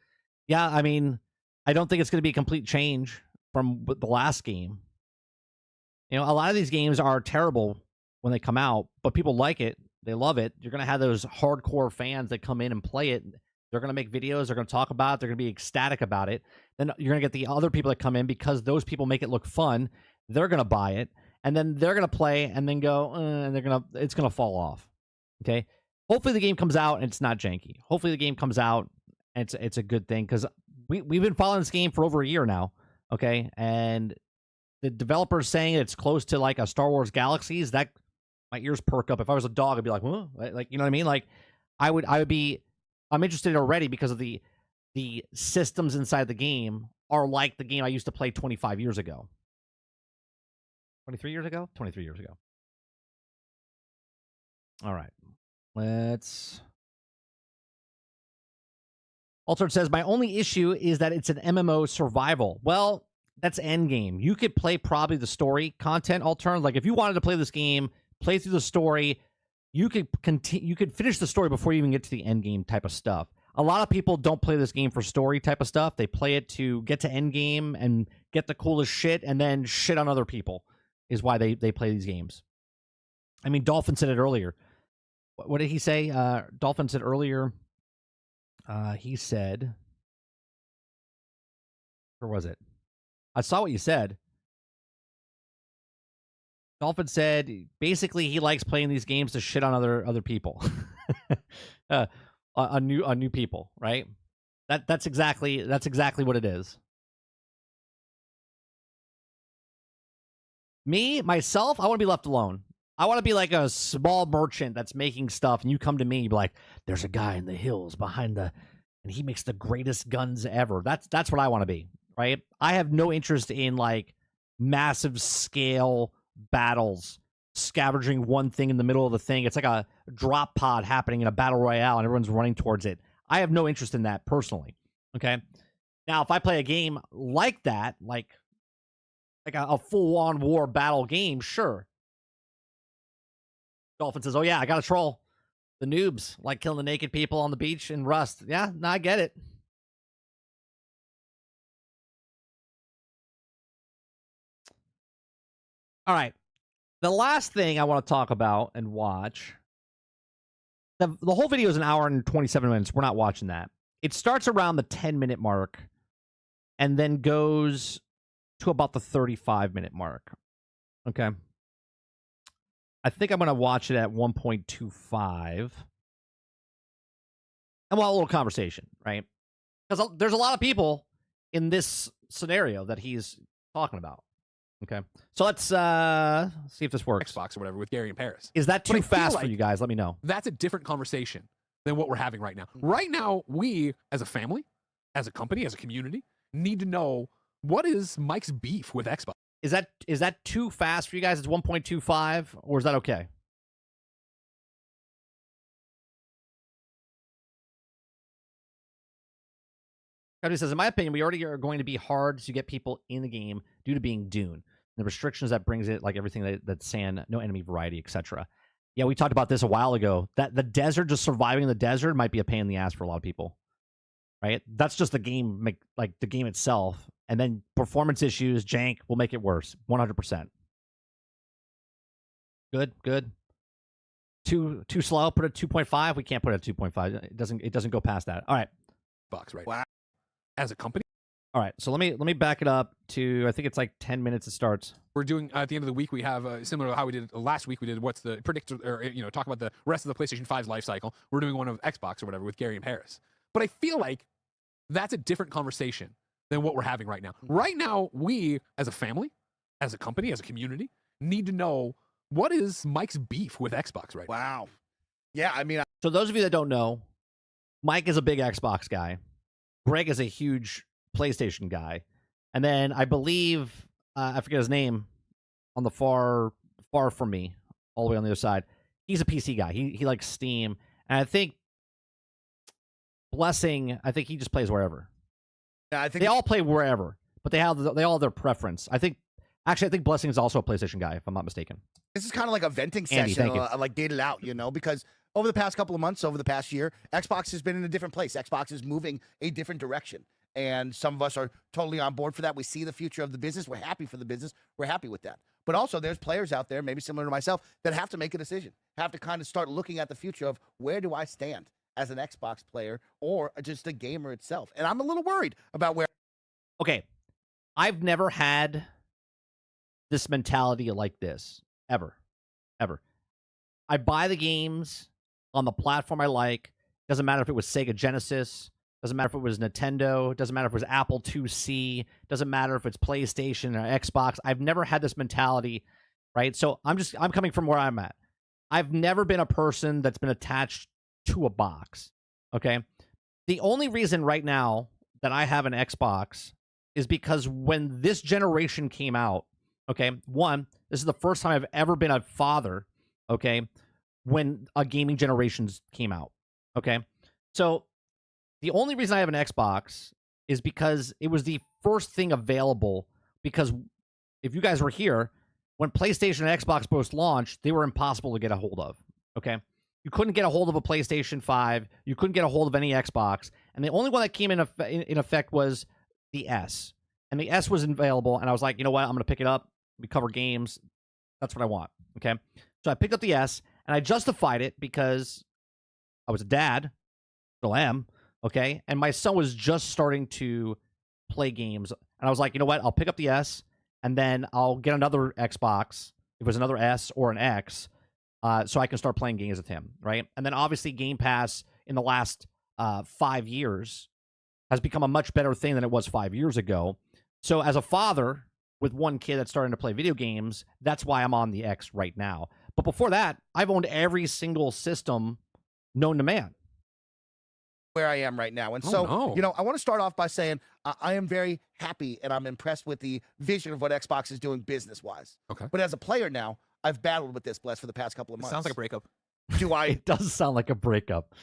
Speaker 3: Yeah, I mean, I don't think it's going to be a complete change from the last game. You know, a lot of these games are terrible when they come out, but people like it. They love it. You're going to have those hardcore fans that come in and play it. They're going to make videos. They're going to talk about it. They're going to be ecstatic about it. Then you're going to get the other people that come in because those people make it look fun. They're going to buy it. And then they're going to play and then go, and it's going to fall off. Okay. Hopefully the game comes out and it's not janky. Hopefully the game comes out and it's a good thing because we've been following this game for over a year now. Okay. And the developers saying it's close to like a Star Wars Galaxies, that my ears perk up. If I was a dog, I'd be like, whoa, like, you know what I mean? Like I would be I'm interested already because of the systems inside the game are like the game I used to play 25 years ago. 23 years ago? 23 years ago. All right. Let's... Altered says, my only issue is that it's an MMO survival. Well, that's endgame. You could play probably the story content Altern. Like, if you wanted to play this game, play through the story, you could finish the story before you even get to the endgame type of stuff. A lot of people don't play this game for story type of stuff. They play it to get to endgame and get the coolest shit and then shit on other people is why they play these games. I mean, Dolphin said it earlier. What did he say? Dolphin said earlier... he said, where was it? I saw what you said. Dolphin said basically he likes playing these games to shit on other people, on new people, right? That's exactly what it is. Me myself, I want to be left alone. I want to be like a small merchant that's making stuff, and you come to me, and be like, "There's a guy in the hills behind and he makes the greatest guns ever." That's what I want to be, right? I have no interest in like massive scale battles, scavenging one thing in the middle of the thing. It's like a drop pod happening in a battle royale, and everyone's running towards it. I have no interest in that personally. Okay, now if I play a game like that, like a full-on war battle game, sure. Dolphin says, oh, yeah, I got to troll the noobs, like killing the naked people on the beach in Rust. Yeah, no, I get it. All right. The last thing I want to talk about and watch, the whole video is an hour and 27 minutes. We're not watching that. It starts around the 10-minute mark and then goes to about the 35-minute mark. Okay. I think I'm going to watch it at 1.25. And we'll have a little conversation, right? Because there's a lot of people in this scenario that he's talking about. Okay. So let's see if this works.
Speaker 4: Xbox or whatever with Gary in Paris.
Speaker 3: Is that too fast for you guys? Let me know.
Speaker 4: That's a different conversation than what we're having right now. Right now, we, as a family, as a company, as a community, need to know what is Mike's beef with Xbox.
Speaker 3: Is that too fast for you guys? It's 1.25, or is that okay? Cody says, in my opinion, we already are going to be hard to get people in the game due to being Dune. The restrictions that brings it, like everything that's saying, no enemy variety, etc. Yeah, we talked about this a while ago. That the desert, just surviving in the desert, might be a pain in the ass for a lot of people. Right? That's just the game, like the game itself. And then performance issues, jank, will make it worse. 100%. Good. Too slow. Put it at 2.5. We can't put it at 2.5. It doesn't go past that. All right.
Speaker 4: Box right. Wow. As a company.
Speaker 3: All right. So let me back it up to, I think it's like 10 minutes it starts.
Speaker 4: We're doing at the end of the week. We have similar to how we did last week. We did what's the predictor, or talk about the rest of the PlayStation 5's life cycle. We're doing one of Xbox or whatever with Gary in Paris. But I feel like that's a different conversation than what we're having right now. Right now, we, as a family, as a company, as a community, need to know what is Mike's beef with Xbox right now.
Speaker 5: Wow. Yeah, I mean...
Speaker 3: So those of you that don't know, Mike is a big Xbox guy. Greg is a huge PlayStation guy. And then I believe, I forget his name, on the far from me, all the way on the other side, he's a PC guy. He likes Steam. And I think Blessing, I think he just plays wherever.
Speaker 5: Yeah, I think
Speaker 3: they all play wherever, but they all have their preference. I think Blessing is also a PlayStation guy, if I'm not mistaken.
Speaker 5: this is kind of like a venting
Speaker 3: Andy,
Speaker 5: session,
Speaker 3: thank you.
Speaker 5: like dated out, because over the past couple of months, over the past year, Xbox has been in a different place. Xbox is moving a different direction. And some of us are totally on board for that. We see the future of the business. We're happy for the business. We're happy with that. But also there's players out there, maybe similar to myself, that have to make a decision, have to kind of start looking at the future of where do I stand as an Xbox player or just a gamer itself. And I'm a little worried about where.
Speaker 3: Okay. I've never had this mentality like this, ever. I buy the games on the platform I like. Doesn't matter if it was Sega Genesis. Doesn't matter if it was Nintendo. Doesn't matter if it was Apple IIc. Doesn't matter if it's PlayStation or Xbox. I've never had this mentality, right? So I'm coming from where I'm at. I've never been a person that's been attached to a box, okay? The only reason right now that I have an Xbox is because when this generation came out, okay, one, this is the first time I've ever been a father, okay, when a gaming generation came out, okay? So the only reason I have an Xbox is because it was the first thing available, because if you guys were here, when PlayStation and Xbox both launched, they were impossible to get a hold of, okay? You couldn't get a hold of a PlayStation 5. You couldn't get a hold of any Xbox. And the only one that came in effect was the S. And the S was available, and I was like, you know what? I'm going to pick it up. We cover games. That's what I want, okay? So I picked up the S, and I justified it because I was a dad. Still am, okay? And my son was just starting to play games. And I was like, you know what? I'll pick up the S, and then I'll get another Xbox, if it was another S or an X, so I can start playing games with him, right? And then obviously Game Pass in the last 5 years has become a much better thing than it was 5 years ago. So as a father with one kid that's starting to play video games, that's why I'm on the X right now. But before that, I've owned every single system known to man.
Speaker 5: Where I am right now. And
Speaker 4: Oh,
Speaker 5: so,
Speaker 4: no.
Speaker 5: you know, I want to start off by saying I am very happy and I'm impressed with the vision of what Xbox is doing business-wise.
Speaker 4: Okay.
Speaker 5: But as a player now, I've battled with this, Bless, for the past couple of
Speaker 6: It
Speaker 5: months.
Speaker 6: sounds like a breakup.
Speaker 5: Do I?
Speaker 3: It does sound like a breakup.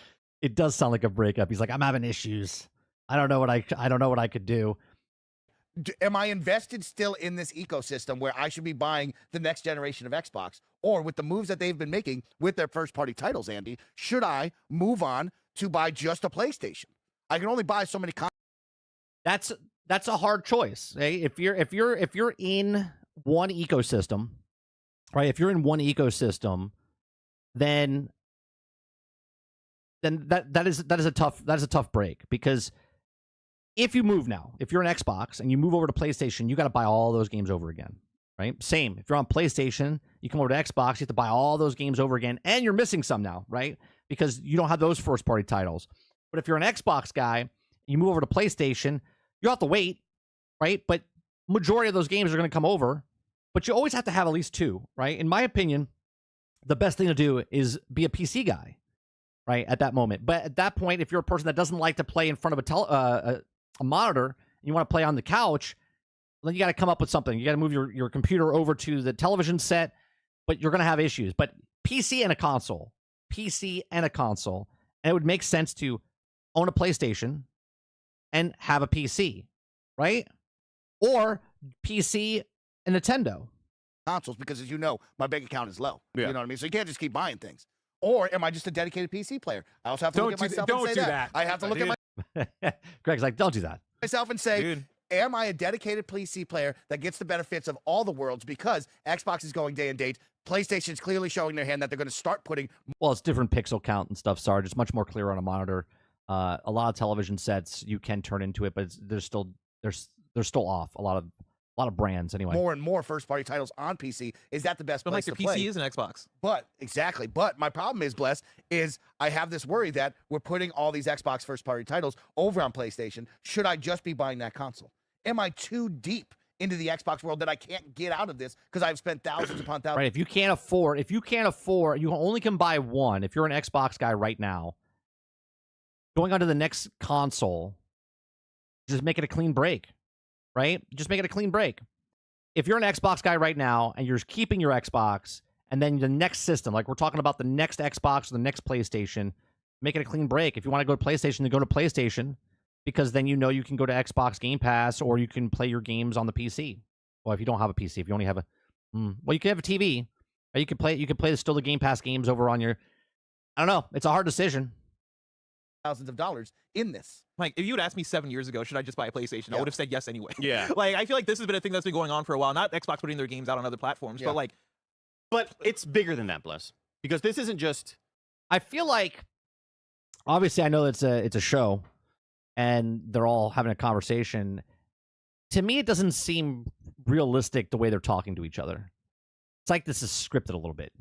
Speaker 3: It does sound like a breakup. He's like, I'm having issues. I don't know what I could do.
Speaker 5: Am I invested still in this ecosystem where I should be buying the next generation of Xbox? Or with the moves that they've been making with their first-party titles, Andy, should I move on to buy just a PlayStation? I can only buy so many
Speaker 3: That's a hard choice. Eh? If you're in one ecosystem, right? If you're in one ecosystem, then that is a tough break, because if you move now, if you're an Xbox and you move over to PlayStation, you got to buy all those games over again, right? Same. If you're on PlayStation, you come over to Xbox, you have to buy all those games over again, and you're missing some now, right? Because you don't have those first-party titles. But if you're an Xbox guy, you move over to PlayStation, you have to wait, right? But majority of those games are going to come over, but you always have to have at least two, right? In my opinion, the best thing to do is be a PC guy, right, at that moment. But at that point, if you're a person that doesn't like to play in front of a monitor, and you want to play on the couch, then you got to come up with something. You got to move your computer over to the television set, but you're going to have issues. But PC and a console, and it would make sense to own a PlayStation and have a PC, right? Or PC and Nintendo.
Speaker 5: consoles because, as you know, my bank account is low.
Speaker 6: Yeah.
Speaker 5: You know what I mean? So you can't just keep buying things. Or am I just a dedicated PC player? I also have to look at myself and say that. I have to look at
Speaker 3: Greg's like, don't do that.
Speaker 5: myself and say,
Speaker 6: Dude.
Speaker 5: am I a dedicated PC player that gets the benefits of all the worlds? Because Xbox is going day and date. PlayStation's clearly showing their hand that they're going to start putting.
Speaker 3: Well, it's different pixel count and stuff, Sarge. It's much more clear on a monitor. A lot of television sets you can turn into it, but they're still off. A lot of brands anyway.
Speaker 5: More and more first-party titles on PC. Is that the best
Speaker 6: But
Speaker 5: place
Speaker 6: like
Speaker 5: to
Speaker 6: your
Speaker 5: play?
Speaker 6: PC is an Xbox.
Speaker 5: But exactly. But my problem is, Bless, is I have this worry that we're putting all these Xbox first-party titles over on PlayStation. Should I just be buying that console? Am I too deep into the Xbox world that I can't get out of this because I've spent thousands upon thousands?
Speaker 3: Right. If you can't afford, you only can buy one. If you're an Xbox guy right now, going on to the next console, just make it a clean break. Right? Just make it a clean break. If you're an Xbox guy right now and you're keeping your Xbox, and then the next system, like we're talking about the next Xbox or the next PlayStation, make it a clean break. If you want to go to PlayStation, then go to PlayStation, because then you know you can go to Xbox Game Pass, or you can play your games on the PC. Well, if you don't have a PC, if you only have a, well, you can have a TV, or you can play still the Game Pass games over on your. I don't know. It's a hard decision.
Speaker 5: Thousands of dollars in this.
Speaker 6: Like, if you had asked me 7 years ago, should I just buy a PlayStation? I
Speaker 5: Yeah.
Speaker 6: would have said yes anyway.
Speaker 2: Yeah.
Speaker 6: Like, I feel like this has been a thing that's been going on for a while. Not Xbox putting their games out on other platforms,
Speaker 5: Yeah.
Speaker 6: but like,
Speaker 7: But it's bigger than that, Bless, because this isn't just.
Speaker 3: I feel like, obviously, I know it's a show, and they're all having a conversation. To me, it doesn't seem realistic the way they're talking to each other. It's like this is scripted a little bit.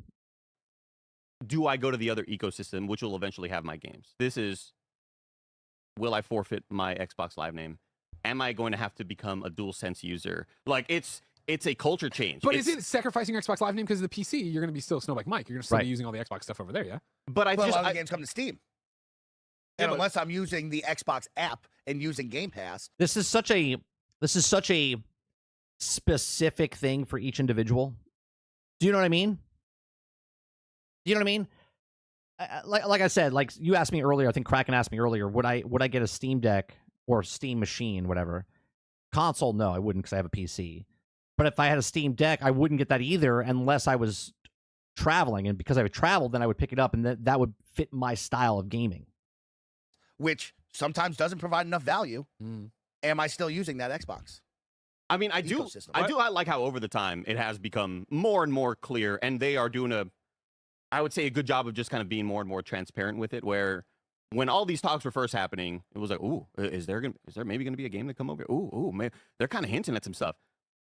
Speaker 7: Do I go to the other ecosystem, which will eventually have my games? This is. Will I forfeit my Xbox Live name? Am I going to have to become a DualSense user? Like, it's a culture change.
Speaker 4: But
Speaker 7: It's-
Speaker 4: is it sacrificing your Xbox Live name because of the PC? You're going to be still Snowbike Mike. You're going to still
Speaker 3: Right.
Speaker 4: be using all the Xbox stuff over there, yeah?
Speaker 7: But I
Speaker 5: Well, a
Speaker 7: just.
Speaker 5: lot of the games come to Steam. And unless I'm using the Xbox app and using Game Pass,
Speaker 3: This is such a specific thing for each individual. Do you know what I mean? Do you know what I mean? Like I said, like you asked me earlier, I think Kraken asked me earlier, would I get a Steam Deck or Steam machine, whatever? Console, no, I wouldn't because I have a PC. But if I had a Steam Deck, I wouldn't get that either unless I was traveling. And because I would travel, then I would pick it up, and that would fit my style of gaming.
Speaker 5: which sometimes doesn't provide enough value. Am I still using that Xbox?
Speaker 7: I mean, I do
Speaker 5: ecosystem?
Speaker 7: like how over the time it has become more and more clear, and they are doing I would say a good job of just kind of being more and more transparent with it, where when all these talks were first happening, it was like, ooh, is there maybe going to be a game to come over? Ooh, man, they're kind of hinting at some stuff.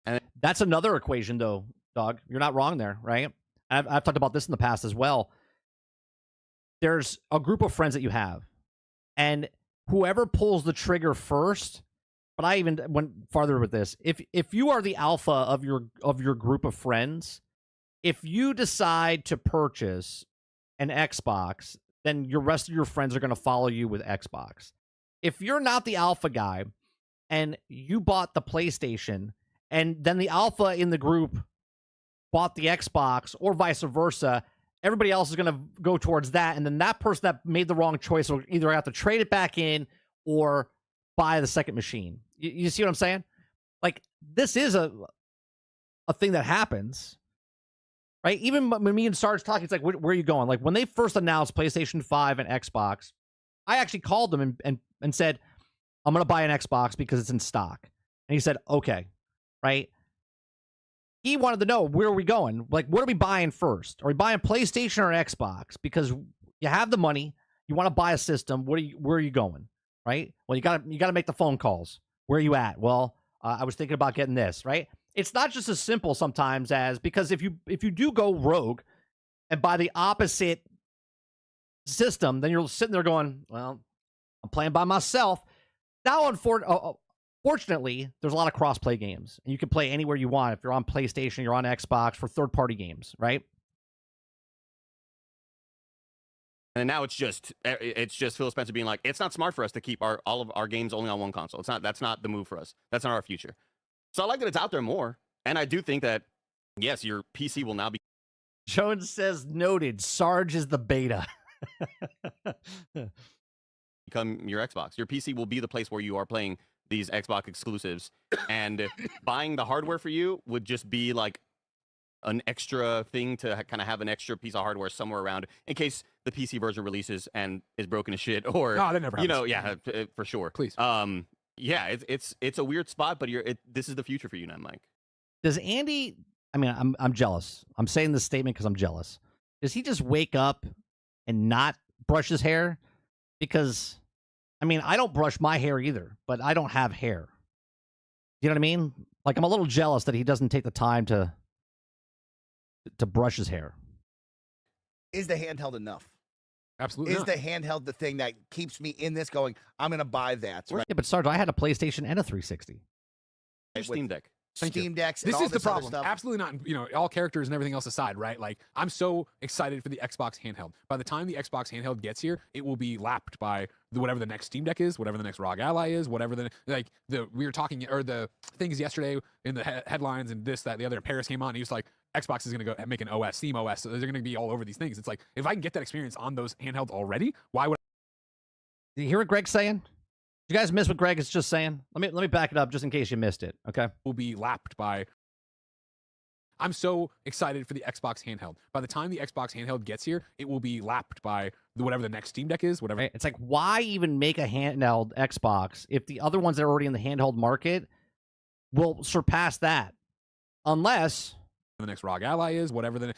Speaker 7: And
Speaker 3: That's another equation, though, dog. You're not wrong there, right? I've talked about this in the past as well. There's a group of friends that you have, and whoever pulls the trigger first. But I even went farther with this. If you are the alpha of your group of friends, if you decide to purchase an Xbox, then your rest of your friends are going to follow you with Xbox. If you're not the alpha guy and you bought the PlayStation, and then the alpha in the group bought the Xbox, or vice versa, everybody else is going to go towards that, and then that person that made the wrong choice will either have to trade it back in or buy the second machine. You see what I'm saying? Like, this is a thing that happens, right? Even when me and Sarge talking, it's like, where are you going? Like, when they first announced PlayStation 5 and Xbox, I actually called him and said, I'm going to buy an Xbox because it's in stock. And he said, okay, right? He wanted to know, where are we going? Like, what are we buying first? Are we buying PlayStation or Xbox? Because you have the money, you want to buy a system. Where are you going? Right? Well, you gotta make the phone calls. Where are you at? Well, I was thinking about getting this, right? It's not just as simple sometimes as, because if you do go rogue and buy the opposite system, then you're sitting there going, well, I'm playing by myself. Now, fortunately, there's a lot of cross-play games, and you can play anywhere you want. If you're on PlayStation, you're on Xbox for third-party games, right?
Speaker 7: And now it's just Phil Spencer being like, it's not smart for us to keep all of our games only on one console. That's not the move for us. That's not our future. So I like that it's out there more. And I do think that, yes, your PC will now be.
Speaker 3: Jones says, noted, Sarge is the beta.
Speaker 7: Become your Xbox. Your PC will be the place where you are playing these Xbox exclusives. And buying the hardware for you would just be like an extra thing to kind of have an extra piece of hardware somewhere around in case the PC version releases and is broken as shit, or
Speaker 4: No, that never happens.
Speaker 7: yeah, for sure.
Speaker 4: Please.
Speaker 7: Yeah, it's a weird spot, but this is the future for you now, Mike.
Speaker 3: Does Andy? I mean, I'm jealous. I'm saying this statement because I'm jealous. Does he just wake up and not brush his hair? Because, I mean, I don't brush my hair either, but I don't have hair. You know what I mean? Like, I'm a little jealous that he doesn't take the time to brush his hair.
Speaker 5: Is the handheld enough?
Speaker 4: Absolutely
Speaker 5: Is
Speaker 4: not.
Speaker 5: the handheld the thing that keeps me in this going, I'm going to buy that? Right?
Speaker 3: Yeah, but Sarge, I had a PlayStation and a 360.
Speaker 7: Your Steam Deck.
Speaker 5: Steam Decks and
Speaker 4: This
Speaker 5: all
Speaker 4: is the
Speaker 5: this other
Speaker 4: problem.
Speaker 5: stuff.
Speaker 4: Absolutely not. All characters and everything else aside, right? Like, I'm so excited for the Xbox handheld. By the time the Xbox handheld gets here, it will be lapped by whatever the next Steam Deck is, whatever the next ROG Ally is, whatever we were talking, or the things yesterday in the headlines and this, that, the other. Paris came on, and he was like, Xbox is going to go make an OS, Steam OS. So they're going to be all over these things. It's like, if I can get that experience on those handhelds already, why would
Speaker 3: Did you hear what Greg's saying? Did you guys miss what Greg is just saying? Let me back it up just in case you missed it. Okay.
Speaker 4: will be lapped by? I'm so excited for the Xbox handheld. By the time the Xbox handheld gets here, it will be lapped by whatever the next Steam Deck is, whatever.
Speaker 3: Right? It's like, why even make a handheld Xbox if the other ones that are already in the handheld market will surpass that? Unless
Speaker 4: the next ROG Ally is, whatever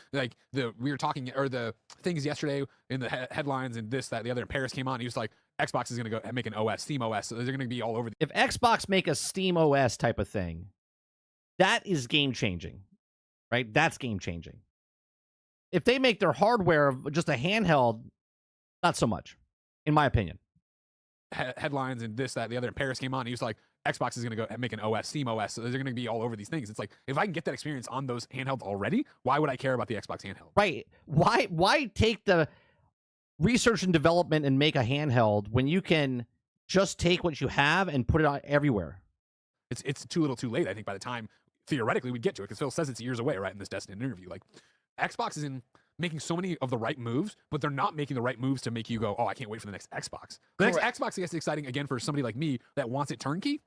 Speaker 4: we were talking, or the things yesterday in the headlines and this, that, the other. Paris came on, and he was like, Xbox is going to go make an OS, Steam OS. So they're going to be all over.
Speaker 3: if Xbox make a Steam OS type of thing, that is game changing, right? That's game changing. If they make their hardware just a handheld, not so much, in my opinion.
Speaker 4: Headlines and this, that, the other. Paris came on, and he was like, Xbox is going to go make an OS, Steam OS. So they're going to be all over these things. It's like, if I can get that experience on those handhelds already, why would I care about the Xbox handheld?
Speaker 3: Right. Why take the research and development and make a handheld when you can just take what you have and put it on everywhere?
Speaker 4: It's too little too late, I think, by the time theoretically we'd get to it, because Phil says it's years away, right, in this Destiny interview. Like, Xbox is making so many of the right moves, but they're not making the right moves to make you go, oh, I can't wait for the next Xbox. The next Xbox gets exciting again for somebody like me that wants it turnkey.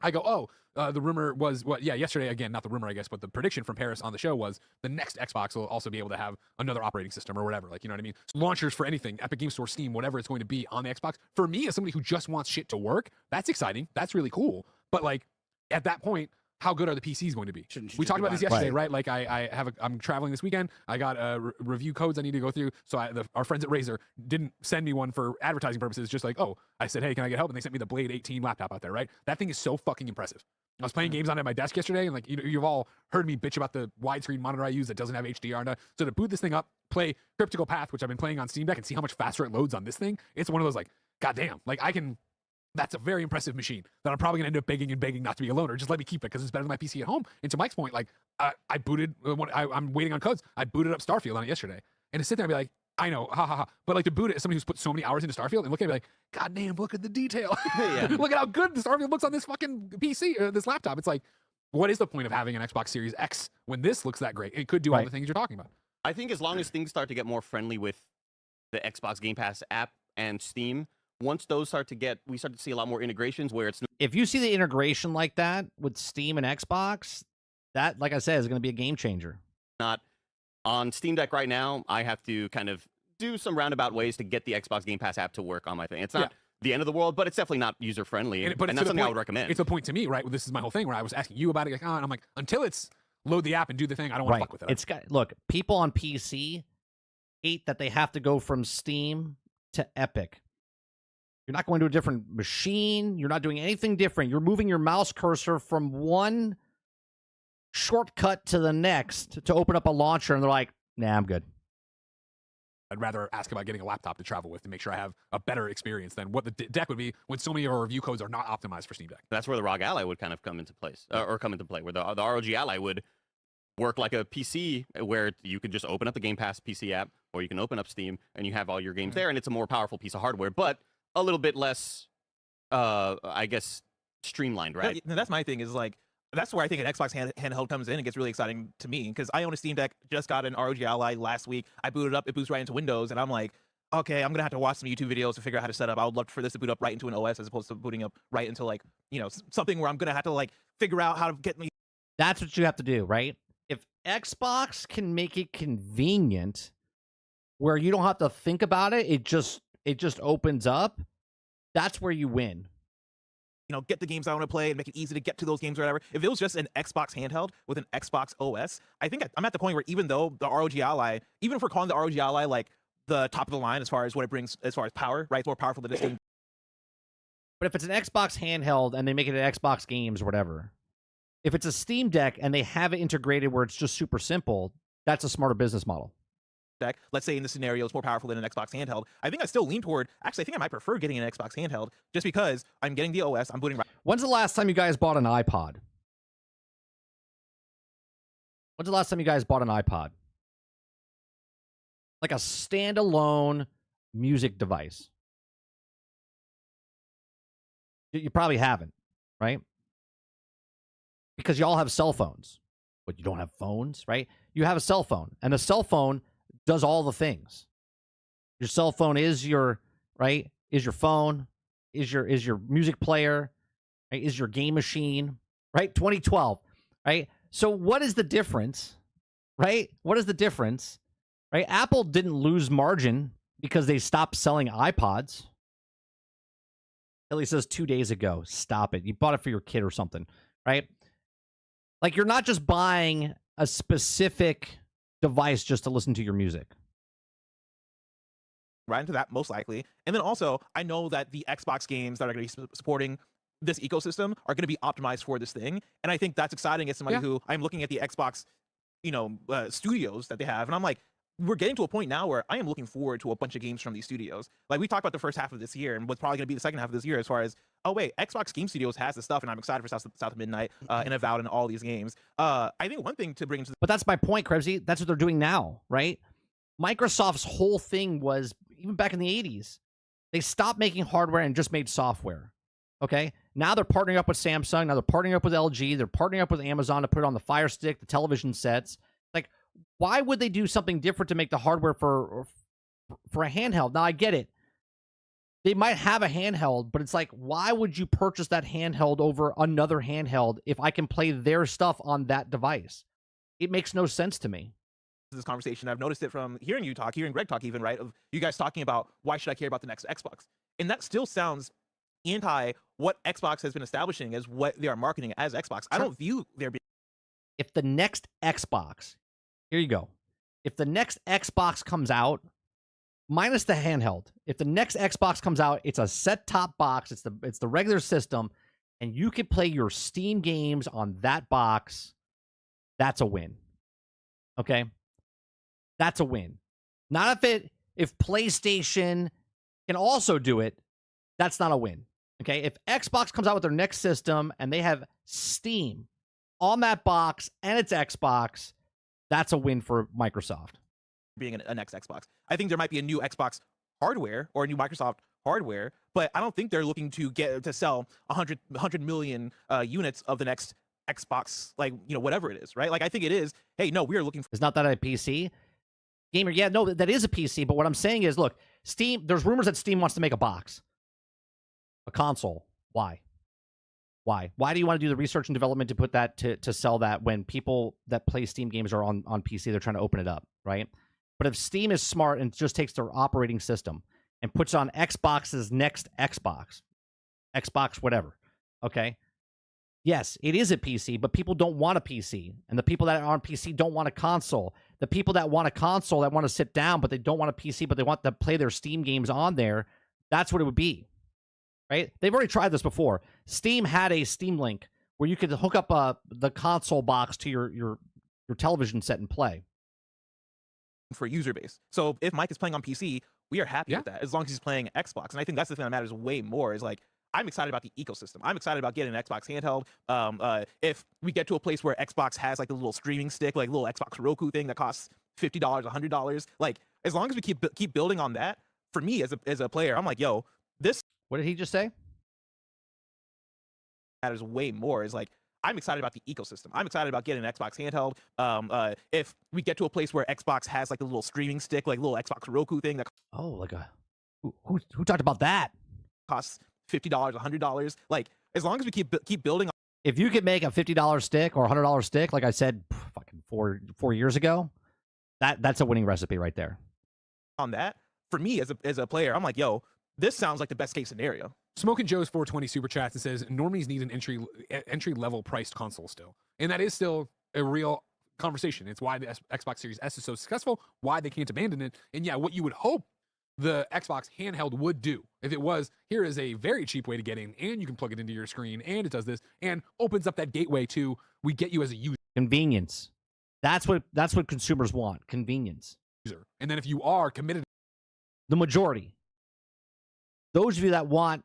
Speaker 4: I go, the rumor was, yesterday, again, not the rumor, I guess, but the prediction from Paris on the show was the next Xbox will also be able to have another operating system or whatever. Like, you know what I mean? So launchers for anything, Epic Game Store, Steam, whatever it's going to be on the Xbox. For me, as somebody who just wants shit to work, that's exciting. That's really cool. But, like, at that point, how good are the PCs going to be? We talked about this yesterday, right? Like, I'm traveling this weekend. I got review codes I need to go through. So our friends at Razer didn't send me one for advertising purposes. Just like, I said, hey, can I get help? And they sent me the Blade 18 laptop out there, right? That thing is so fucking impressive. I was playing games on it at my desk yesterday, and like, you've all heard me bitch about the widescreen monitor I use that doesn't have HDR. And so to boot this thing up, play Cryptical Path, which I've been playing on Steam Deck, and see how much faster it loads on this thing, it's one of those like, goddamn, like that's a very impressive machine that I'm probably gonna end up begging not to be a loaner. Just let me keep it because it's better than my PC at home. And to Mike's point, like, I booted, I'm waiting on codes. I booted up Starfield on it yesterday, and to sit there and be like, I know, ha ha ha. But like, to boot it as somebody who's put so many hours into Starfield and look at it like, god damn, look at the detail. Look at how good the Starfield looks on this fucking PC or this laptop. It's like, what is the point of having an Xbox Series X when this looks that great? It could do all the things you're talking about.
Speaker 7: I think as long as things start to get more friendly with the Xbox Game Pass app and Steam, once those we start to see a lot more integrations where it's
Speaker 3: If you see the integration like that with Steam and Xbox, that, like I said, is going to be a game changer.
Speaker 7: not on Steam Deck right now. I have to kind of do some roundabout ways to get the Xbox Game Pass app to work on my thing. It's not the end of the world, but it's definitely not user friendly, and that's something I would recommend.
Speaker 4: It's a point to me, right? Well, this is my whole thing where I was asking you about it, like, and I'm like, until it's load the app and do the thing, I don't want to fuck with it.
Speaker 3: Look, people on PC hate that they have to go from Steam to Epic. You're not going to a different machine. You're not doing anything different. You're moving your mouse cursor from one shortcut to the next to open up a launcher, and they're like, nah, I'm good.
Speaker 4: I'd rather ask about getting a laptop to travel with to make sure I have a better experience than what the deck would be when so many of our review codes are not optimized for Steam Deck.
Speaker 7: That's where the ROG Ally would kind of come into place, or come into play, where the ROG Ally would work like a PC, where you could just open up the Game Pass PC app, or you can open up Steam, and you have all your games there, and it's a more powerful piece of hardware, but a little bit less, I guess, streamlined, right?
Speaker 6: That's my thing, is like, that's where I think an Xbox handheld comes in and gets really exciting to me, because I own a Steam Deck, just got an ROG Ally last week. I booted up, it boots right into Windows, and I'm like, okay, I'm gonna have to watch some YouTube videos to figure out how to set up. I would love for this to boot up right into an OS as opposed to booting up right into, like, you know, something where I'm gonna have to like figure out how to get me.
Speaker 3: That's what you have to do, right? If Xbox can make it convenient where you don't have to think about it, it just opens up, that's where you win.
Speaker 6: You know, get the games I want to play and make it easy to get to those games or whatever. If it was just an Xbox handheld with an Xbox OS, I think I'm at the point where even though the ROG Ally, even if we're calling the ROG Ally like the top of the line as far as what it brings as far as power, right? It's more powerful than this thing.
Speaker 3: But if it's an Xbox handheld and they make it an Xbox games or whatever, if it's a Steam Deck and they have it integrated where it's just super simple, that's a smarter business model.
Speaker 6: Deck, let's say in this scenario, it's more powerful than an Xbox handheld. I think I still lean toward, actually, I think I might prefer getting an Xbox handheld just because I'm getting the OS, I'm booting right.
Speaker 3: When's the last time you guys bought an iPod? When's the last time you guys bought an iPod? Like a standalone music device. You probably haven't, right? Because you all have cell phones. But you don't have phones, right? You have a cell phone, and the cell phone does all the things. Your cell phone is your, right? Is your phone, is your music player, right? Is your game machine, right? 2012, right? So what is the difference, right? What is the difference, right? Apple didn't lose margin because they stopped selling iPods. Ellie says 2 days ago. Stop it. You bought it for your kid or something, right? Like, you're not just buying a specific device just to listen to your music.
Speaker 6: Right into that, most likely. And then also, I know that the Xbox games that are going to be supporting this ecosystem are going to be optimized for this thing. And I think that's exciting as somebody who I'm looking at the Xbox, you know, studios that they have. And I'm like, we're getting to a point now where I am looking forward to a bunch of games from these studios. Like, we talked about the first half of this year and what's probably going to be the second half of this year as far as, oh wait, Xbox Game Studios has this stuff, and I'm excited for South of Midnight and Avowed and all these games. I think one thing to bring into
Speaker 3: But that's my point, Krebsy. That's what they're doing now, right? Microsoft's whole thing was even back in the 80s. They stopped making hardware and just made software. Okay? Now they're partnering up with Samsung. Now they're partnering up with LG. They're partnering up with Amazon to put it on the Fire Stick, the television sets. Like, why would they do something different to make the hardware for a handheld? Now, I get it. They might have a handheld, but it's like, why would you purchase that handheld over another handheld if I can play their stuff on that device? It makes no sense to me.
Speaker 6: This conversation, I've noticed it from hearing you talk, hearing Greg talk even, right? Of you guys talking about why should I care about the next Xbox? And that still sounds anti what Xbox has been establishing as what they are marketing as Xbox. I don't view there being.
Speaker 3: If the next Xbox, here you go. If the next Xbox comes out, minus the handheld, if the next Xbox comes out, it's a set-top box, it's the regular system, and you can play your Steam games on that box, that's a win. Okay? That's a win. Not if PlayStation can also do it, that's not a win. Okay? If Xbox comes out with their next system and they have Steam on that box and it's Xbox, that's a win for Microsoft.
Speaker 6: Being a next Xbox. I think there might be a new Xbox hardware or a new Microsoft hardware, but I don't think they're looking to sell 100 million units of the next Xbox, like, whatever it is, right? Like, I think it is, hey, no, we are looking for.
Speaker 3: Is not that a PC? Gamer, yeah, no, that is a PC, but what I'm saying is, look, Steam, there's rumors that Steam wants to make a box. A console. Why? Why? Why do you want to do the research and development to put that to sell that when people that play Steam games are on PC, they're trying to open it up, right? But if Steam is smart and just takes their operating system and puts on Xbox's next Xbox whatever, okay? Yes, it is a PC, but people don't want a PC. And the people that are on PC don't want a console. The people that want a console, that want to sit down, but they don't want a PC, but they want to play their Steam games on there, that's what it would be, right? They've already tried this before. Steam had a Steam Link where you could hook up the console box to your television set and play.
Speaker 6: For user base. So if Mike is playing on PC, we are happy with that, as long as he's playing Xbox. And I think that's the thing that matters way more, is like, I'm excited about the ecosystem. I'm excited about getting an Xbox handheld. If we get to a place where Xbox has like a little streaming stick, like a little Xbox Roku thing that costs $50, $100, like, as long as we keep building on that, for me as a player, I'm like, yo, this.
Speaker 3: What did he just say?
Speaker 6: Matters way more, is like, I'm excited about the ecosystem. I'm excited about getting an Xbox handheld. If we get to a place where Xbox has like a little streaming stick, like a little Xbox Roku thing that
Speaker 3: who talked about that?
Speaker 6: Costs $50, $100. Like, as long as we keep building.
Speaker 3: If you could make a $50 stick or a $100 stick, like I said, fucking four years ago, that's a winning recipe right there.
Speaker 6: On that, for me as a player, I'm like, yo, this sounds like the best case scenario.
Speaker 4: Smoking Joe's 420 super chats and says normies need an entry level priced console still, and that is still a real conversation. It's why the Xbox Series S is so successful, why they can't abandon it, and yeah, what you would hope the Xbox handheld would do if it was, here is a very cheap way to get in, and you can plug it into your screen, and it does this, and opens up that gateway to, we get you as a user.
Speaker 3: Convenience. That's what consumers want. Convenience.
Speaker 4: And then if you are committed,
Speaker 3: the majority, those of you that want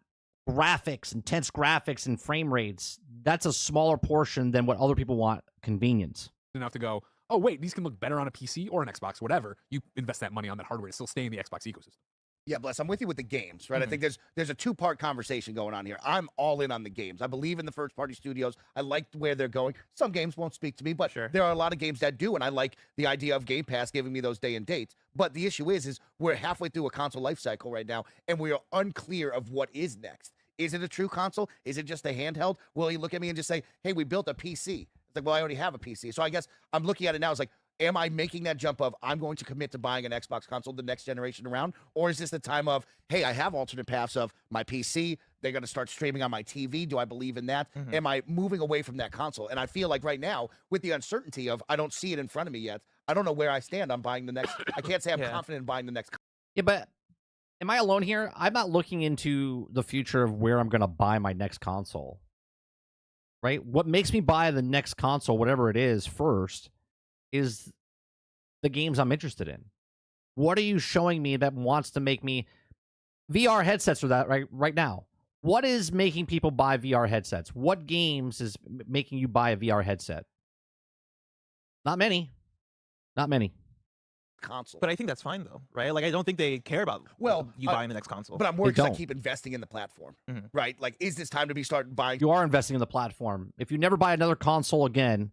Speaker 3: graphics, intense graphics and frame rates, that's a smaller portion than what other people want. Convenience.
Speaker 4: Enough to go, oh wait, these can look better on a PC or an Xbox, whatever. You invest that money on that hardware to still stay in the Xbox ecosystem.
Speaker 5: Yeah, Bless, I'm with you with the games, right? I think there's a two-part conversation going on here. I'm all in on the games. I believe in the first-party studios. I like where they're going. Some games won't speak to me, but there are a lot of games that do, and I like the idea of Game Pass giving me those day and dates. But the issue is we're halfway through a console life cycle right now, and we are unclear of what is next. Is it a true console? Is it just a handheld? Will he look at me and just say, hey, we built a PC? It's like, well, I already have a PC. So I guess I'm looking at it now. It's like, am I making that jump of I'm going to commit to buying an Xbox console the next generation around? Or is this the time of, hey, I have alternate paths of my PC. They're going to start streaming on my TV. Do I believe in that? Am I moving away from that console? And I feel like right now, with the uncertainty of I don't see it in front of me yet, I don't know where I stand on buying the next. I can't say I'm confident in buying the next.
Speaker 3: Yeah, but am I alone here? I'm not looking into the future of where I'm going to buy my next console. Right? What makes me buy the next console, whatever it is, first, is the games I'm interested in. What are you showing me that wants to make me VR headsets are that right now? What is making people buy VR headsets? What games is making you buy a VR headset? Not many. Not many.
Speaker 5: console.
Speaker 6: But I think that's fine though, right? Like I don't think they care about you buying the next console.
Speaker 5: But I'm worried because I
Speaker 3: don't.
Speaker 5: keep investing in the platform,
Speaker 6: Mhm.
Speaker 5: right? Like, is this time to be starting buying?
Speaker 3: You are investing in the platform. If you never buy another console again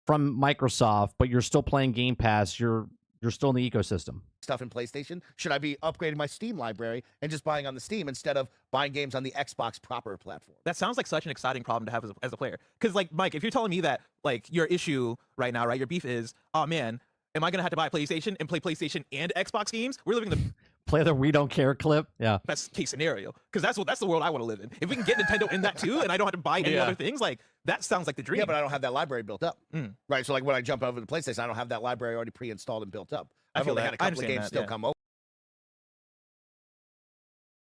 Speaker 3: from Microsoft, but you're still playing Game Pass, you're still in the ecosystem.
Speaker 5: Stuff in PlayStation? Should I be upgrading my Steam library and just buying on the Steam instead of buying games on the Xbox proper platform?
Speaker 6: That sounds like such an exciting problem to have as a player. Because like Mike, if you're telling me that like your issue right now, right, your beef is, oh man, am I gonna have to buy a PlayStation and play PlayStation and Xbox games? We're living the
Speaker 3: Play the "We Don't Care" clip. Yeah.
Speaker 6: best case scenario. Because that's the world I want to live in. If we can get Nintendo in that too, and I don't have to buy any other things, like that sounds like the dream.
Speaker 5: Yeah, but I don't have that library built up,
Speaker 6: Mm.
Speaker 5: right? So like when I jump over to PlayStation, I don't have that library already pre-installed and built up.
Speaker 6: I
Speaker 5: I've
Speaker 6: feel
Speaker 5: only
Speaker 6: that.
Speaker 5: had a
Speaker 6: I
Speaker 5: couple of
Speaker 6: understand
Speaker 5: games
Speaker 6: that,
Speaker 5: still
Speaker 6: yeah.
Speaker 5: come over.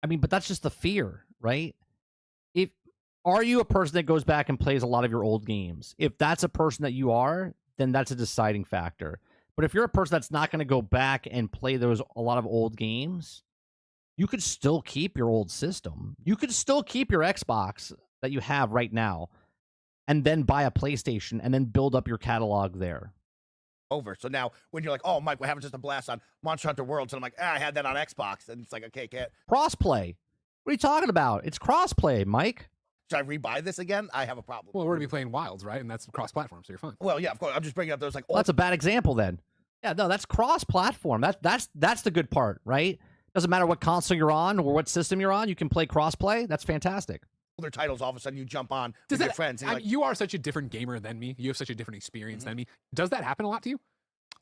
Speaker 3: I mean, but that's just the fear, right? If are you a person that goes back and plays a lot of your old games? If that's a person that you are, then that's a deciding factor. But if you're a person that's not going to go back and play a lot of old games, you could still keep your old system. You could still keep your Xbox that you have right now and then buy a PlayStation and then build up your catalog there.
Speaker 5: So now when you're like, oh, Mike, we're having just a blast on Monster Hunter Worlds, and I'm like, I had that on Xbox, and it's like, okay,
Speaker 3: Crossplay. What are you talking about? It's crossplay, Mike.
Speaker 5: should I rebuy this again? I have a problem.
Speaker 4: Well, we're gonna be playing Wilds, right? And that's cross-platform, so you're fine.
Speaker 5: Well, yeah, of course. I'm just bringing up those like.
Speaker 3: Well, that's a bad example then. Yeah, no, that's cross-platform. That's the good part, right? Doesn't matter what console you're on or what system you're on, you can play cross-play. That's fantastic.
Speaker 5: older titles, all of a sudden you jump on with your friends. And you're like,
Speaker 4: you are such a different gamer than me. You have such a different experience than me. Does that happen a lot to you?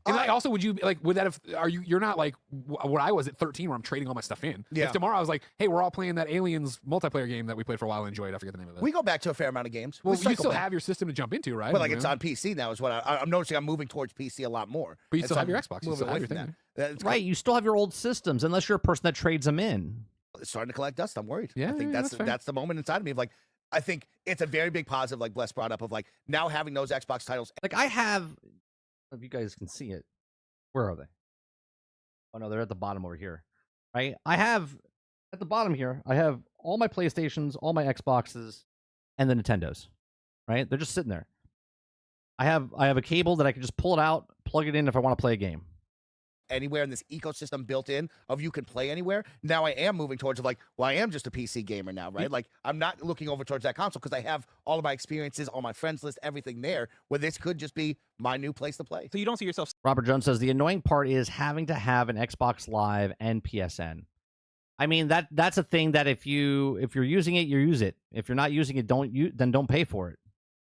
Speaker 4: And like, also, would you like? Would that have? You're not like what I was at 13, where I'm trading all my stuff in.
Speaker 5: Yeah.
Speaker 4: If tomorrow I was like, hey, we're all playing that Aliens multiplayer game that we played for a while and enjoyed. I forget the name of it.
Speaker 5: we go back to a fair amount of games.
Speaker 4: Well,
Speaker 5: We
Speaker 4: you
Speaker 5: cycle
Speaker 4: still
Speaker 5: back.
Speaker 4: have your system to jump into, right?
Speaker 5: But like
Speaker 4: You
Speaker 5: it's
Speaker 4: know?
Speaker 5: on PC now is what I'm noticing. I'm moving towards PC a lot more.
Speaker 4: But you
Speaker 5: And
Speaker 4: still
Speaker 5: so
Speaker 4: have your
Speaker 5: I'm
Speaker 4: Xbox. You
Speaker 5: moving
Speaker 4: still have
Speaker 5: away
Speaker 4: your
Speaker 5: from
Speaker 4: thing.
Speaker 5: It's
Speaker 3: Right, you still have your old systems, unless you're a person that trades them in.
Speaker 5: It's starting to collect dust. I'm worried.
Speaker 4: Yeah,
Speaker 5: I think
Speaker 4: yeah,
Speaker 5: that's
Speaker 4: that's fair.
Speaker 5: the moment inside of me of like, I think it's a very big positive, like Bless brought up, of like now having those Xbox titles.
Speaker 3: Like I have, if you guys can see it, where are they? Oh no, they're at the bottom over here, right? I have at the bottom here. I have all my PlayStations, all my Xboxes, and the Nintendos. Right? They're just sitting there. I have a cable that I can just pull it out, plug it in if I want to play a game.
Speaker 5: Anywhere in this ecosystem built in of you can play anywhere. Now I am moving towards of like, well, I am just a PC gamer now, right? Like I'm not looking over towards that console because I have all of my experiences, all my friends list, everything there, where this could just be my new place to play.
Speaker 6: So you don't see yourself
Speaker 3: Robert Jones says the annoying part is having to have an Xbox Live and PSN. I mean that's a thing that if you're using it, you use it. If you're not using it, then don't pay for it.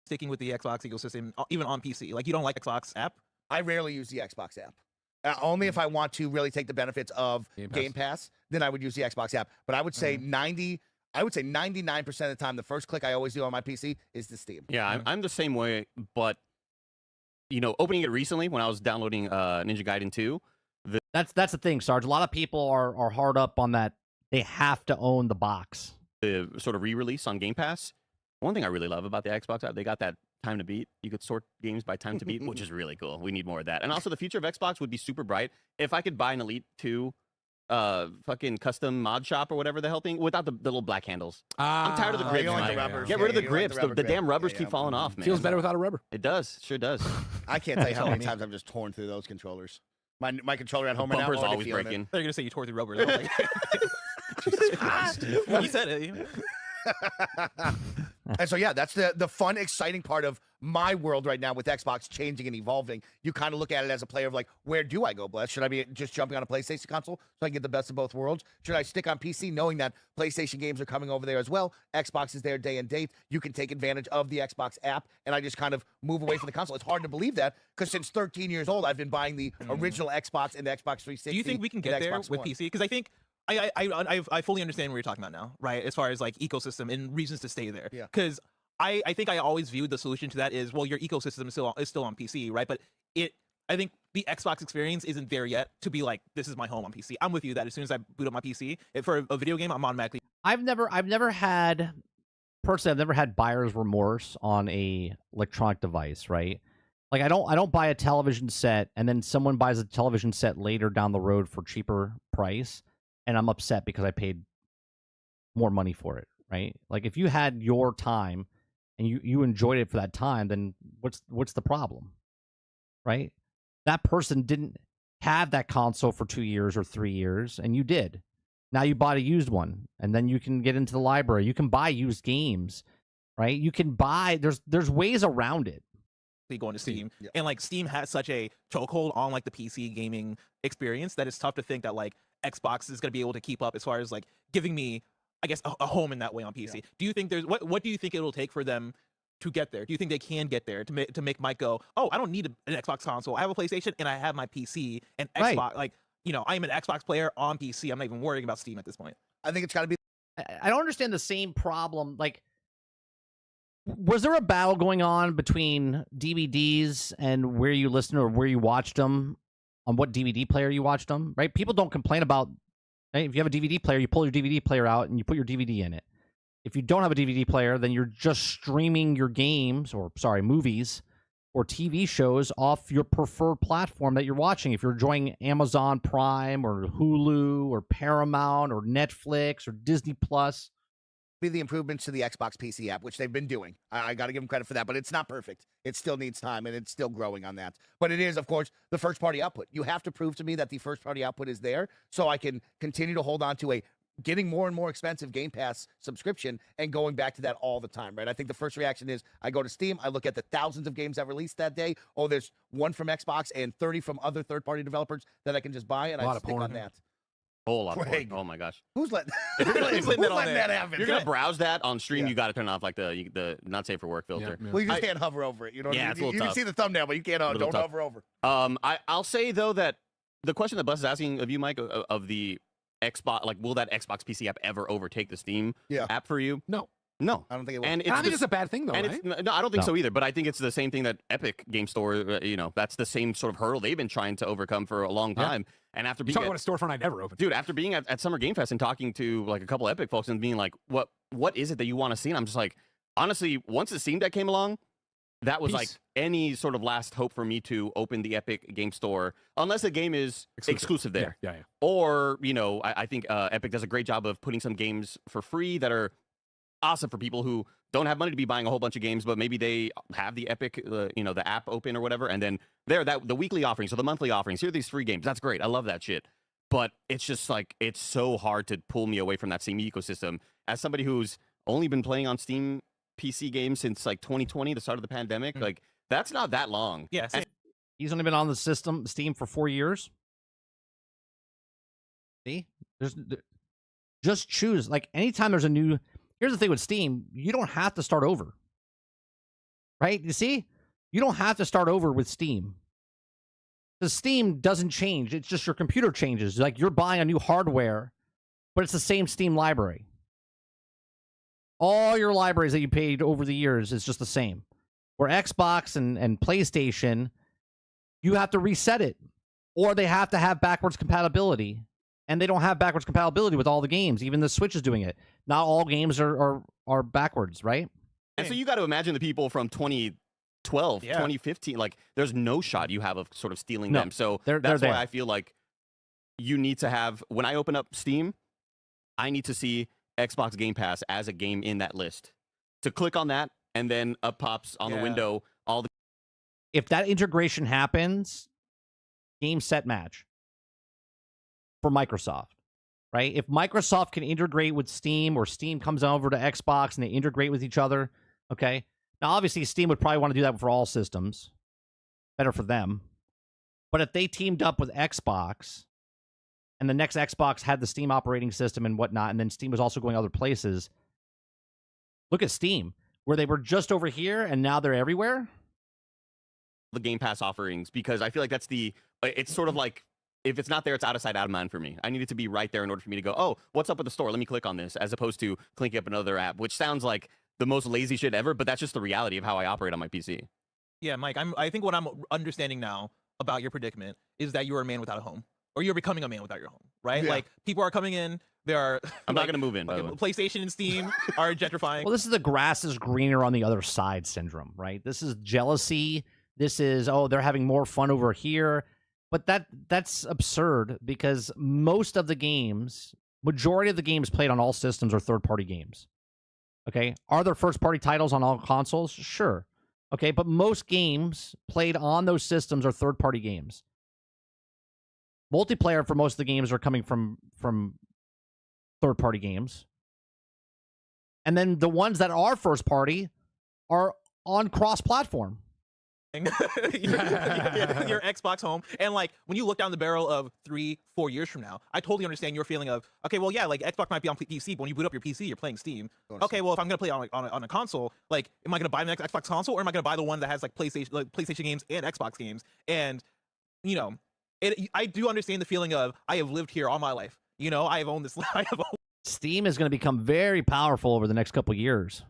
Speaker 6: sticking with the Xbox ecosystem, even on PC. Like you don't like Xbox app.
Speaker 5: I rarely use the Xbox app. Only if I want to really take the benefits of Game Pass, then I would use the Xbox app. But I would say 99% of the time, the first click I always do on my PC is the Steam.
Speaker 7: Yeah, I'm the same way, but you know, opening it recently when I was downloading Ninja Gaiden 2,
Speaker 3: That's the thing, Sarge. A lot of people are hard up on that. They have to own the box.
Speaker 7: the sort of re-release on Game Pass. One thing I really love about the Xbox app, they got that time to beat. You could sort games by time to beat, which is really cool. We need more of that. And also the future of Xbox would be super bright if I could buy an Elite 2 fucking custom mod shop or whatever the hell thing without the little black handles. I'm tired of the
Speaker 5: you
Speaker 7: grips.
Speaker 5: don't like
Speaker 7: Mike.
Speaker 5: the rubbers.
Speaker 7: Get
Speaker 5: Yeah,
Speaker 7: rid of the
Speaker 5: you don't like
Speaker 7: grips.
Speaker 5: the
Speaker 7: The,
Speaker 5: rubber
Speaker 7: the
Speaker 5: grip.
Speaker 7: damn rubbers
Speaker 5: Yeah,
Speaker 7: keep
Speaker 5: yeah.
Speaker 7: falling off, man.
Speaker 4: Feels better without a rubber.
Speaker 7: It does. Sure does.
Speaker 5: I can't tell you how
Speaker 6: Tell
Speaker 5: many
Speaker 6: me.
Speaker 5: times I've just torn through those controllers. My controller at home
Speaker 7: The
Speaker 5: right now
Speaker 7: bumper's
Speaker 5: already
Speaker 7: always
Speaker 5: feeling
Speaker 7: breaking.
Speaker 6: They're gonna say you tore through rubber. I was like, when you said it.
Speaker 5: it. And so yeah, that's the fun, exciting part of my world right now with Xbox changing and evolving. You kind of look at it as a player of like, where do I go, Bless? Should I be just jumping on a PlayStation console so I can get the best of both worlds? Should I stick on PC knowing that PlayStation games are coming over there as well? Xbox is there day and date. You can take advantage of the Xbox app, and I just kind of move away from the console. It's hard to believe that because since 13 years old, I've been buying the original Xbox and the Xbox 360.
Speaker 6: Do you think we can get
Speaker 5: and
Speaker 6: there
Speaker 5: Xbox
Speaker 6: with
Speaker 5: One.
Speaker 6: PC? Because I think I fully understand what you're talking about now, right? As far as like ecosystem and reasons to stay there.
Speaker 5: Yeah.
Speaker 6: Because I think I always viewed the solution to that is, well, your ecosystem is still on PC, right? But I think the Xbox experience isn't there yet to be like, this is my home on PC. I'm with you that as soon as I boot up my PC, for a video game, I'm automatically.
Speaker 3: I've never had buyer's remorse on a electronic device, right? Like I don't buy a television set and then someone buys a television set later down the road for cheaper price and I'm upset because I paid more money for it, right? Like if you had your time and you enjoyed it for that time, then what's the problem? Right? That person didn't have that console for 2 years or 3 years, and you did. Now you bought a used one, and then you can get into the library. You can buy used games, right? You can buy. There's ways around it.
Speaker 6: Going to Steam.
Speaker 5: Yeah.
Speaker 6: And like Steam has such a chokehold on like the PC gaming experience that it's tough to think that like Xbox is going to be able to keep up as far as like giving me, I guess, a home in that way on PC.
Speaker 5: Yeah.
Speaker 6: Do you think there's what do you think it'll take for them to get there? Do you think they can get there to make Mike go, oh, I don't need an Xbox console. I have a PlayStation and I have my PC and Xbox.
Speaker 3: Right.
Speaker 6: Like, you know, I'm an Xbox player on PC. I'm not even worrying about Steam at this point.
Speaker 5: I think it's got to be.
Speaker 3: I don't understand the same problem. Like, was there a battle going on between DVDs and where you listen or where you watched them, on what DVD player you watched them? Right? People don't complain about. Right? If you have a DVD player, you pull your DVD player out and you put your DVD in it. If you don't have a DVD player, then you're just streaming your games, or sorry, movies or TV shows off your preferred platform that you're watching. If you're enjoying Amazon Prime or Hulu or Paramount or Netflix or Disney Plus.
Speaker 5: Be the improvements to the Xbox PC app, which they've been doing. I got to give them credit for that, but it's not perfect. It still needs time, and it's still growing on that. But it is, of course, the first-party output. You have to prove to me that the first-party output is there so I can continue to hold on to a getting more and more expensive Game Pass subscription and going back to that all the time, right? I think the first reaction is I go to Steam, I look at the thousands of games that released that day. Oh, there's one from Xbox and 30 from other third-party developers that I can just buy, and I stick on that.
Speaker 7: Whole lot more.
Speaker 5: Greg.
Speaker 7: Oh my gosh.
Speaker 5: Who's letting
Speaker 7: If you're gonna-
Speaker 5: who's
Speaker 7: putting
Speaker 5: letting
Speaker 6: that on
Speaker 5: that
Speaker 6: there.
Speaker 5: happen?
Speaker 7: You're gonna browse that on stream.
Speaker 5: Yeah.
Speaker 7: You got to turn off like the not safe for work filter.
Speaker 5: Well, you just can't hover over it. You know what
Speaker 7: Yeah,
Speaker 5: I mean?
Speaker 7: it's a little
Speaker 5: You can
Speaker 7: tough.
Speaker 5: see the thumbnail, but you can't.
Speaker 7: Little
Speaker 5: Don't
Speaker 7: tough.
Speaker 5: hover over.
Speaker 7: I'll say though that the question that Bless is asking of you, Mike, of the Xbox, like, will that Xbox PC app ever overtake the Steam app for you?
Speaker 4: No.
Speaker 7: No.
Speaker 5: I don't think it will.
Speaker 7: And
Speaker 4: I think it's a bad thing, though,
Speaker 7: and
Speaker 4: right?
Speaker 7: no, I don't think
Speaker 3: No.
Speaker 7: so either. But I think it's the same thing that Epic Game Store, that's the same sort of hurdle they've been trying to overcome for a long time. And after
Speaker 4: You
Speaker 7: being
Speaker 4: talk about a storefront I never opened.
Speaker 7: dude, after being at Summer Game Fest and talking to like a couple Epic folks and being like, what is it that you want to see? And I'm just like, honestly, once the Steam Deck came along, that was like any sort of last hope for me to open the Epic Game Store, unless the game is exclusive there.
Speaker 4: Yeah.
Speaker 7: Or, I think Epic does a great job of putting some games for free that are awesome for people who don't have money to be buying a whole bunch of games, but maybe they have the Epic, the app open or whatever, and then the weekly offerings or the monthly offerings. Here are these free games. That's great. I love that shit. But it's just like, it's so hard to pull me away from that Steam ecosystem. As somebody who's only been playing on Steam PC games since like 2020, the start of the pandemic, like that's not that long.
Speaker 6: Yeah.
Speaker 7: And
Speaker 3: He's only been on the system, Steam, for 4 years. See? Just choose. Like, anytime there's a new... Here's the thing with Steam. You don't have to start over. Right? You see? You don't have to start over with Steam. The Steam doesn't change. It's just your computer changes. Like, you're buying a new hardware, but it's the same Steam library. All your libraries that you paid over the years is just the same. Where Xbox and PlayStation, you have to reset it. Or they have to have backwards compatibility. And they don't have backwards compatibility with all the games. Even the Switch is doing it. Not all games are backwards, right?
Speaker 7: And so you got to imagine the people from 2012, 2015, like there's no shot you have of sort of stealing them. So that's why I feel like you need to have, when I open up Steam, I need to see Xbox Game Pass as a game in that list. To click on that, and then up pops on the window all the...
Speaker 3: If that integration happens, game, set, match for Microsoft, right? If Microsoft can integrate with Steam, or Steam comes over to Xbox and they integrate with each other, okay? Now, obviously, Steam would probably want to do that for all systems. Better for them. But if they teamed up with Xbox, and the next Xbox had the Steam operating system and whatnot, and then Steam was also going other places, look at Steam, where they were just over here, and now they're everywhere.
Speaker 7: The Game Pass offerings, because I feel like that's it's sort of like, if it's not there, it's out of sight, out of mind for me. I need it to be right there in order for me to go, oh, what's up with the store? Let me click on this, as opposed to clicking up another app, which sounds like the most lazy shit ever, but that's just the reality of how I operate on my PC.
Speaker 6: Yeah, Mike, I think what I'm understanding now about your predicament is that you're a man without a home, or you're becoming a man without your home, right?
Speaker 5: Yeah.
Speaker 6: Like, people are coming in, there are...
Speaker 7: I'm not going to move in, by the way.
Speaker 6: PlayStation and Steam are gentrifying.
Speaker 3: Well, this is the grass is greener on the other side syndrome, right? This is jealousy. This is, oh, they're having more fun over here. But that's absurd, because most of the games, majority of the games played on all systems are third-party games. Okay? Are there first-party titles on all consoles? Sure. Okay, but most games played on those systems are third-party games. multiplayer for most of the games are coming from third-party games. And then the ones that are first-party are on cross-platform.
Speaker 6: your Xbox home, and like when you look down the barrel of 3-4 years from now, I totally understand your feeling of, okay, well, yeah, like Xbox might be on PC, but when you boot up your PC, you're playing Steam. Okay, well, if I'm gonna play on a console, like, am I gonna buy the next Xbox console, or am I gonna buy the one that has like PlayStation games and Xbox games? And you know, I do understand the feeling of, I have lived here all my life. You know, I have owned this.
Speaker 3: Steam is going to become very powerful over the next couple years.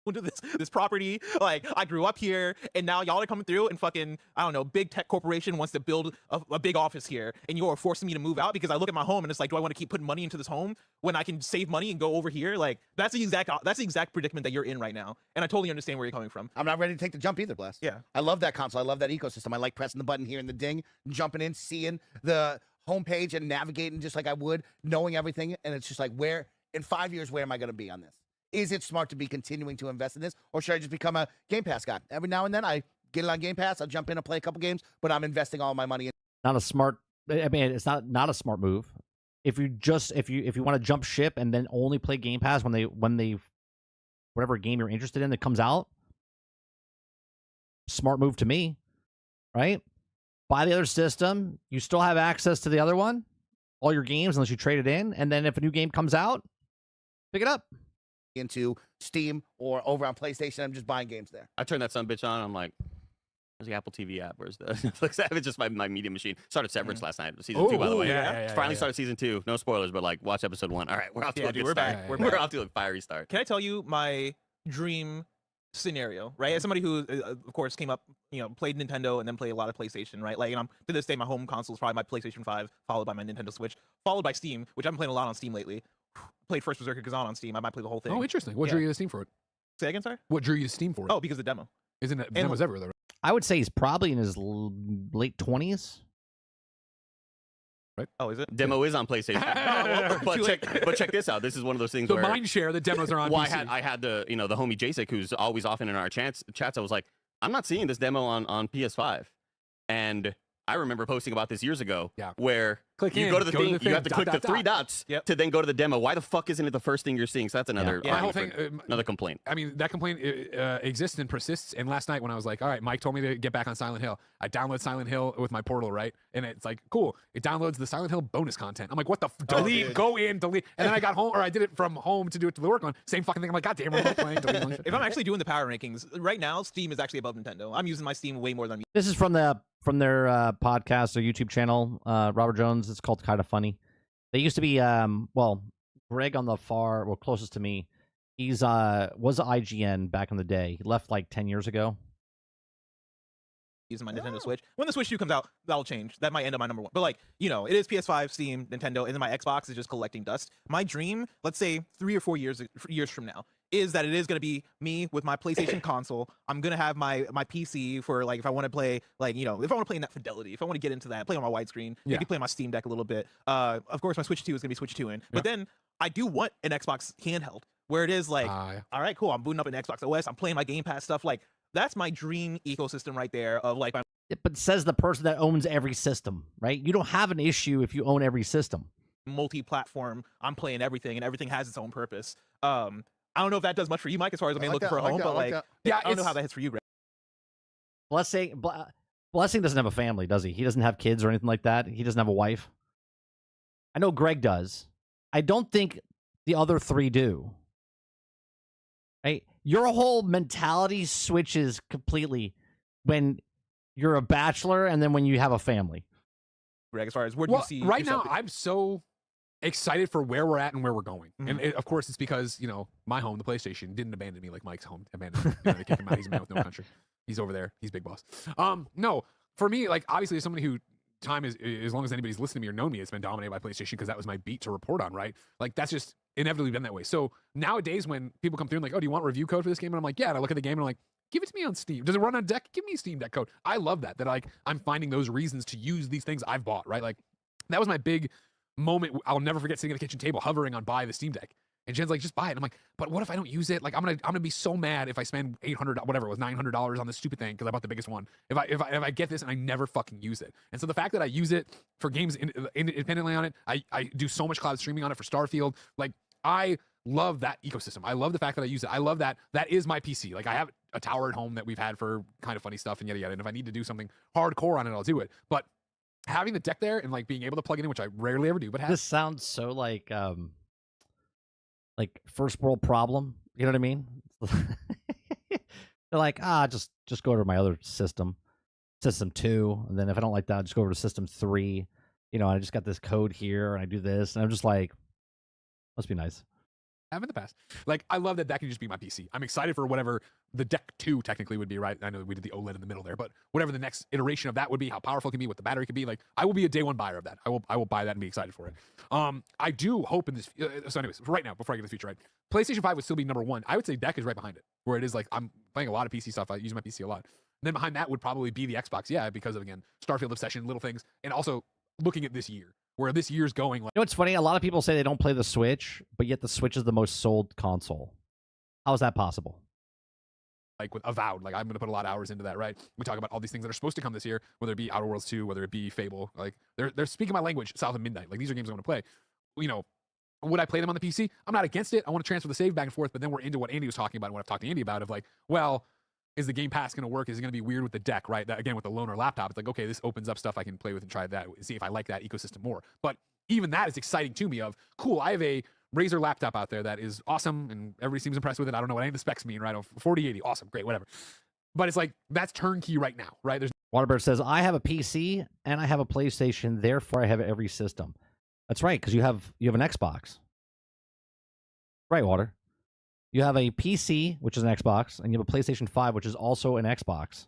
Speaker 6: Into this property, like, I grew up here, and now y'all are coming through, and fucking, I don't know, big tech corporation wants to build a big office here, and you're forcing me to move out because I look at my home and it's like, do I want to keep putting money into this home when I can save money and go over here? Like, that's the exact predicament that you're in right now, and I totally understand where you're coming from.
Speaker 5: I'm not ready to take the jump either, Blast.
Speaker 6: Yeah,
Speaker 5: I love that console. I love that ecosystem. I like pressing the button here in the ding, jumping in, seeing the homepage and navigating just like I would, knowing everything, and it's just like, where in 5 years, where am I going to be on this? Is it smart to be continuing to invest in this, or should I just become a Game Pass guy? Every now and then I get it on Game Pass, I'll jump in and play a couple games, but I'm investing all my money in.
Speaker 3: Not a smart. I mean, it's not a smart move. If you want to jump ship and then only play Game Pass when they whatever game you're interested in that comes out, smart move to me, right? Buy the other system. You still have access to the other one, all your games unless you trade it in, and then if a new game comes out, pick it up.
Speaker 5: Into Steam or over on PlayStation. I'm just buying games there.
Speaker 7: I turned that son bitch on. I'm like, where's the Apple TV app? Where's the Netflix app? It's just my media machine. Started Severance last night. Season 2, by the way. Finally started season 2. No spoilers, but like, watch episode 1. All right, we're off to a good start.
Speaker 6: Back.
Speaker 7: We're off to a fiery start.
Speaker 6: Can I tell you my dream scenario, right? As somebody who, of course, came up, played Nintendo and then played a lot of PlayStation, right? Like, to this day, my home console is probably my PlayStation 5, followed by my Nintendo Switch, followed by Steam, which I've been playing a lot on Steam lately. Played First Berserker Kazan on Steam. I might play the whole thing.
Speaker 4: Oh, interesting. What drew you to Steam for it?
Speaker 6: Say again, sorry?
Speaker 4: What drew you to Steam for it?
Speaker 6: Oh, because of the demo.
Speaker 4: Isn't it? Demos everywhere, though, right?
Speaker 3: I would say he's probably in his late 20s.
Speaker 4: Right?
Speaker 6: Oh, is it?
Speaker 7: Demo is on PlayStation. but check this out. This is one of those things
Speaker 4: so
Speaker 7: where
Speaker 4: mind share, the demos are on
Speaker 7: well,
Speaker 4: PC.
Speaker 7: I had the the homie Jasek, who's always often in our chats. I was like, I'm not seeing this demo on PS5, and I remember posting about this years ago, where you go to the thing, you have to click the three dots to then go to the demo. Why the fuck isn't it the first thing you're seeing? So that's another
Speaker 4: my whole thing,
Speaker 7: another complaint.
Speaker 4: I mean, that complaint exists and persists. And last night when I was like, all right, Mike told me to get back on Silent Hill, I download Silent Hill with my Portal, right? And it's like, cool. It downloads the Silent Hill bonus content. I'm like, what the delete, go in, delete. And then I got home, or I did it from home to do it to the work on. Same fucking thing. I'm like, God damn, we're both playing. Delete.
Speaker 6: If I'm actually doing the power rankings right now, Steam is actually above Nintendo. I'm using my Steam way more than
Speaker 3: This is from their podcast or YouTube channel, Robert Jones. It's called Kind of Funny. They used to be Greg on the closest to me. He's was IGN back in the day. He left like 10 years ago.
Speaker 6: Using my Nintendo Switch. When the Switch 2 comes out, that'll change. That might end up my number 1. But like, it is PS5, Steam, Nintendo, and then my Xbox is just collecting dust. My dream, let's say 3 or 4 years from now, is that it is going to be me with my PlayStation console. I'm going to have my PC for, like, if I want to play, like, if I want to play in that fidelity, if I want to get into that, play on my widescreen, maybe play on my Steam Deck a little bit. Of course, my Switch 2 is going to be Switch 2 in. But then I do want an Xbox handheld where it is like, all right, cool, I'm booting up an Xbox OS, I'm playing my Game Pass stuff. Like, that's my dream ecosystem right there of, like, my...
Speaker 3: But says the person that owns every system, right? You don't have an issue if you own every system.
Speaker 6: Multi-platform, I'm playing everything, and everything has its own purpose. I don't know if that does much for you, Mike, as far as looking for a home, but I don't know how that hits for you, Greg.
Speaker 3: Blessing doesn't have a family, does he? He doesn't have kids or anything like that. He doesn't have a wife. I know Greg does. I don't think the other 3 do. Right? Your whole mentality switches completely when you're a bachelor and then when you have a family.
Speaker 6: Greg, as far as where do you see
Speaker 4: right now, I'm so excited for where we're at and where we're going. And of course, it's because, my home, the PlayStation, didn't abandon me like Mike's home abandoned me. They kicked him out. He's a man with no country. He's over there. He's big boss. No, for me, like, obviously, as somebody who time is, as long as anybody's listened to me or known me, it's been dominated by PlayStation because that was my beat to report on, right? Like, that's just inevitably been that way. So nowadays, when people come through and like, oh, do you want review code for this game? And I'm like, yeah. And I look at the game and I'm like, give it to me on Steam. Does it run on Deck? Give me a Steam Deck code. I love that like, I'm finding those reasons to use these things I've bought, right? Like, that was my big moment. I'll never forget sitting at the kitchen table hovering on buy the Steam Deck. And Jen's like, just buy it. And I'm like, but what if I don't use it? Like, I'm gonna be so mad if I spend $800, whatever it was, $900 on this stupid thing because I bought the biggest one. If I get this and I never fucking use it. And so the fact that I use it for games independently on it, I do so much cloud streaming on it for Starfield. Like, I love that ecosystem. I love the fact that I use it. I love that is my PC. Like, I have a tower at home that we've had for kind of funny stuff and yada yada. And if I need to do something hardcore on it, I'll do it. But having the deck there and like being able to plug it in, which I rarely ever do, but
Speaker 3: This sounds so like first world problem. You know what I mean? They're like, just go over to my other system 2, and then if I don't like that, just go over to system 3. You know, I just got this code here, and I do this, and I'm just like, must be nice.
Speaker 4: have in the past. Like, I love that can just be my PC. I'm excited for whatever the Deck 2 technically would be, right? I know we did the OLED in the middle there, but whatever the next iteration of that would be, how powerful it can be, what the battery could be, like, I will be a day one buyer of that. I will buy that and be excited for it. I do hope in this. So, anyways, right now, before I get to the future, right? PlayStation 5 would still be number 1. I would say Deck is right behind it, where it is like I'm playing a lot of PC stuff. I use my PC a lot. And then behind that would probably be the Xbox, yeah, because of, again, Starfield Obsession, little things, and also looking at this year, where this year's going. Like,
Speaker 3: You know what's funny? A lot of people say they don't play the Switch, but yet the Switch is the most sold console. How is that possible?
Speaker 4: like with Avowed, like I'm going to put a lot of hours into that, right? We talk about all these things that are supposed to come this year, whether it be Outer Worlds 2, whether it be Fable, like they're speaking my language, South of Midnight. Like, these are games I want to play. You know, would I play them on the PC? I'm not against it. I want to transfer the save back and forth, but then we're into what Andy was talking about and what I've talked to Andy about of like, well, is the Game Pass going to work? Is it going to be weird with the deck, right? That, again, with the loaner laptop, it's like, okay, this opens up stuff I can play with and try that, see if I like that ecosystem more. But even that is exciting to me of, cool, I have a Razer laptop out there that is awesome and everybody seems impressed with it. I don't know what any of the specs mean, right? 4080, awesome, great, whatever. But it's like, that's turnkey right now, right? There's
Speaker 3: Waterbird says, I have a PC and I have a PlayStation, therefore I have every system. That's right, because you have an Xbox. Right, Water. You have a PC, which is an Xbox, and you have a PlayStation 5, which is also an Xbox.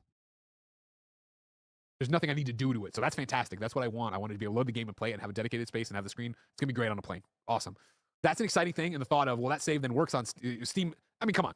Speaker 4: there's nothing I need to do to it. So that's fantastic. That's what I want. I wanted to be able to load the game and play it and have a dedicated space and have the screen. It's going to be great on a plane. Awesome. That's an exciting thing. And the thought of, well, that save then works on Steam. I mean, come on.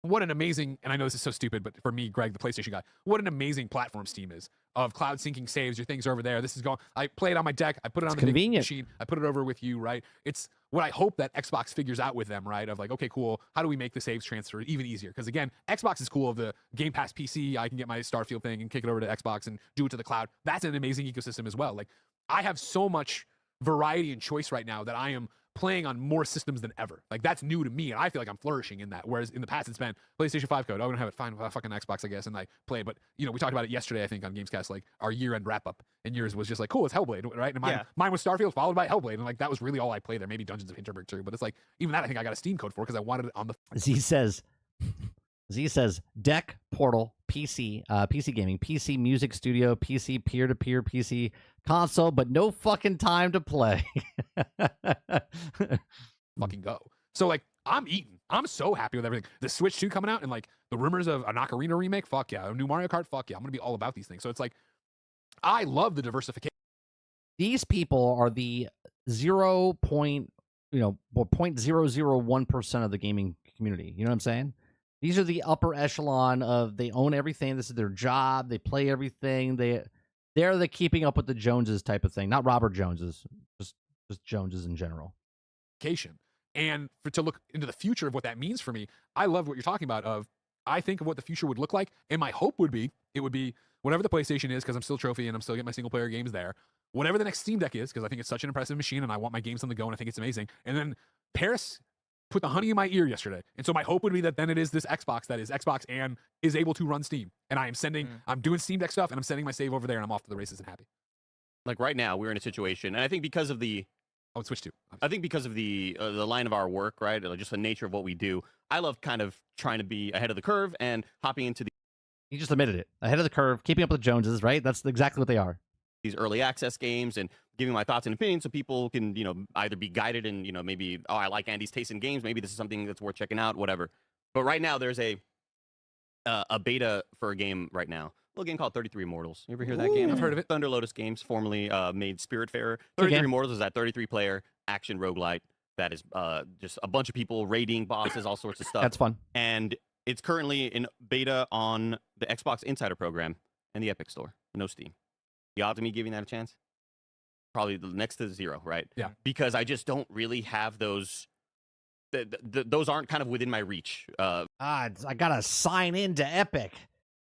Speaker 4: What an amazing, and I know this is so stupid, but for me, Greg, the PlayStation guy, what an amazing platform Steam is of cloud syncing saves. Your things are over there. This is going, I play it on my deck. I put it on the big machine. I put it over with you, right? It's what I hope that Xbox figures out with them, right? Of like, okay, cool. How do we make the saves transfer even easier? Because again, Xbox is cool of the Game Pass PC. I can get my Starfield thing and kick it over to Xbox and do it to the cloud. That's an amazing ecosystem as well. Like, I have so much variety and choice right now that I am playing on more systems than ever. Like, that's new to me, and I feel like I'm flourishing in that. Whereas in the past, it's been PlayStation 5 code. I'm gonna have it fine with fucking Xbox, I guess, and I play. But you know, we talked about it yesterday, I think, on Gamescast, like our year-end wrap-up, and yours was just like, cool, it's Hellblade, right? And mine was Starfield followed by Hellblade, and like that was really all I played there. Maybe Dungeons of Hinterberg too, but it's like even that I think I got a Steam code for because I wanted it on the.
Speaker 3: Z says Deck, Portal, PC, PC gaming, PC music studio, PC peer-to-peer, PC console, but no fucking time to play.
Speaker 4: Fucking go. So like, I'm eating. I'm so happy with everything. The Switch 2 coming out and like the rumors of an Ocarina remake, fuck yeah. A new Mario Kart, fuck yeah. I'm gonna be all about these things. So it's like, I love the diversification.
Speaker 3: These people are the 0.001% of the gaming community. You know what I'm saying? These are the upper echelon of, they own everything. This is their job. They play everything. They're the keeping up with the Joneses type of thing. Not Robert Joneses, just Joneses in general.
Speaker 4: And to look into the future of what that means for me, I love what you're talking about of, I think of what the future would look like. And my hope would be, it would be whatever the PlayStation is, because I'm still trophy and I'm still getting my single player games there. Whatever the next Steam Deck is, because I think it's such an impressive machine and I want my games on the go and I think it's amazing. And then Paris put the honey in my ear yesterday. And so my hope would be that then it is this Xbox that is Xbox and is able to run Steam. And I am sending, I'm doing Steam Deck stuff and I'm sending my save over there and I'm off to the races and happy.
Speaker 7: Like right now, we're in a situation, and I think because of the
Speaker 4: I would switch to.
Speaker 7: I think because of the line of our work, right? Or just the nature of what we do, I love kind of trying to be ahead of the curve and hopping into
Speaker 3: He just admitted it. Ahead of the curve, keeping up with the Joneses, right? That's exactly what they are.
Speaker 7: these early access games and giving my thoughts and opinions so people can, either be guided and, maybe, oh, I like Andy's taste in games. Maybe this is something that's worth checking out, whatever. But right now, there's a beta for a game right now. A little game called 33 Immortals. You ever hear that game?
Speaker 4: I've heard of it.
Speaker 7: Thunder Lotus Games, formerly made Spiritfarer. 33 Immortals is that 33-player action roguelite that is just a bunch of people raiding bosses, all sorts of stuff.
Speaker 3: That's fun.
Speaker 7: And it's currently in beta on the Xbox Insider Program and the Epic Store. No Steam. The odds of me giving that a chance? Probably next to zero, right?
Speaker 4: Yeah.
Speaker 7: Because I just don't really have those those aren't kind of within my reach.
Speaker 3: I gotta sign in to Epic.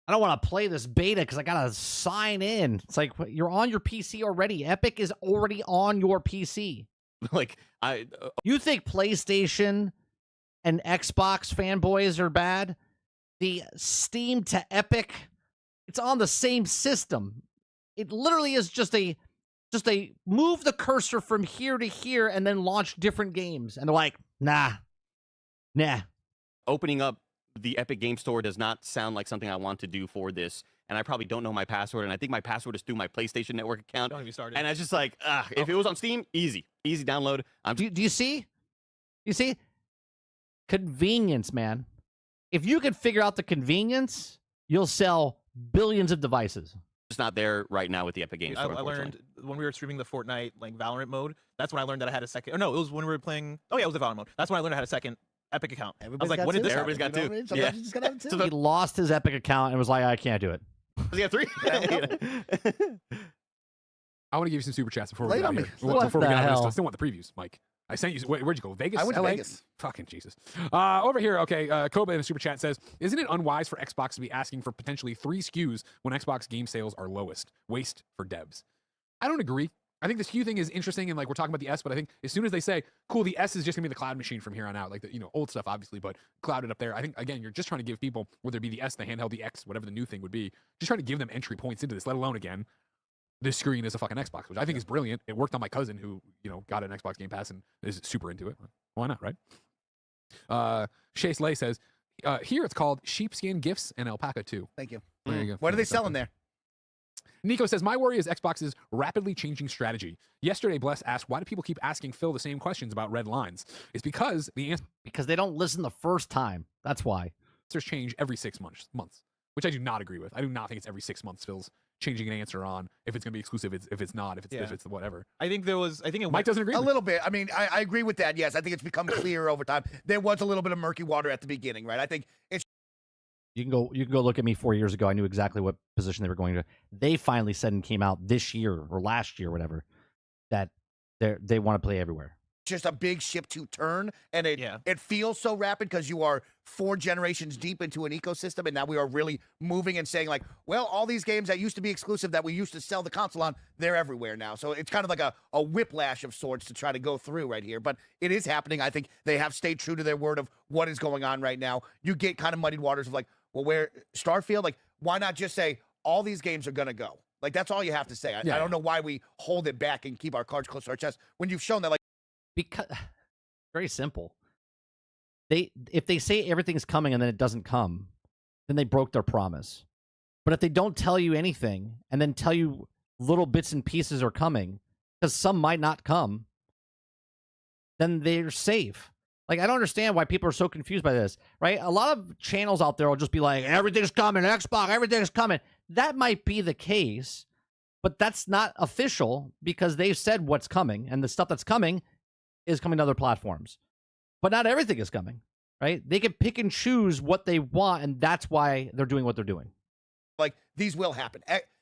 Speaker 3: I don't want to play this beta because I gotta sign in. It's like you're on your PC already. Epic is already on your PC.
Speaker 7: Like
Speaker 3: You think PlayStation and Xbox fanboys are bad? The Steam to Epic, it's on the same system. It literally is just a move the cursor from here to here and then launch different games. And they're like, nah.
Speaker 7: opening up the Epic Game Store does not sound like something I want to do for this. And I probably don't know my password. And I think my password is through my PlayStation Network account.
Speaker 6: Don't even start it.
Speaker 7: And I just like, if it was on Steam, easy download.
Speaker 3: Do you see? You see? Convenience, man. If you can figure out the convenience, you'll sell billions of devices.
Speaker 7: Just not there right now with the Epic Game
Speaker 6: I
Speaker 7: Store.
Speaker 6: learned when we were streaming the Fortnite like Valorant mode. That's when I learned that I had a second. Or no, it was when we were playing. Oh yeah, it was the Valorant mode. That's when I learned I had a second Epic account. I was like, when did this happen?
Speaker 7: Everybody's got two.
Speaker 5: You know what I mean? Sometimes you just gotta have two.
Speaker 3: He lost his Epic account and was like, I can't do it.
Speaker 7: Does he have 3?
Speaker 4: I want to give you some super chats before we
Speaker 5: Lay
Speaker 4: get
Speaker 5: it
Speaker 4: out
Speaker 5: on
Speaker 4: here.
Speaker 5: me.
Speaker 3: What
Speaker 4: Before we
Speaker 3: the
Speaker 4: get out of this,
Speaker 3: hell?
Speaker 4: I still want the previews, Mike. I sent you. Where'd you go? Vegas?
Speaker 5: I went to
Speaker 4: LA?
Speaker 5: Vegas.
Speaker 4: Fucking Jesus. Over here, okay. Koba in the super chat says, "Isn't it unwise for Xbox to be asking for potentially 3 SKUs when Xbox game sales are lowest? Waste for devs." I don't agree. I think the SKU thing is interesting, and like we're talking about the S, but I think as soon as they say, "Cool, the S is just gonna be the cloud machine from here on out," like the old stuff, obviously, but clouded up there. I think again, you're just trying to give people, whether it be the S, the handheld, the X, whatever the new thing would be, just trying to give them entry points into this. Let alone again, this screen is a fucking Xbox, which I think is brilliant. It worked on my cousin who got an Xbox Game Pass and is super into it. Why not, right? Shay Slay says, here it's called sheepskin gifts and alpaca too.
Speaker 5: Thank you.
Speaker 4: There you go.
Speaker 5: What are they selling there?
Speaker 4: Nico says, my worry is Xbox's rapidly changing strategy. Yesterday, Bless asked, why do people keep asking Phil the same questions about red lines? It's because the
Speaker 3: Because they don't listen the first time. That's why.
Speaker 4: answers change every 6 months, which I do not agree with. I do not think it's every 6 months Phil's changing an answer on if it's going to be exclusive, if it's not, if it's whatever.
Speaker 6: I think it
Speaker 4: Mike doesn't agree
Speaker 5: A
Speaker 4: with me.
Speaker 5: little bit. I mean, I agree with that. Yes, I think it's become clearer over time. There was a little bit of murky water at the beginning, right? I think it's
Speaker 3: You can go look at me 4 years ago. I knew exactly what position they were going to. They finally said and came out this year or last year, whatever, that they want to play everywhere.
Speaker 5: just a big ship to turn, and it feels so rapid because you are 4 generations deep into an ecosystem, and now we are really moving and saying like, well, all these games that used to be exclusive that we used to sell the console on, they're everywhere now. So it's kind of like a whiplash of sorts to try to go through right here, but it is happening. I think they have stayed true to their word of what is going on right now. You get kind of muddied waters of like, well, where Starfield, like, why not just say all these games are gonna go? Like, that's all you have to say. I don't know why we hold it back and keep our cards close to our chest when you've shown that, like,
Speaker 3: Because very simple. If they say everything's coming and then it doesn't come, then they broke their promise. But if they don't tell you anything and then tell you little bits and pieces are coming, because some might not come, then they're safe. Like, I don't understand why people are so confused by this, right? A lot of channels out there will just be like, everything's coming, Xbox, everything's coming. That might be the case, but that's not official because they've said what's coming, and the stuff that's coming is coming to other platforms. But not everything is coming, right? They can pick and choose what they want, and that's why they're doing what they're doing.
Speaker 5: like these will happen.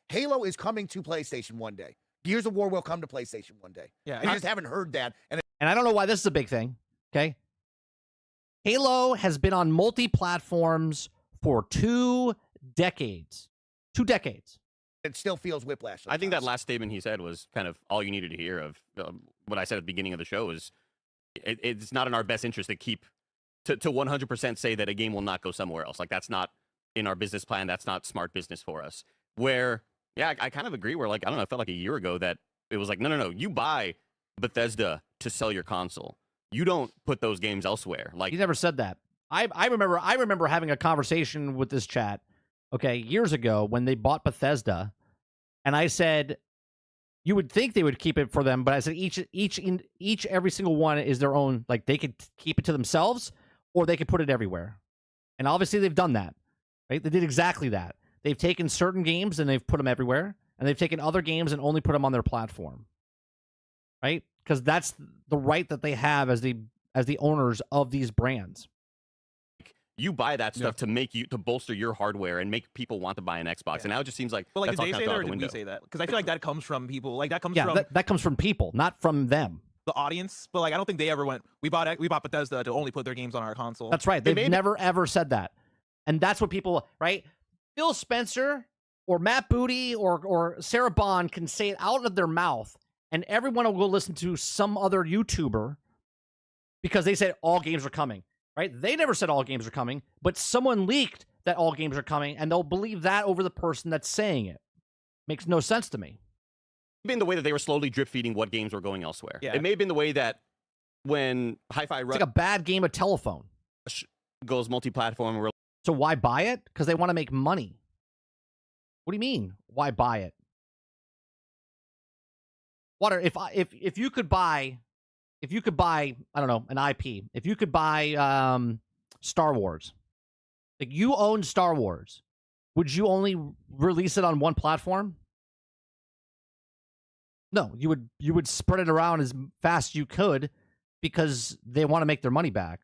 Speaker 5: Halo is coming to PlayStation one day. Gears of War will come to PlayStation one day.
Speaker 6: Yeah,
Speaker 5: And you just haven't heard that. And
Speaker 3: And I don't know why this is a big thing, okay? Halo has been on multi-platforms for 2 decades. 2 decades.
Speaker 5: it still feels whiplash.
Speaker 7: I think that
Speaker 5: sometimes.
Speaker 7: last statement he said was kind of all you needed to hear of what I said at the beginning of the show is it's not in our best interest to keep to 100% say that a game will not go somewhere else. Like, that's not in our business plan. That's not smart business for us. Where, yeah, I kind of agree where, like, I don't know, it felt like a year ago that it was like, no, you buy Bethesda to sell your console. You don't put those games elsewhere. Like,
Speaker 3: You never said that. I remember having a conversation with this chat, okay, years ago when they bought Bethesda, and I said you would think they would keep it for them, but I said each every single one is their own. Like, they could keep it to themselves, or they could put it everywhere. And obviously they've done that, right? They did exactly that. They've taken certain games and they've put them everywhere, and they've taken other games and only put them on their platform, right? Because that's the right that they have as the owners of these brands.
Speaker 7: you buy that stuff to bolster your hardware and make people want to buy an Xbox. And now it just seems like
Speaker 6: But like,
Speaker 7: that's
Speaker 6: did they
Speaker 7: all
Speaker 6: say
Speaker 7: kind
Speaker 6: that,
Speaker 7: of
Speaker 6: or
Speaker 7: out the
Speaker 6: did we
Speaker 7: window.
Speaker 6: say that? Because I feel like that comes from people. Like, that comes
Speaker 3: Yeah,
Speaker 6: from
Speaker 3: that comes from people, not from them.
Speaker 6: the audience, but like I don't think they ever went. We bought Bethesda to only put their games on our console.
Speaker 3: That's right. They've never ever said that, and that's what people right. Phil Spencer or Matt Booty or Sarah Bond can say it out of their mouth, and everyone will go listen to some other YouTuber because they said all games are coming. Right? They never said all games are coming, but someone leaked that all games are coming, and they'll believe that over the person that's saying it. Makes no sense to me.
Speaker 7: Been the way that they were slowly drip feeding what games were going elsewhere.
Speaker 6: Yeah.
Speaker 7: It may have been the way that when Hi-Fi
Speaker 3: It's
Speaker 7: Rush
Speaker 3: like a bad game of telephone.
Speaker 7: goes multi-platform, we're
Speaker 3: So why buy it? Because they want to make money. What do you mean? Why buy it? Water. If you could buy, I don't know, an IP. If you could buy Star Wars, like you own Star Wars, would you only release it on one platform? No, you would spread it around as fast as you could because they want to make their money back.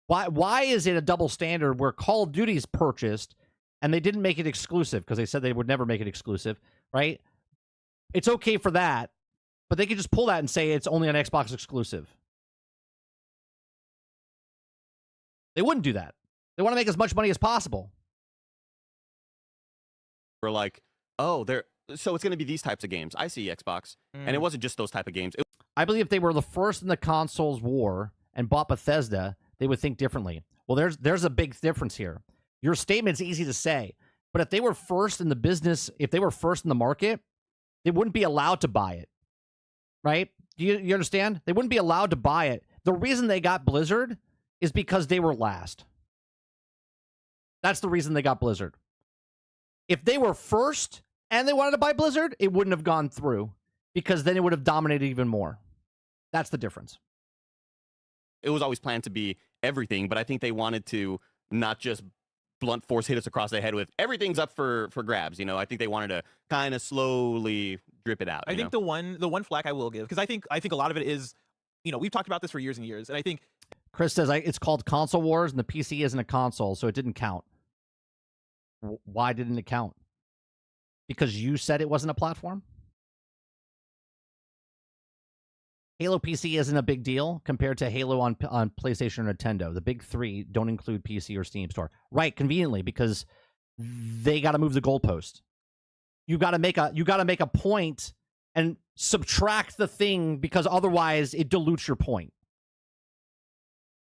Speaker 3: Why is it a double standard where Call of Duty's purchased and they didn't make it exclusive because they said they would never make it exclusive, right? It's okay for that, but they could just pull that and say it's only an Xbox exclusive. They wouldn't do that. They want to make as much money as possible.
Speaker 7: like, oh, so it's going to be these types of games. I see Xbox, and it wasn't just those type of games.
Speaker 3: I believe if they were the first in the consoles war and bought Bethesda, they would think differently. Well, there's a big difference here. Your statement's easy to say, but if they were first in the business, if they were first in the market, they wouldn't be allowed to buy it, right? Do you understand? They wouldn't be allowed to buy it. The reason they got Blizzard is because they were last. That's the reason they got Blizzard. If they were first and they wanted to buy Blizzard, it wouldn't have gone through because then it would have dominated even more. That's the difference.
Speaker 7: It was always planned to be everything, but I think they wanted to not just blunt force hit us across the head with everything's up for grabs. You know, I think they wanted to kind of slowly drip it out.
Speaker 6: I think the one flack I will give, because I think a lot of it is, you know, we've talked about this for years and years, and I think
Speaker 3: Chris says it's called Console Wars, and the PC isn't a console, so it didn't count. Why didn't it count? Because you said it wasn't a platform? Halo PC isn't a big deal compared to Halo on PlayStation or Nintendo. The big three don't include PC or Steam Store. Right, conveniently, because they got to move the goalpost. You got to make a point and subtract the thing because otherwise it dilutes your point.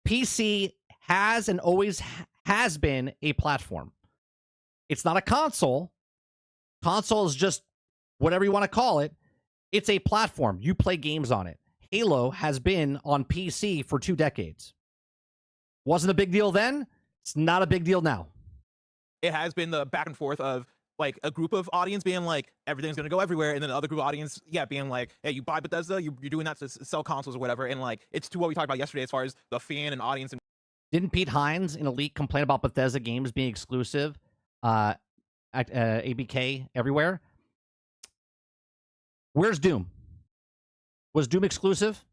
Speaker 3: PC has and always has been a platform. It's not a console. Console is just whatever you want to call it. It's a platform. You play games on it. Halo has been on PC for 2 decades. Wasn't a big deal then. It's not a big deal now.
Speaker 6: it has been the back and forth of like a group of audience being like everything's gonna go everywhere, and then the other group of audience, being like, hey, you buy Bethesda, you're doing that to sell consoles or whatever, and like it's to what we talked about yesterday as far as the fan and audience. And
Speaker 3: didn't Pete Hines in Elite complain about Bethesda games being exclusive at ABK everywhere? Where's Doom? Was Doom exclusive?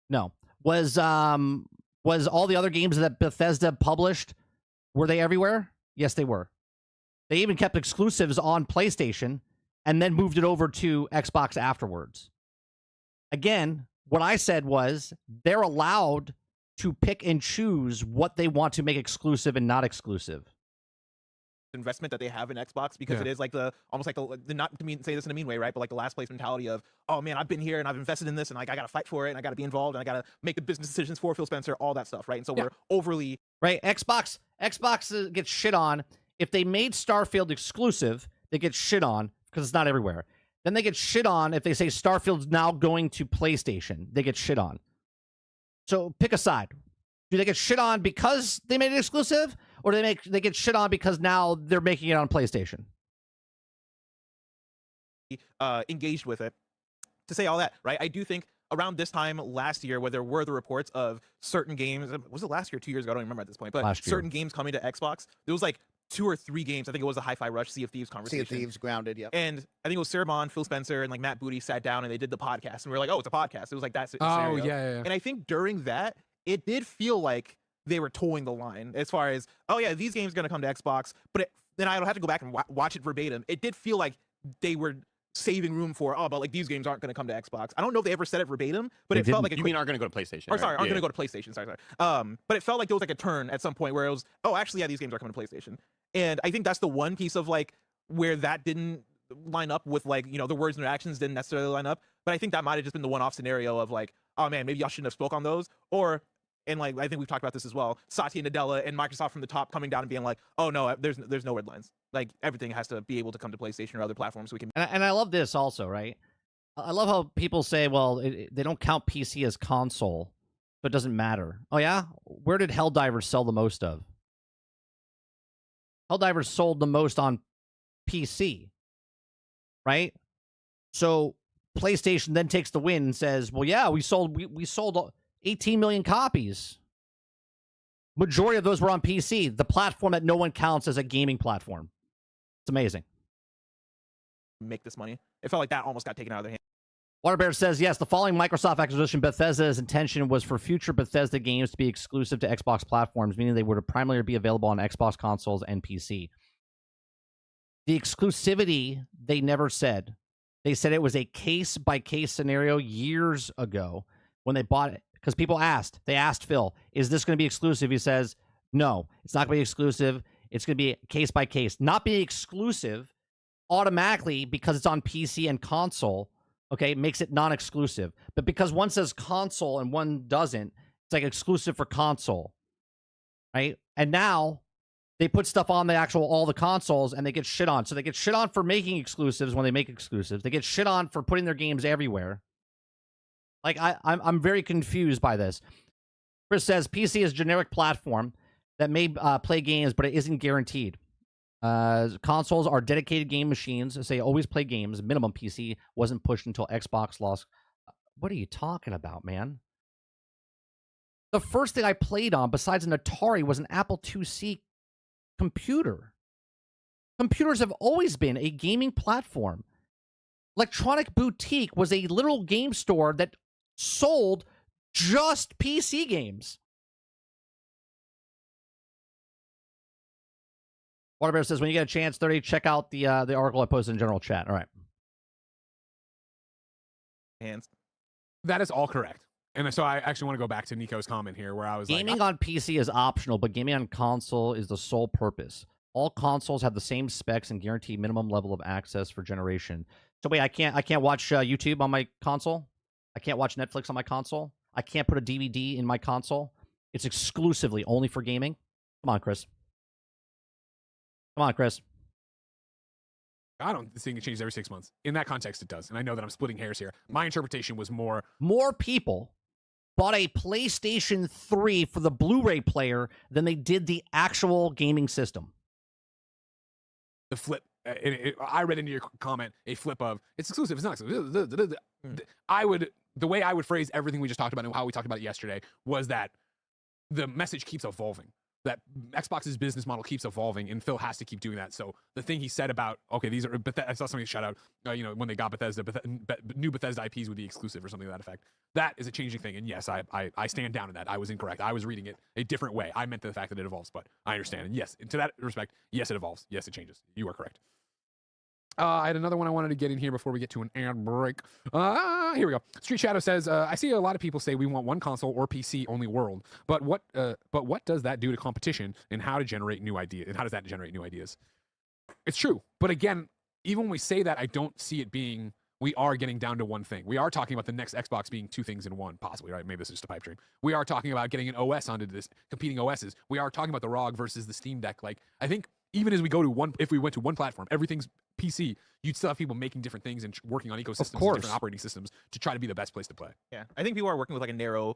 Speaker 3: No. Was all the other games that Bethesda published, were they everywhere? Yes, they were. They even kept exclusives on PlayStation and then moved it over to Xbox afterwards. Again, what I said was they're allowed to pick and choose what they want to make exclusive and not exclusive.
Speaker 6: Investment that they have in Xbox, because it is like almost like the not to say this in a mean way, right? But like the last place mentality of, oh man, I've been here and I've invested in this and like I gotta fight for it and I gotta be involved and I gotta make the business decisions for Phil Spencer, all that stuff, right? And so we're overly
Speaker 3: right. Xbox gets shit on. If they made Starfield exclusive, they get shit on because it's not everywhere. Then they get shit on if they say Starfield's now going to PlayStation. They get shit on. So pick a side. Do they get shit on because they made it exclusive, or do they get shit on because now they're making it on PlayStation?
Speaker 6: Engaged with it. To say all that, right? I do think around this time last year, where there were the reports of certain games, was it last year or 2 years ago? I don't remember at this point, but certain games coming to Xbox. There was like 2 or 3 games. I think it was a Hi-Fi Rush, Sea of Thieves conversation.
Speaker 5: Sea of Thieves, Grounded, yeah.
Speaker 6: And I think it was Sarah Bond, Phil Spencer, and like Matt Booty sat down and they did the podcast, and we were like, oh, it's a podcast. It was like that scenario.
Speaker 4: Oh, yeah.
Speaker 6: And I think during that, it did feel like they were towing the line as far as, oh yeah, these games are going to come to Xbox, but then I don't have to go back and watch it verbatim. It did feel like they were saving room for but like these games aren't going to come to Xbox. I don't know if they ever said it verbatim, but
Speaker 3: They
Speaker 6: it felt
Speaker 3: didn't.
Speaker 6: like a
Speaker 7: You mean aren't going to go to PlayStation?
Speaker 6: or sorry,
Speaker 7: right?
Speaker 6: aren't
Speaker 7: Yeah.
Speaker 6: going to go to PlayStation. Sorry. But it felt like there was like a turn at some point where it was, oh, actually, yeah, these games are coming to PlayStation. And I think that's the one piece of like where that didn't line up with like, you know, the words and their actions didn't necessarily line up. But I think that might have just been the one-off scenario of like, oh man, maybe y'all shouldn't have spoke on those. Or, and like, I think we've talked about this as well, Satya Nadella and Microsoft from the top coming down and being like, oh no, there's no red lines. Like everything has to be able to come to PlayStation or other platforms so we can.
Speaker 3: And I love this also, right? I love how people say, well, they don't count PC as console, so it doesn't matter. Oh, yeah? Where did Helldivers sell the most of? Helldivers sold the most on PC, right? So PlayStation then takes the win and says, well, yeah, we sold 18 million copies. Majority of those were on PC, the platform that no one counts as a gaming platform. It's amazing.
Speaker 6: Make this money. It felt like that almost got taken out of their hands.
Speaker 3: Waterbear says, yes, the following Microsoft acquisition, Bethesda's intention was for future Bethesda games to be exclusive to Xbox platforms, meaning they would primarily be available on Xbox consoles and PC. The exclusivity, they never said. They said it was a case-by-case scenario years ago when they bought it. Because people asked. They asked Phil, is this going to be exclusive? He says, no, it's not going to be exclusive. It's going to be case-by-case. Not being exclusive automatically because it's on PC and console, okay, makes it non-exclusive. But because one says console and one doesn't, it's like exclusive for console, right? And now they put stuff on the actual all the consoles and they get shit on. So they get shit on for making exclusives when they make exclusives. They get shit on for putting their games everywhere. Like I'm very confused by this. Chris says PC is a generic platform that may play games, but it isn't guaranteed. Consoles are dedicated game machines. Say always play games. Minimum PC wasn't pushed until Xbox lost. What are you talking about, man? The first thing I played on besides an Atari was an Apple IIc computer. Computers have always been a gaming platform. Electronic Boutique was a literal game store that sold just PC games. Waterbear says, when you get a chance, 30, check out the article I posted in general chat. All right.
Speaker 6: Hands.
Speaker 4: That is all correct. And so I actually want to go back to Nico's comment here where I was
Speaker 3: Gaming on PC is optional, but gaming on console is the sole purpose. All consoles have the same specs and guaranteed minimum level of access for generation. So wait, I can't watch YouTube on my console? I can't watch Netflix on my console? I can't put a DVD in my console? It's exclusively only for gaming? Come on, Chris. Come on, Chris.
Speaker 4: I don't think it changes every 6 months. In that context, it does. And I know that I'm splitting hairs here. My interpretation was more
Speaker 3: people bought a PlayStation 3 for the Blu-ray player than they did the actual gaming system.
Speaker 4: the flip. I read into your comment a flip of it's exclusive, it's not exclusive. The way I would phrase everything we just talked about and how we talked about it yesterday was that the message keeps evolving. That Xbox's business model keeps evolving, and Phil has to keep doing that. So the thing he said about, okay, these are, I saw somebody shout out, when they got Bethesda, new Bethesda IPs would be exclusive or something to that effect. That is a changing thing, and yes, I stand down in that. I was incorrect. I was reading it a different way. I meant the fact that it evolves, but I understand. And yes, to that respect, yes, it evolves. Yes, it changes. You are correct. I had another one I wanted to get in here before we get to an ad break. Here we go. Street Shadow says, I see a lot of people say we want one console or PC only world, but what does that do to competition and how to generate new ideas? And how does that generate new ideas? It's true, but again, even when we say that, I don't see it being. We are getting down to one thing. We are talking about the next Xbox being two things in one, possibly, right? Maybe this is just a pipe dream. We are talking about getting an OS onto this, competing OSs. We are talking about the ROG versus the Steam Deck. Like, I think even as we go to one, if we went to one platform, everything's PC, you'd still have people making different things and working on ecosystems and different operating systems to try to be the best place to play.
Speaker 6: Yeah, I think people are working with like a narrow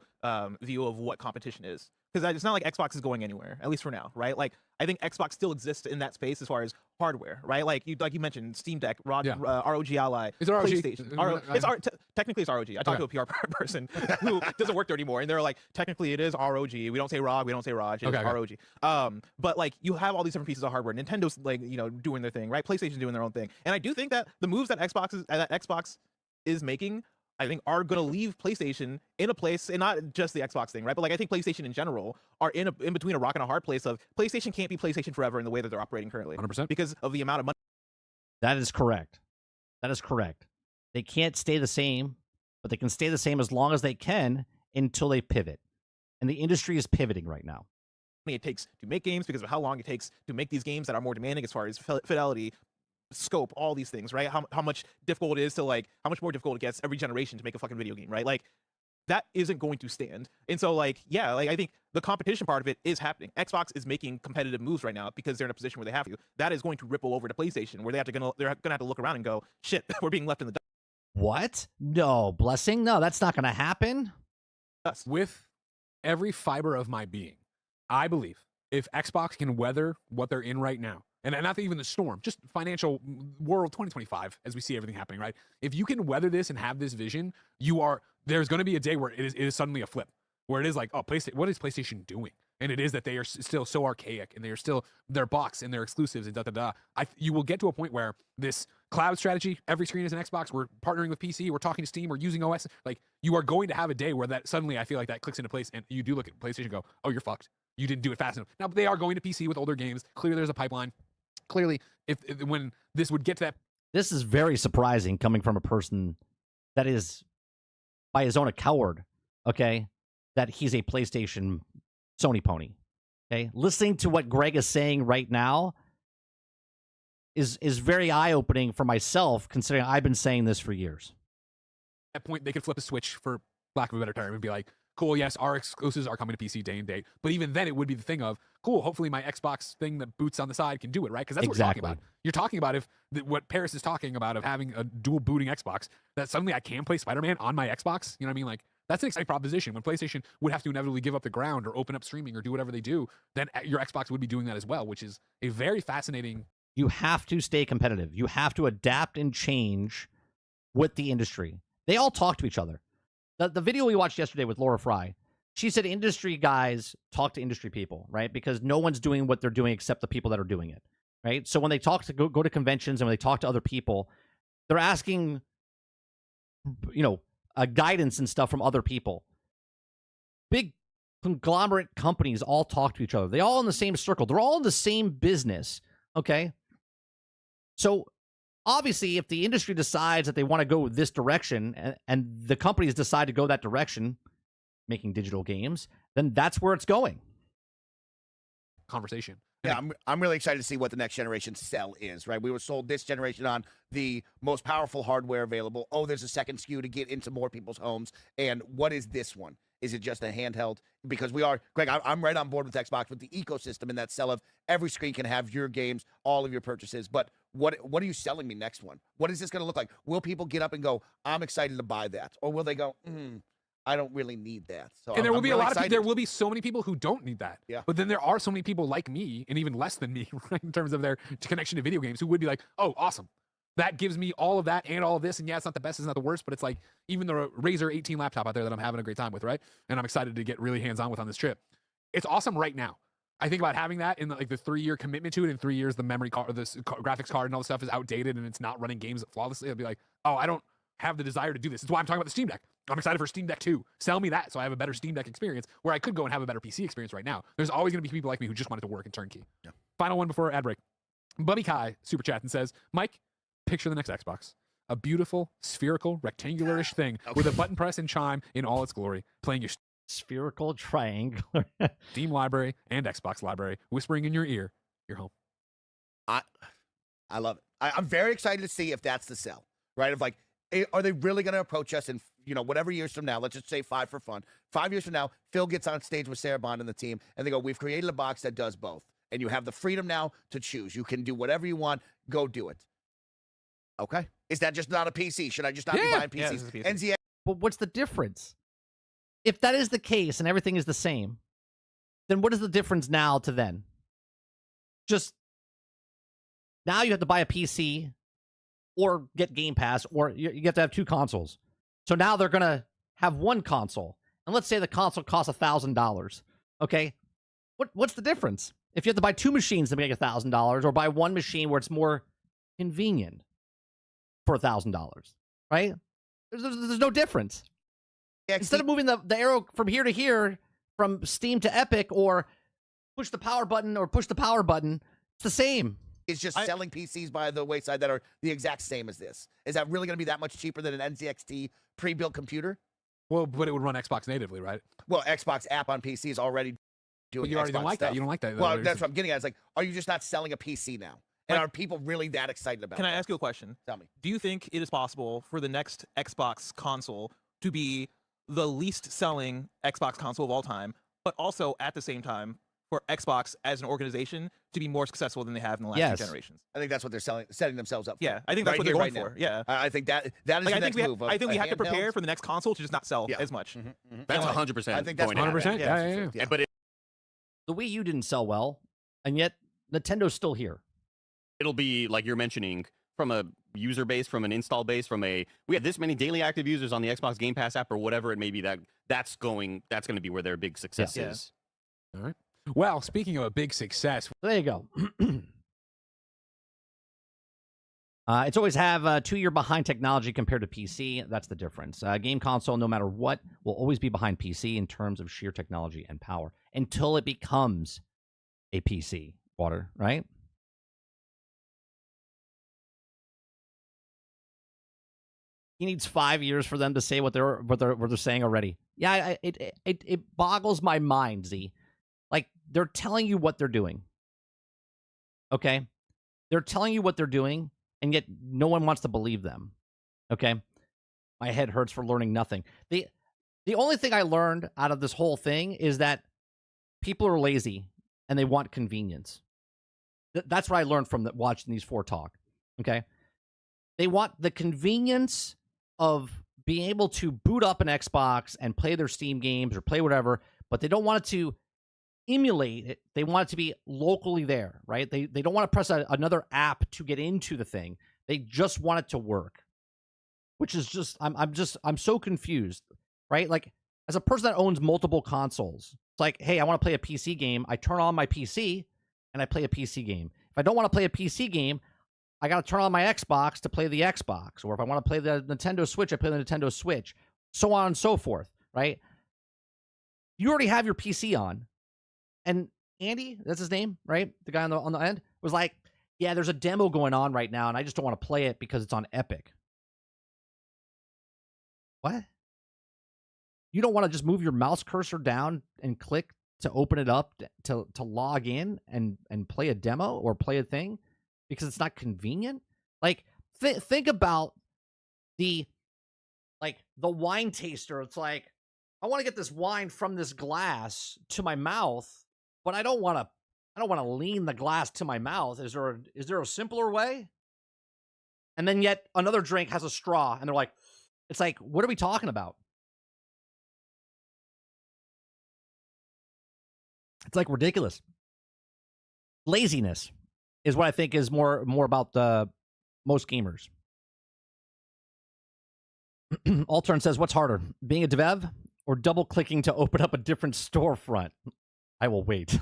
Speaker 6: view of what competition is. Because it's not like Xbox is going anywhere, at least for now, right? Like, I think Xbox still exists in that space as far as hardware, right? Like you mentioned, Steam Deck, ROG Ally,
Speaker 4: is it ROG?
Speaker 6: PlayStation. Technically, it's ROG. I talked to a PR person who doesn't work there anymore, and they're like, technically, it is ROG. We don't say ROG. We don't say ROG. It's ROG. But like, you have all these different pieces of hardware. Nintendo's like, doing their thing, right? PlayStation's doing their own thing, and I do think that the moves that Xbox is making, I think, are going to leave PlayStation in a place, and not just the Xbox thing, right? But like, I think PlayStation in general are in between a rock and a hard place of PlayStation can't be PlayStation forever in the way that they're operating currently.
Speaker 4: 100%.
Speaker 6: Because of the amount of money.
Speaker 3: That is correct. That is correct. They can't stay the same, but they can stay the same as long as they can until they pivot. And the industry is pivoting right now.
Speaker 6: It takes to make games because of how long it takes to make these games that are more demanding as far as fidelity, scope, all these things, right? How much difficult it is to like, how much more difficult it gets every generation to make a fucking video game, right? Like, that isn't going to stand. And so, like, yeah, like I think the competition part of it is happening. Xbox is making competitive moves right now because they're in a position where they have to. That is going to ripple over to PlayStation, where they're gonna have to look around and go, shit, we're being left in the
Speaker 3: What? No, blessing? No, that's not going to happen.
Speaker 6: dust.
Speaker 4: With every fiber of my being, I believe if Xbox can weather what they're in right now, and not even the storm, just financial world 2025, as we see everything happening, right? If you can weather this and have this vision, there's going to be a day where it is suddenly a flip, where it is like, oh, PlayStation, what is PlayStation doing? And it is that they are still so archaic, and they are still their box and their exclusives and da. You will get to a point where this cloud strategy, every screen is an Xbox, we're partnering with PC, we're talking to Steam, we're using OS. Like, you are going to have a day where that suddenly, I feel like that clicks into place, and you do look at PlayStation and go, oh, you're fucked. You didn't do it fast enough. Now, they are going to PC with older games. Clearly, there's a pipeline. Clearly, if when this would get to that.
Speaker 3: This is very surprising coming from a person that is, by his own accord, okay, that he's a PlayStation Sony pony. Okay, listening to what Greg is saying right now is very eye-opening for myself, considering I've been saying this for years.
Speaker 4: At that point, they could flip a switch, for lack of a better term, and be like, cool, yes, our exclusives are coming to PC day and date. But even then, it would be the thing of, cool, hopefully my Xbox thing that boots on the side can do it, right? Because that's what we're talking about. You're talking about what Paris is talking about of having a dual booting Xbox, that suddenly I can play Spider-Man on my Xbox. You know what I mean? Like, that's an exciting proposition. When PlayStation would have to inevitably give up the ground or open up streaming or do whatever they do, then your Xbox would be doing that as well, which is a very fascinating.
Speaker 3: You have to stay competitive. You have to adapt and change with the industry. They all talk to each other. The video we watched yesterday with Laura Fry, she said industry guys talk to industry people, right? Because no one's doing what they're doing except the people that are doing it, right? So when they talk to go to conventions and when they talk to other people, they're asking, guidance and stuff from other people. Big conglomerate companies all talk to each other. They all in the same circle. They're all in the same business, okay? So obviously, if the industry decides that they want to go this direction and the companies decide to go that direction, making digital games, then that's where it's going.
Speaker 4: Conversation.
Speaker 5: Yeah, I'm really excited to see what the next generation cell is, right? We were sold this generation on the most powerful hardware available. Oh, there's a second SKU to get into more people's homes. And what is this one? Is it just a handheld? Because Greg, I'm right on board with Xbox, with the ecosystem and that sell of every screen can have your games, all of your purchases. But what are you selling me next one? What is this going to look like? Will people get up and go, I'm excited to buy that? Or will they go, I don't really need that? So
Speaker 4: and there will be
Speaker 5: really
Speaker 4: a lot
Speaker 5: excited.
Speaker 4: of people, there will be so many people who don't need that.
Speaker 5: Yeah.
Speaker 4: But then there are so many people like me, and even less than me, right, in terms of their connection to video games, who would be like, oh, awesome. That gives me all of that and all of this. And yeah, it's not the best, it's not the worst, but it's like even the Razer 18 laptop out there that I'm having a great time with, right? And I'm excited to get really hands-on with on this trip. It's awesome right now. I think about having that in the 3-year commitment to it. In 3 years, the memory card, graphics card and all the stuff is outdated and it's not running games flawlessly. I'd be like, oh, I don't have the desire to do this. That's why I'm talking about the Steam Deck. I'm excited for Steam Deck 2. Sell me that so I have a better Steam Deck experience where I could go and have a better PC experience right now. There's always going to be people like me who just want it to work in turnkey.
Speaker 5: Yeah.
Speaker 4: Final one before ad break. Bubby Kai super chat and says, Mike, picture the next Xbox. A beautiful, spherical, rectangular-ish thing with a button press and chime in all its glory, playing your
Speaker 3: Spherical triangular.
Speaker 4: Steam library and Xbox library, whispering in your ear, you're home.
Speaker 5: I love it. I'm very excited to see if that's the sell, right? Of like, are they really going to approach us in, whatever years from now? Let's just say 5 for fun. 5 years from now, Phil gets on stage with Sarah Bond and the team, and they go, we've created a box that does both. And you have the freedom now to choose. You can do whatever you want. Go do it. Okay. Is that just not a PC? Should I just not be buying PCs?
Speaker 6: this is a PC.
Speaker 5: NZA.
Speaker 3: But what's the difference? If that is the case and everything is the same, then what is the difference now to then? Just now you have to buy a PC or get Game Pass, or you have to have 2 consoles. So now they're going to have 1 console. And let's say the console costs $1,000. Okay? What's the difference? If you have to buy 2 machines to make $1,000, or buy 1 machine where it's more convenient for $1,000, right? There's no difference. Instead of moving the arrow from here to here, from Steam to Epic, or push the power button, it's the same.
Speaker 5: is just
Speaker 6: I-
Speaker 5: selling PCs by the wayside that are the exact same as this. Is that really going to be that much cheaper than an NZXT pre-built computer?
Speaker 4: Well, but it would run Xbox natively, right?
Speaker 5: Well, Xbox app on PC is already doing.
Speaker 4: But you already don't
Speaker 5: Xbox
Speaker 4: like that.
Speaker 5: stuff.
Speaker 4: You don't like that.
Speaker 5: Well, that's what I'm getting at. It's like, are you just not selling a PC now? And
Speaker 6: Like-
Speaker 5: are people really that excited about?
Speaker 6: Can I
Speaker 5: that?
Speaker 6: ask you a question?
Speaker 5: Tell me.
Speaker 6: Do you think it is possible for the next Xbox console to be the least selling Xbox console of all time, but also at the same time for Xbox as an organization to be more successful than they have in the last
Speaker 3: Yes.
Speaker 6: two generations?
Speaker 5: I think that's what they're setting themselves up for.
Speaker 6: Yeah, I think that's
Speaker 5: Right
Speaker 6: what they're
Speaker 5: here,
Speaker 6: going
Speaker 5: right
Speaker 6: for. Yeah.
Speaker 5: I think that is
Speaker 6: Like,
Speaker 5: the
Speaker 6: I
Speaker 5: next
Speaker 6: think
Speaker 5: move.
Speaker 6: I think we have to prepare
Speaker 5: handheld.
Speaker 6: for the next console to just not sell
Speaker 5: Yeah.
Speaker 6: as much.
Speaker 7: That's
Speaker 6: like-
Speaker 7: 100%.
Speaker 5: I think that's
Speaker 7: going to happen.
Speaker 4: 100%. Yeah.
Speaker 5: Yeah.
Speaker 7: But
Speaker 3: The Wii U didn't sell well, and yet Nintendo's still here.
Speaker 7: it'll be like you're mentioning from a user base, from an install base, we have this many daily active users on the Xbox Game Pass app or whatever it may be. That's going to be where their big success
Speaker 6: Yeah.
Speaker 7: is.
Speaker 4: All right. Well, speaking of a big success,
Speaker 3: So there you go. It's always have a 2-year behind technology compared to PC. That's the difference. Game console, no matter what, will always be behind PC in terms of sheer technology and power until it becomes a PC. Water, right? He needs 5 years for them to say what they're saying already. Yeah, it boggles my mind, Z. Like, they're telling you what they're doing. Okay? They're telling you what they're doing, and yet no one wants to believe them. Okay? My head hurts for learning nothing. The only thing I learned out of this whole thing is that people are lazy and they want convenience. That's what I learned from watching these 4 talk. Okay? They want the convenience of being able to boot up an Xbox and play their Steam games or play whatever, but they don't want it to emulate it. They want it to be locally there, right? They don't want to press another app to get into the thing. They just want it to work, which is just I'm so confused, right? Like, as a person that owns multiple consoles, it's like, hey, I want to play a PC game. I turn on my PC and I play a PC game. If I don't want to play a PC game, I got to turn on my Xbox to play the Xbox. Or if I want to play the Nintendo Switch, I play the Nintendo Switch. So on and so forth, right? You already have your PC on. And Andy, that's his name, right? The guy on the end was like, yeah, there's a demo going on right now, and I just don't want to play it because it's on Epic. What? You don't want to just move your mouse cursor down and click to open it up to log in and play a demo or play a thing because it's not convenient? Like, think about the wine taster. It's like, I want to get this wine from this glass to my mouth, but I don't want to lean the glass to my mouth. Is there a simpler way? And then yet another drink has a straw, and they're like, it's like, what are we talking about? It's like ridiculous. Laziness is what I think is more about most gamers. Altern says, what's harder, being a dev or double clicking to open up a different storefront? I will wait.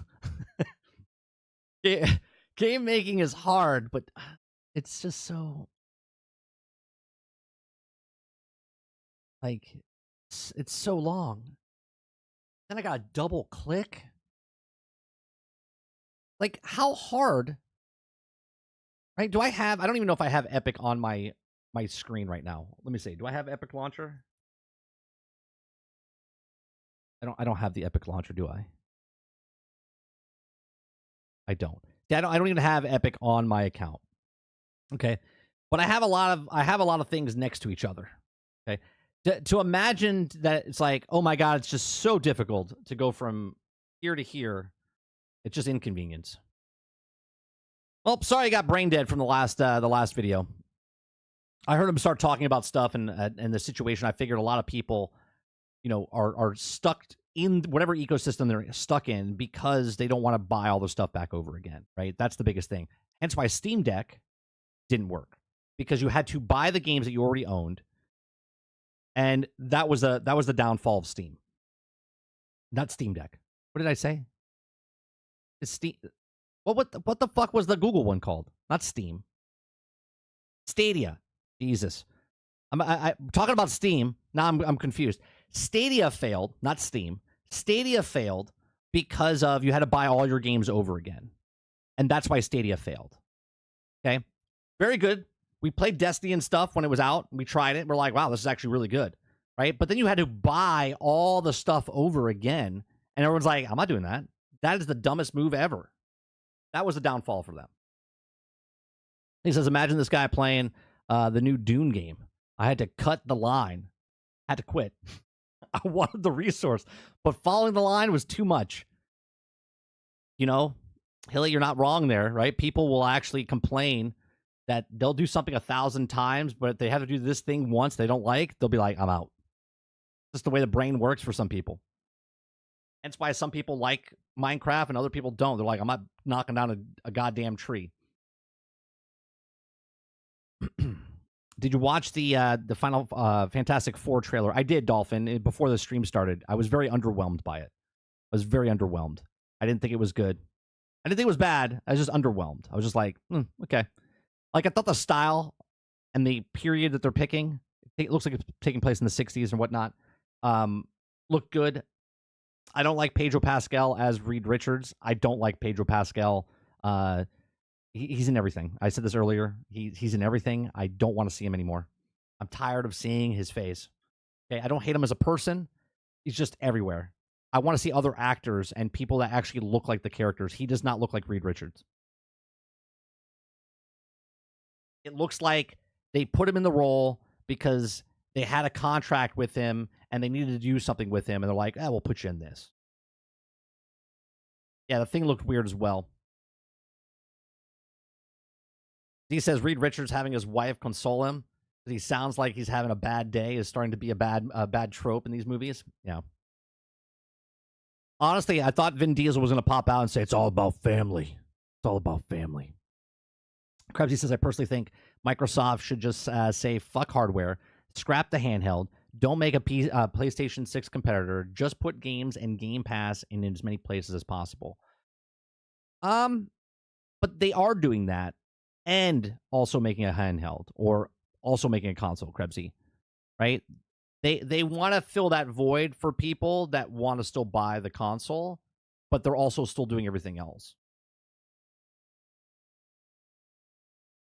Speaker 3: Game making is hard, but it's just so like it's so long. Then I gotta double click. Like, how hard? Right? I don't even know if I have Epic on my screen right now. Let me see. Do I have Epic Launcher? I don't have the Epic Launcher, do I? I don't. I don't even have Epic on my account. Okay. But I have a lot of things next to each other. Okay. To imagine that it's like, oh my God, it's just so difficult to go from here to here. It's just inconvenience. Well, sorry I got brain dead from the last video. I heard him start talking about stuff and the situation. I figured a lot of people, are stuck in whatever ecosystem they're stuck in because they don't want to buy all their stuff back over again, right? That's the biggest thing. Hence why Steam Deck didn't work, because you had to buy the games that you already owned, and that was the downfall of Steam. Not Steam Deck. What did I say? It's Steam. What the fuck was the Google one called? Not Steam. Stadia. Jesus. I'm talking about Steam. Now I'm confused. Stadia failed, not Steam. Stadia failed because of you had to buy all your games over again. And that's why Stadia failed. Okay. Very good. We played Destiny and stuff when it was out. We tried it. We're like, wow, this is actually really good. Right. But then you had to buy all the stuff over again. And everyone's like, I'm not doing that. That is the dumbest move ever. That was the downfall for them. He says, imagine this guy playing the new Dune game. I had to cut the line. Had to quit. I wanted the resource. But following the line was too much. You know, Hilly, you're not wrong there, right? People will actually complain that they'll do something 1,000 times, but if they have to do this thing once they don't like, they'll be like, I'm out. Just the way the brain works for some people. Hence why some people like Minecraft and other people don't. They're like, I'm not knocking down a goddamn tree. Did you watch the final Fantastic Four trailer? I did, Dolphin, before the stream started. I was very underwhelmed by it. I was very underwhelmed. I didn't think it was good. I didn't think it was bad. I was just underwhelmed. I was just like, okay. Like, I thought the style and the period that they're picking, it looks like it's taking place in the 60s and whatnot, looked good. I don't like Pedro Pascal as Reed Richards. I don't like Pedro Pascal. He's in everything. I said this earlier. He's in everything. I don't want to see him anymore. I'm tired of seeing his face. Okay, I don't hate him as a person. He's just everywhere. I want to see other actors and people that actually look like the characters. He does not look like Reed Richards. It looks like they put him in the role because they had a contract with him and they needed to do something with him, and they're like, we'll put you in this. Yeah, the thing looked weird as well. He says Reed Richards having his wife console him because he sounds like he's having a bad day is starting to be a bad trope in these movies. Yeah. Honestly, I thought Vin Diesel was going to pop out and say, it's all about family. It's all about family. Krebsy says, I personally think Microsoft should just say, fuck hardware, scrap the handheld, don't make a PlayStation 6 competitor, just put games and Game Pass in as many places as possible. But they are doing that and also making a handheld or also making a console, Krebsy, right? They want to fill that void for people that want to still buy the console, but they're also still doing everything else.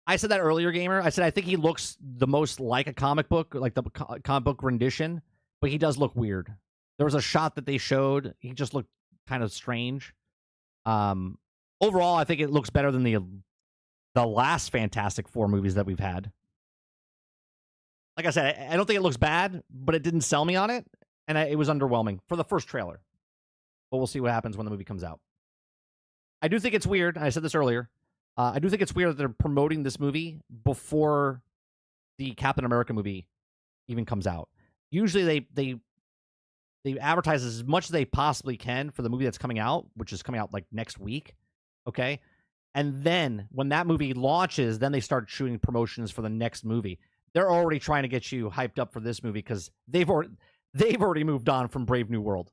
Speaker 3: I said that earlier, Gamer. I said I think he looks the most like a comic book, like the comic book rendition, but he does look weird. There was a shot that they showed. He just looked kind of strange. Overall, I think it looks better than the last Fantastic Four movies that we've had. Like I said, I don't think it looks bad, but it didn't sell me on it, and it was underwhelming for the first trailer. But we'll see what happens when the movie comes out. I do think it's weird, and I said this earlier, I do think it's weird that they're promoting this movie before the Captain America movie even comes out. Usually they advertise as much as they possibly can for the movie that's coming out, which is coming out like next week, okay? And then when that movie launches, then they start shooting promotions for the next movie. They're already trying to get you hyped up for this movie because they've already moved on from Brave New World.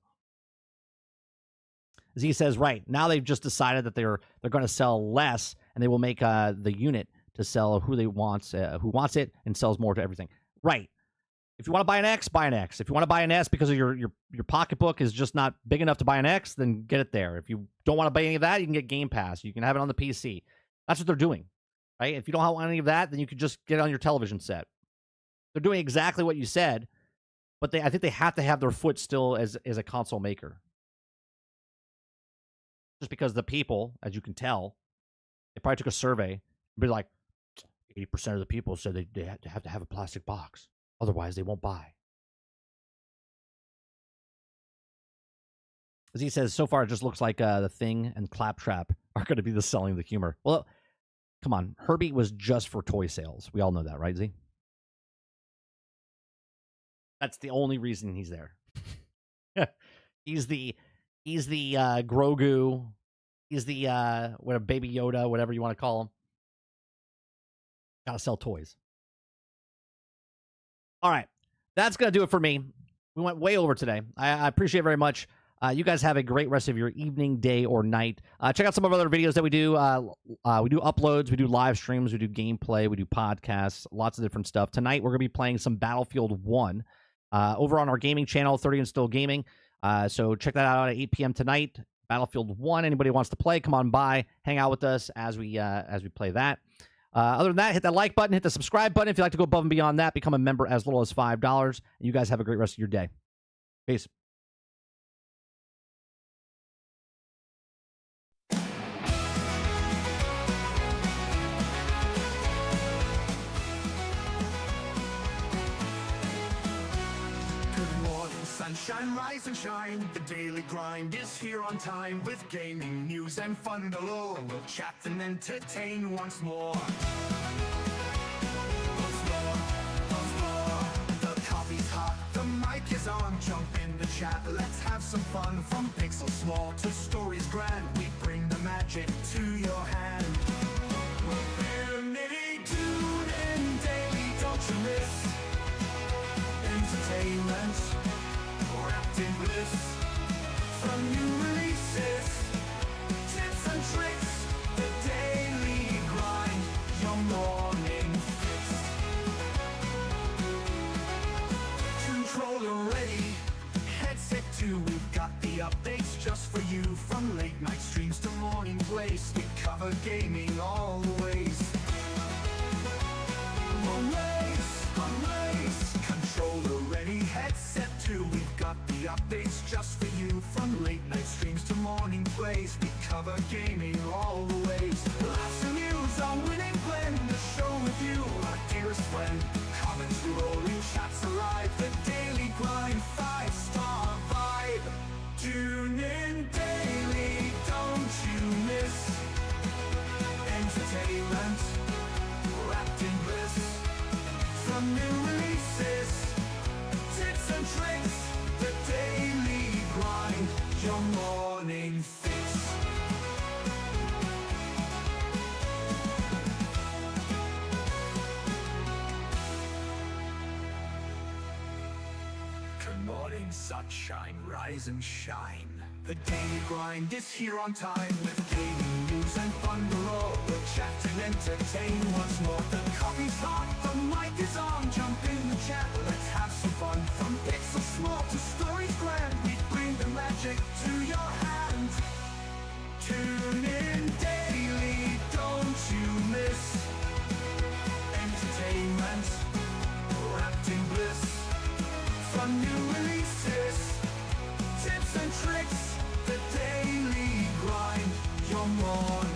Speaker 3: Z says, right, now they've just decided that they're going to sell less, and they will make the unit to sell who wants it, and sells more to everything. Right. If you want to buy an X, buy an X. If you want to buy an S because of your pocketbook is just not big enough to buy an X, then get it there. If you don't want to buy any of that, you can get Game Pass. You can have it on the PC. That's what they're doing. Right? If you don't want any of that, then you could just get it on your television set. They're doing exactly what you said, but I think they have to have their foot still as a console maker. Just because the people, as you can tell, they probably took a survey and be like, 80% of the people said they have to have a plastic box. Otherwise, they won't buy. As he says, so far it just looks like The Thing and Claptrap are going to be the selling the humor. Well, come on. Herbie was just for toy sales. We all know that, right, Z? That's the only reason he's there. He's the Grogu. He's the whatever, Baby Yoda, whatever you want to call him. Gotta sell toys. All right. That's going to do it for me. We went way over today. I appreciate it very much. You guys have a great rest of your evening, day, or night. Check out some of our other videos that we do. We do uploads, we do live streams, we do gameplay, we do podcasts, lots of different stuff. Tonight, we're going to be playing some Battlefield 1 over on our gaming channel, 30 and Still Gaming. So check that out at 8 p.m. tonight. Battlefield 1. Anybody who wants to play, come on by, hang out with us as we play that. Other than that, hit that like button, hit the subscribe button if you'd like to go above and beyond that. Become a member as little as $5. And you guys have a great rest of your day. Peace.
Speaker 8: Good morning, sunshine, rise and shine. The daily grind is here on time with gaming news and fun galore. We'll chat and entertain once more. The coffee's hot, the mic is on. Jump in the chat, let's have some fun. From pixels small to stories grand, we bring the magic to your hand. We're nitty tuned in daily, don't you miss? Entertainment wrapped in bliss. From new releases, tips and tricks, the daily grind, your morning fix. Controller ready, headset too. We've got the updates just for you. From late night streams to morning plays, we cover gaming all the ways. Controller ready, headset too. We've got the updates just for you. From late night streams to morning plays, we cover gaming all the ways. Laughs and news, our winning blend. The show with you, our dearest friend. Comments rolling, chats alive. The daily grind, 5-star vibe. Tune in daily, don't you miss? Entertainment wrapped in bliss. From new releases, tips and tricks, the daily grind, your morning fix. Good morning, sunshine, rise and shine. The daily grind is here on time with gaming news and fun galore. We'll chat and entertain once more. The coffee's hot, the mic is on. Jump in the chat, let's have some fun. From pixels small to stories grand, we bring the magic to your hand. Tune in daily, don't you miss? Entertainment wrapped in bliss. From new releases, tips and tricks, the daily grind, your morning